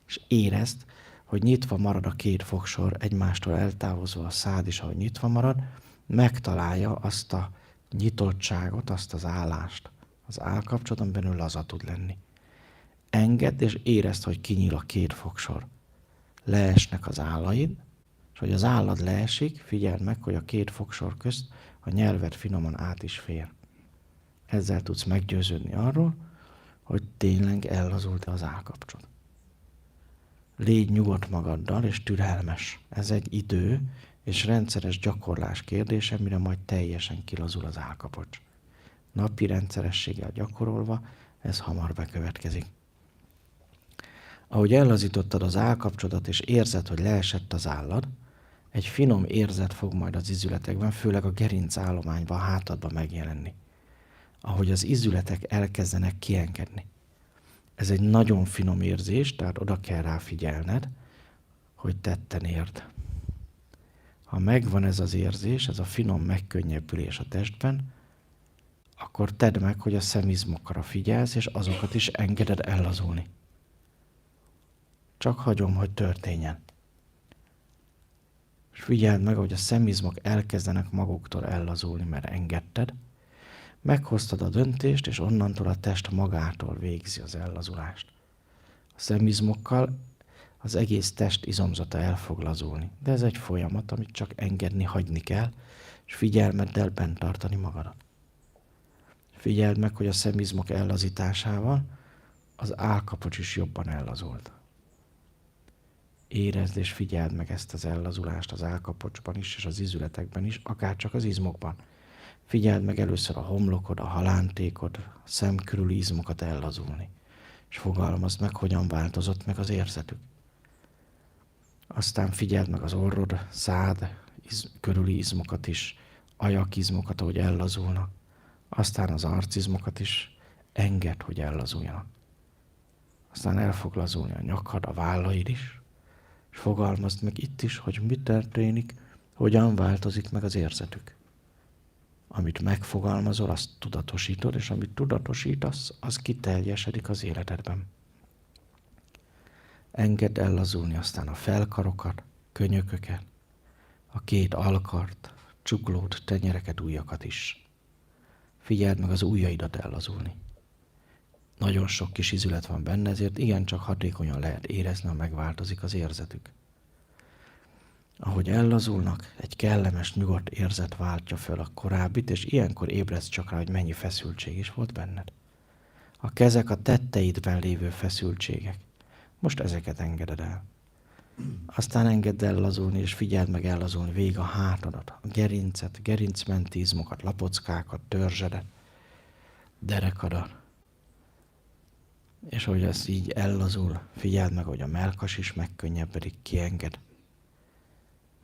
és érezd, hogy nyitva marad a két fogsor, egymástól eltávozva a szád is, ahogy nyitva marad, megtalálja azt a nyitottságot, azt az állást. Az állkapcsolaton belül laza tud lenni. Engedd és érezd, hogy kinyíl a két fogsor. Leesnek az állaid, és hogy az állad leesik, figyeld meg, hogy a két fogsor közt a nyelved finoman át is fér. Ezzel tudsz meggyőződni arról, hogy tényleg ellazult az állkapcsolat. Légy nyugodt magaddal és türelmes. Ez egy idő és rendszeres gyakorlás kérdése, mire majd teljesen kilazul az állkapocs. Napi rendszerességgel gyakorolva ez hamar bekövetkezik. Ahogy ellazítottad az állkapcsodat és érzed, hogy leesett az állad, egy finom érzet fog majd az izületekben, főleg a gerinc állományban, a hátadban megjelenni. Ahogy az izületek elkezdenek kiengedni. Ez egy nagyon finom érzés, tehát oda kell rá figyelned, hogy tetten érd. Ha megvan ez az érzés, ez a finom megkönnyebbülés a testben, akkor tedd meg, hogy a szemizmokra figyelsz, és azokat is engeded ellazulni. Csak hagyom, hogy történjen. És figyeld meg, hogy a szemizmok elkezdenek maguktól ellazulni, mert engedted. Meghoztad a döntést, és onnantól a test magától végzi az ellazulást. A szemizmokkal az egész test izomzata el fog lazulni. De ez egy folyamat, amit csak engedni, hagyni kell, és figyelmeddel bent tartani magadat. Figyeld meg, hogy a szemizmok ellazításával az állkapocs is jobban ellazult. Érezd és figyeld meg ezt az ellazulást az állkapocsban is, és az izületekben is, akár csak az izmokban. Figyeld meg először a homlokod, a halántékod, a szem körüli izmokat ellazulni. És fogalmazd meg, hogyan változott meg az érzetük. Aztán figyeld meg az orrod, szád körüli izmokat is, ajakizmokat, ahogy ellazulnak. Aztán az arcizmokat is engedd, hogy ellazuljanak. Aztán el fog lazulni a nyakad, a vállaid is, és fogalmazd meg itt is, hogy mi történik, hogyan változik meg az érzetük. Amit megfogalmazol, azt tudatosítod, és amit tudatosítasz, az kiteljesedik az életedben. Engedd ellazulni aztán a felkarokat, könyököket, a két alkart, csuklót, tenyereket, ujjakat is. Figyeld meg az ujjaidat ellazulni. Nagyon sok kis izület van benne, ezért igencsak hatékonyan lehet érezni, ha megváltozik az érzetük. Ahogy ellazulnak, egy kellemes, nyugodt érzet váltja föl a korábbit, és ilyenkor ébredsz csak rá, hogy mennyi feszültség is volt benned. A kezek a tetteidben lévő feszültségek. Most ezeket engeded el. Aztán engedd el lazulni, és figyeld meg ellazulni végig a hátadat, a gerincet, gerincmenti izmokat, lapockákat, törzsedet, derekadat. És hogy ez így ellazul, figyeld meg, hogy a mellkas is megkönnyebbedik, kienged.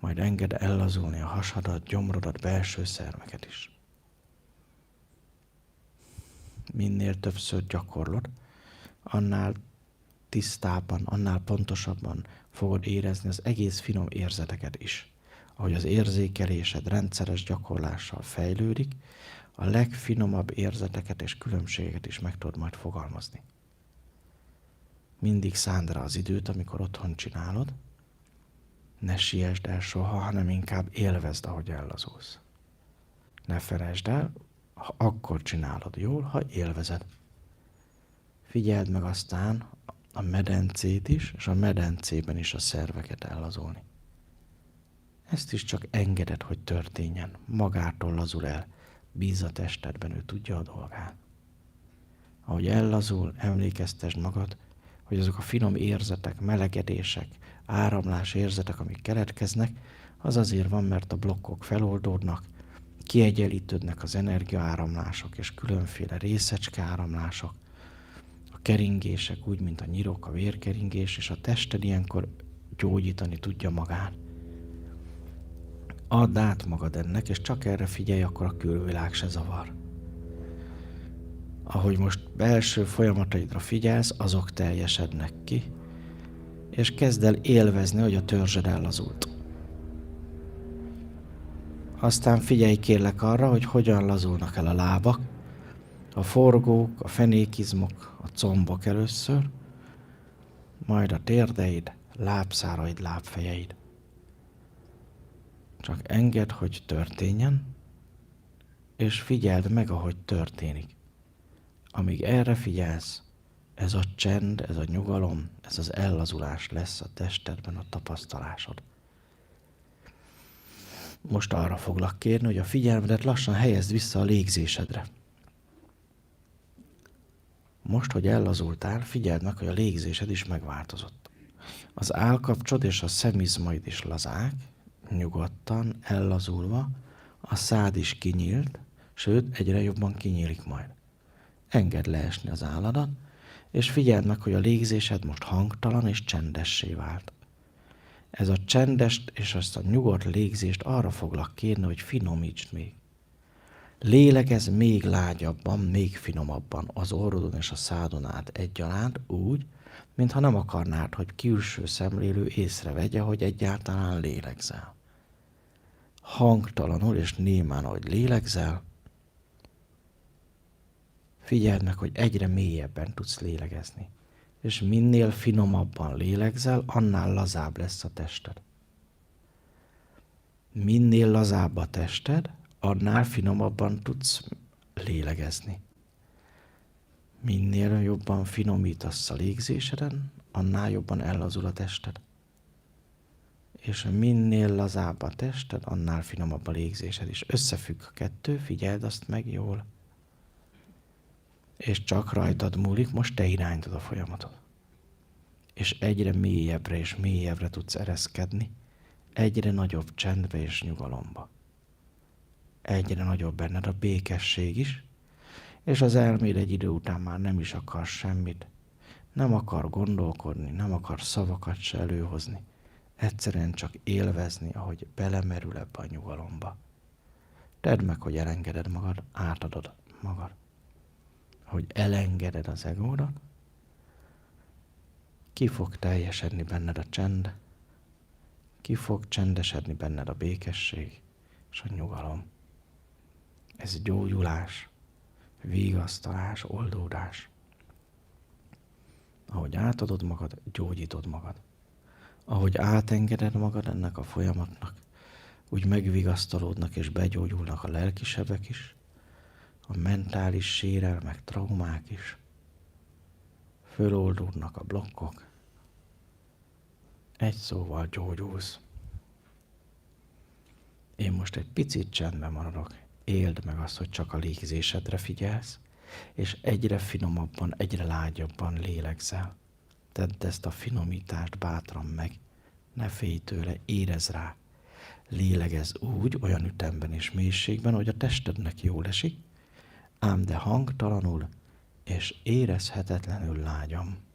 Majd engedd ellazulni a hasadat, gyomrodat, belső szerveket is. Minél többször gyakorlod, annál tisztábban, annál pontosabban fogod érezni az egész finom érzeteket is. Ahogy az érzékelésed rendszeres gyakorlással fejlődik, a legfinomabb érzeteket és különbségeket is meg tudod majd fogalmazni. Mindig szánd rá az időt, amikor otthon csinálod. Ne siessd el soha, hanem inkább élvezd, ahogy ellazulsz. Ne felejtsd el, ha akkor csinálod jól, ha élvezed. Figyeld meg aztán a medencét is, és a medencében is a szerveket ellazulni. Ezt is csak engeded, hogy történjen. Magától lazul el. Bízz a testedben, ő tudja a dolgát. Ahogy ellazul, emlékeztesd magad, hogy azok a finom érzetek, melegedések, áramlás érzetek, amik keletkeznek, az azért van, mert a blokkok feloldódnak, kiegyenlítődnek az energiaáramlások és különféle részecske áramlások, a keringések, úgy, mint a nyirok, a vérkeringés, és a tested ilyenkor gyógyítani tudja magát. Add át magad ennek, és csak erre figyelj, akkor a külvilág se zavar. Ahogy most belső folyamataidra figyelsz, azok teljesednek ki, és kezd el élvezni, hogy a törzsed ellazult. Aztán figyelj kérlek arra, hogy hogyan lazulnak el a lábak, a forgók, a fenékizmok, a combok először, majd a térdeid, lábszáraid, lábfejeid. Csak engedd, hogy történjen, és figyeld meg, ahogy történik. Amíg erre figyelsz, ez a csend, ez a nyugalom, ez az ellazulás lesz a testedben a tapasztalásod. Most arra foglak kérni, hogy a figyelmedet lassan helyezd vissza a légzésedre. Most, hogy ellazultál, figyeld meg, hogy a légzésed is megváltozott. Az állkapcsod és a szemizmaid is lazák, nyugodtan, ellazulva, a szád is kinyílt, sőt, egyre jobban kinyílik majd. Engedd leesni az álladat, és figyeld meg, hogy a légzésed most hangtalan és csendessé vált. Ez a csendes és azt a nyugodt légzést arra foglak kérni, hogy finomítsd még. Lélegezz még lágyabban, még finomabban az orrodon és a szádon át egyaránt úgy, mintha nem akarnád, hogy külső szemlélő észrevegye, hogy egyáltalán lélegzel. Hangtalanul és némán, ahogy lélegzel, figyeld meg, hogy egyre mélyebben tudsz lélegezni. És minél finomabban lélegzel, annál lazább lesz a tested. Minél lazább a tested, annál finomabban tudsz lélegezni. Minél jobban finomítasz a légzéseden, annál jobban ellazul a tested. És minél lazább a tested, annál finomabb a légzésed is. Összefügg a kettő, figyeld azt meg jól. És csak rajtad múlik, most te irányítod a folyamatot. És egyre mélyebbre és mélyebbre tudsz ereszkedni, egyre nagyobb csendbe és nyugalomba. Egyre nagyobb benned a békesség is, és az elméd egy idő után már nem is akar semmit. Nem akar gondolkodni, nem akar szavakat se előhozni. Egyszerűen csak élvezni, ahogy belemerül ebbe a nyugalomba. Tedd meg, hogy elengeded magad, átadod magad. Hogy elengeded az egódat, ki fog teljesedni benned a csend, ki fog csendesedni benned a békesség és a nyugalom. Ez gyógyulás, vigasztalás, oldódás. Ahogy átadod magad, gyógyítod magad. Ahogy átengeded magad ennek a folyamatnak, úgy megvigasztalódnak és begyógyulnak a lelkisebek is, a mentális sérelmek, traumák is. Föloldódnak a blokkok. Egy szóval gyógyulsz. Én most egy picit csendben maradok. Éld meg azt, hogy csak a légzésedre figyelsz, és egyre finomabban, egyre lágyabban lélegzel. Tedd ezt a finomítást bátran meg. Ne félj tőle, érezd rá. Lélegezz úgy, olyan ütemben és mélységben, hogy a testednek jól esik, ám de hangtalanul és érezhetetlenül lágyam.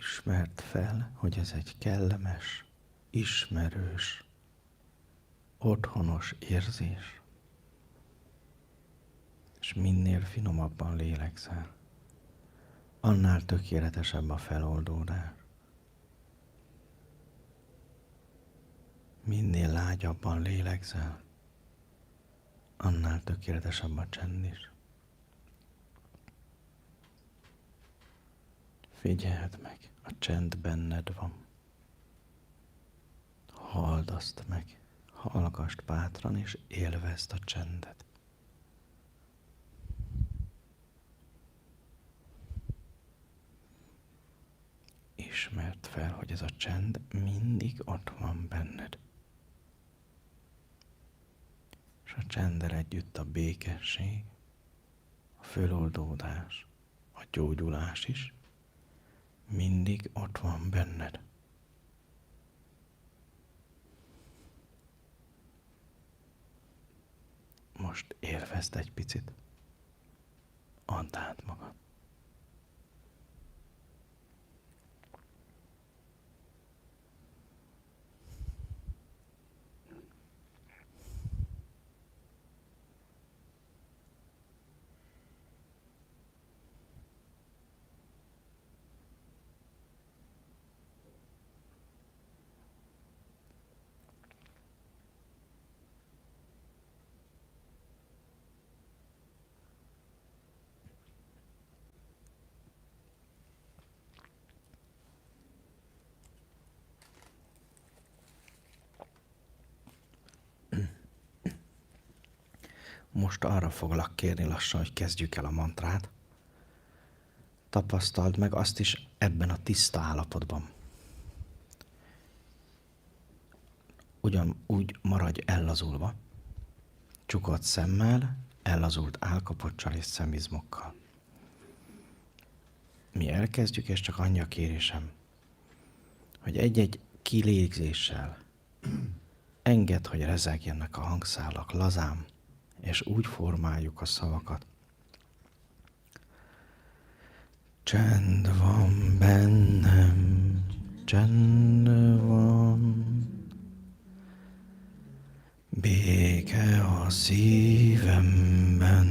Ismerd fel, hogy ez egy kellemes, ismerős, otthonos érzés. És minél finomabban lélegzel, annál tökéletesebb a feloldódás. Minél lágyabban lélegzel, annál tökéletesebb a csend is. Figyeld meg, a csend benned van. Halld azt meg, hallgasd bátran és élvezd a csendet. Ismerd fel, hogy ez a csend mindig ott van benned. És a csenddel együtt a békesség, a föloldódás, a gyógyulás is mindig ott van benned. Most élvezd egy picit. Add át magad. Most arra foglak kérni lassan, hogy kezdjük el a mantrát. Tapasztald meg azt is ebben a tiszta állapotban. Ugyanúgy maradj ellazulva, csukott szemmel, ellazult állkapocsal és szemizmokkal. mi elkezdjük, és csak annyi a kérésem, hogy egy-egy kilégzéssel engedd, hogy rezegjenek a hangszálak lazán, és úgy formáljuk a szavakat. Csend van bennem, csend van, béke a szívemben.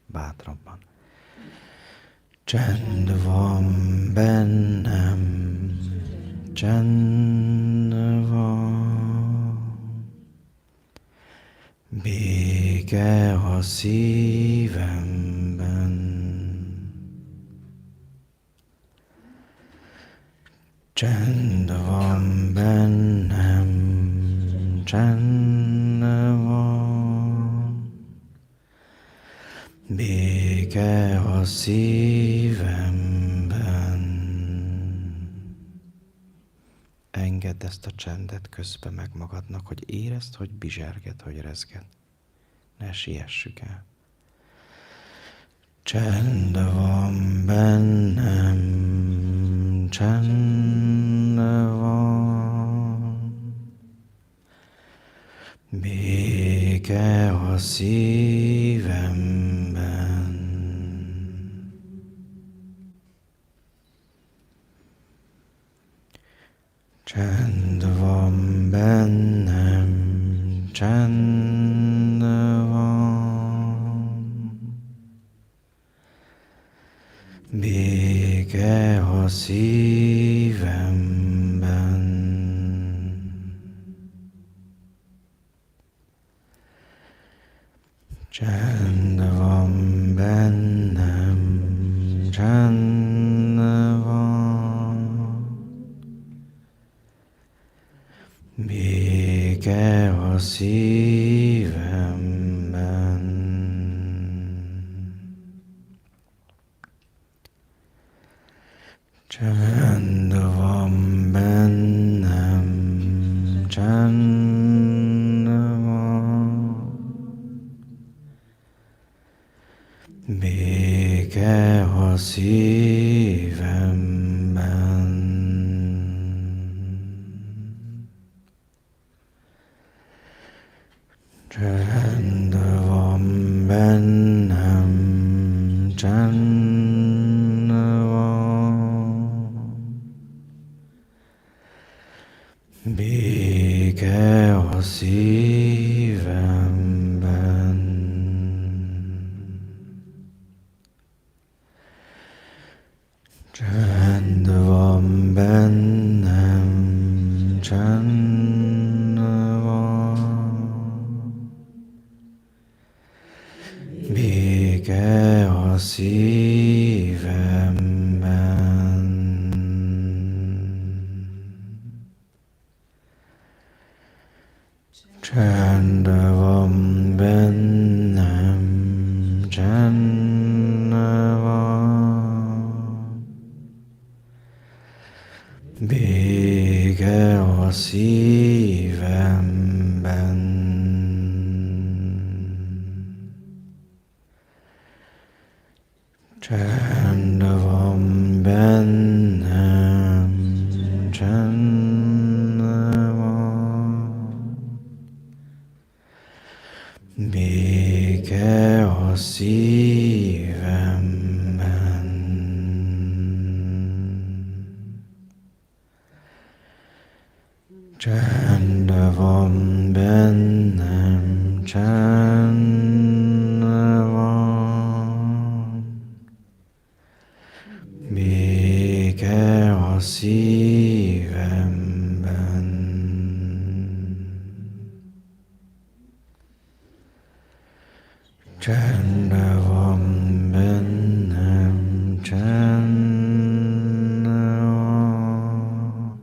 Bátrabban. Csend van bennem, csend van, béke a szívemben. Csend van bennem, csend van, béke a szívemben. Engedd ezt a csendet közbe meg magadnak, hogy érezd, hogy bizserged, hogy rezged. Ne siessük el. Csend van bennem, csend van, béke a szívemben. Csend van bennem, csend van, béke a szívemben. Csend van bennem, csend van, béke a szívemben. Csend van bennem, csend van, béke a szívemben. Csend van bennem, csend van, béke a szívemben. Csend van bennem, csend van, béke a szívemben. Csend van bennem, csend van, béke a szívemben. Csend van bennem, csend van, béke a szívemben. Csend van bennem, csend van, béke a szívemben. Csend van bennem, csend van,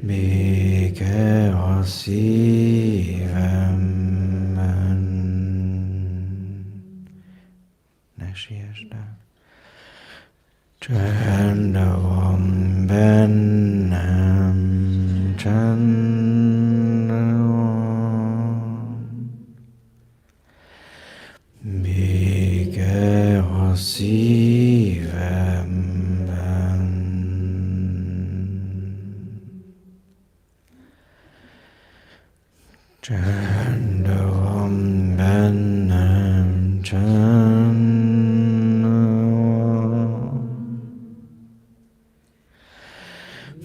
béke a szívemben. Ne siessd el. Csend van bennem, csend van, béke szívemben. Csend van bennem, csend van.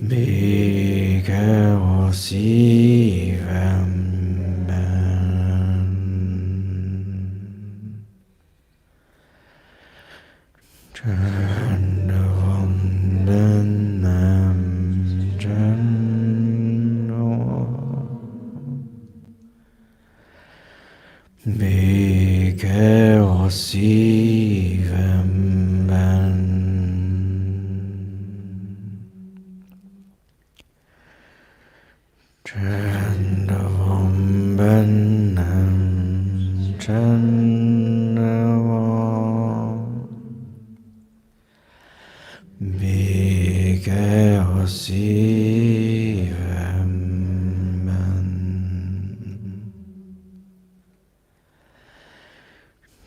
Béke a szívemben. Csend van bennem, csend van. Béke a szívemben.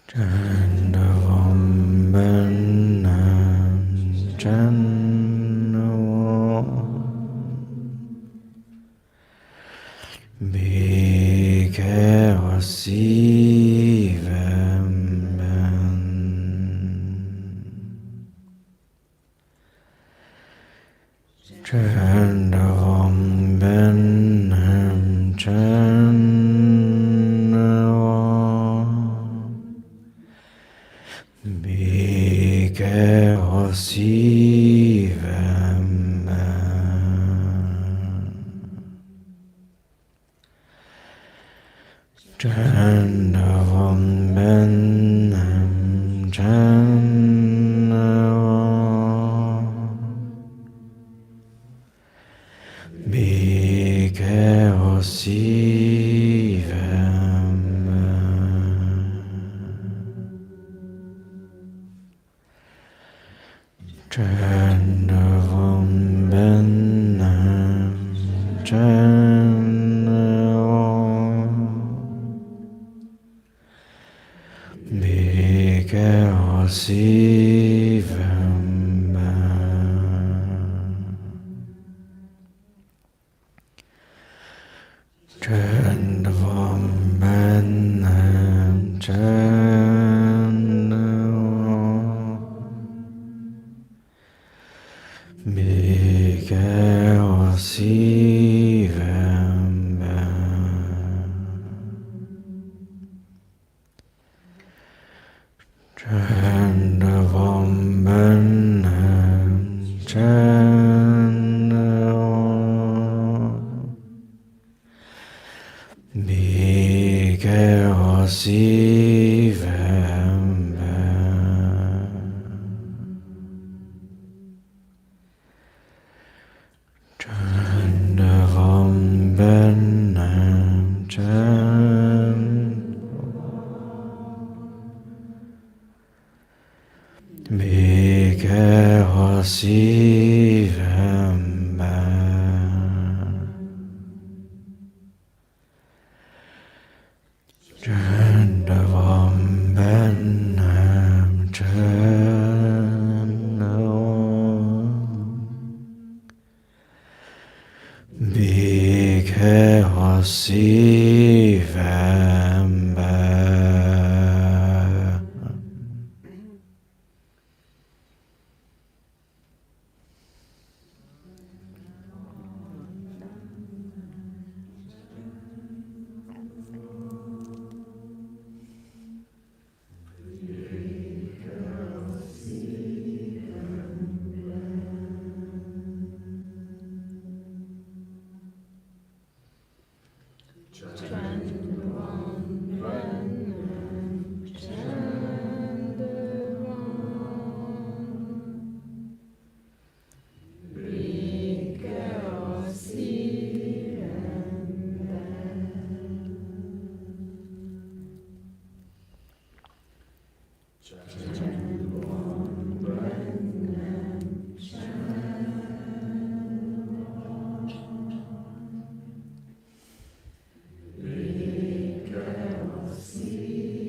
Csend van bennem, csend van. Béke a szívemben. Csend van bennem, csend van. Béke a szívemben. Csend van bennem, csend van. Béke a szívemben. Csend van bennem, csend van. Béke a szívemben. Csend van bennem, csend van. Béke a szívemben. Csend van bennem, csend van. Béke a szívemben. Csend van bennem, csend van. Béke a szívemben. Csend van bennem, csend van. Béke a szívemben. Csend van bennem, csend van. Béke a szívemben.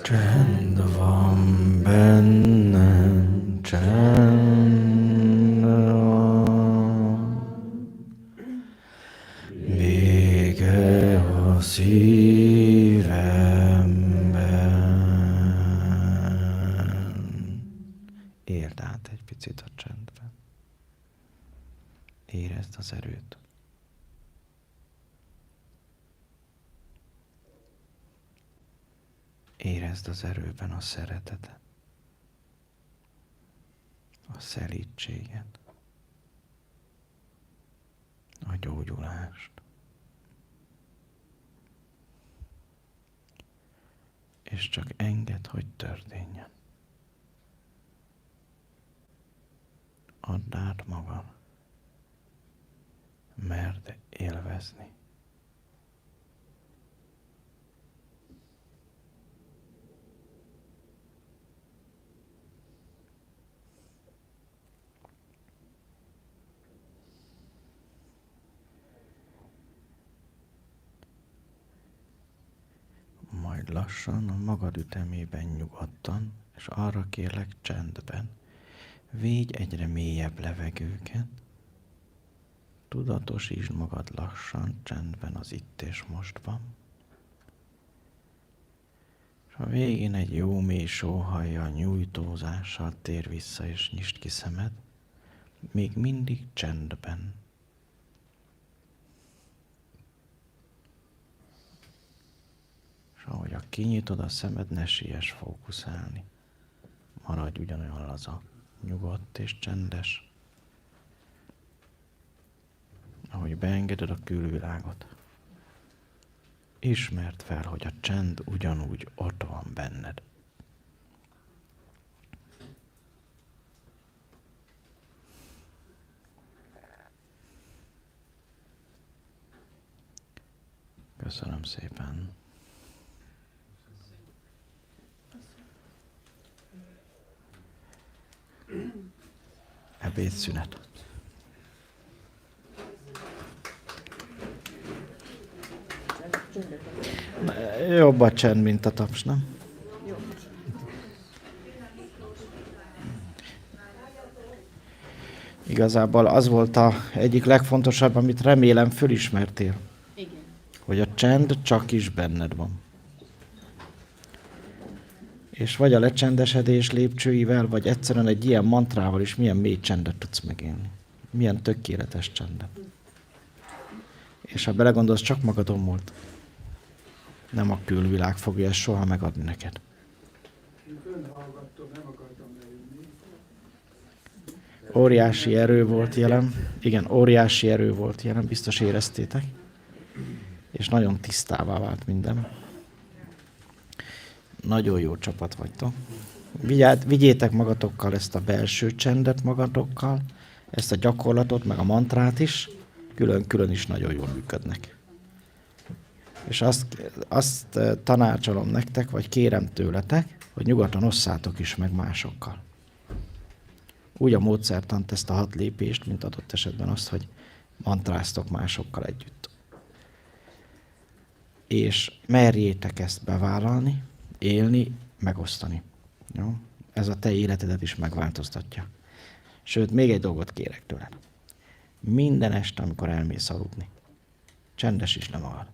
Csend van bennem, csend van, vége a szívemben. Érd át egy picit a csendben. Érezd az erőt. Érezd az erőben a szeretetet, a szelídséget, a gyógyulást. És csak engedd, hogy történjen. Add át magad. Merd élvezni. Majd lassan a magad ütemében nyugodtan, és arra kérlek csendben, védj egyre mélyebb levegőket, tudatosítsd magad lassan, csendben az itt és mostban. És a végén egy jó mély sóhajjal, nyújtózással tér vissza és nyisd ki szemed, még mindig csendben. És ahogy kinyitod a szemed, ne siess fókuszálni. Maradj ugyanolyan laza, nyugodt és csendes. Ahogy beengeded a külvilágot. Ismerd fel, hogy a csend ugyanúgy ott van benned. Köszönöm szépen. Ebédszünet. Jobb a csend, mint a taps, nem? Igazából az volt az egyik legfontosabb, amit remélem fölismertél. Igen. Hogy a csend csak is benned van. És vagy a lecsendesedés lépcsőivel, vagy egyszerűen egy ilyen mantrával is milyen mély csendet tudsz megélni. Milyen tökéletes csendet. És ha belegondolsz, csak magadon múlt. Nem a külvilág fogja ezt soha megadni neked. Óriási erő volt jelen. Igen, óriási erő volt jelen, biztos éreztétek. És nagyon tisztává vált minden. Nagyon jó csapat vagytok. Vigyétek magatokkal ezt a belső csendet magatokkal, ezt a gyakorlatot, meg a mantrát is, külön-külön is nagyon jól működnek. És azt tanácsolom nektek, vagy kérem tőletek, hogy nyugodtan osszátok is meg másokkal. Úgy a módszertant, ezt a 6 lépést, mint adott esetben azt, hogy mantráztok másokkal együtt. És merjétek ezt bevállalni, élni, megosztani. Jó? Ez a te életedet is megváltoztatja. Sőt, még egy dolgot kérek tőled. Minden este, amikor elmész aludni, csendesíts le magad.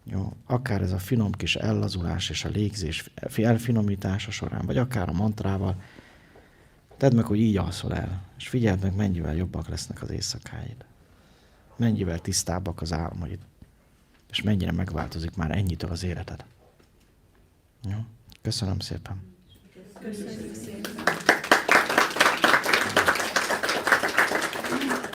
Jó? Akár ez a finom kis ellazulás és a légzés elfinomítása során, vagy akár a mantrával, tedd meg, hogy így alszol el, és figyeld meg, mennyivel jobbak lesznek az éjszakáid. Mennyivel tisztábbak az álmaid. És mennyire megváltozik már ennyitől az életed. Jó? Köszönöm szépen. Köszönjük szépen.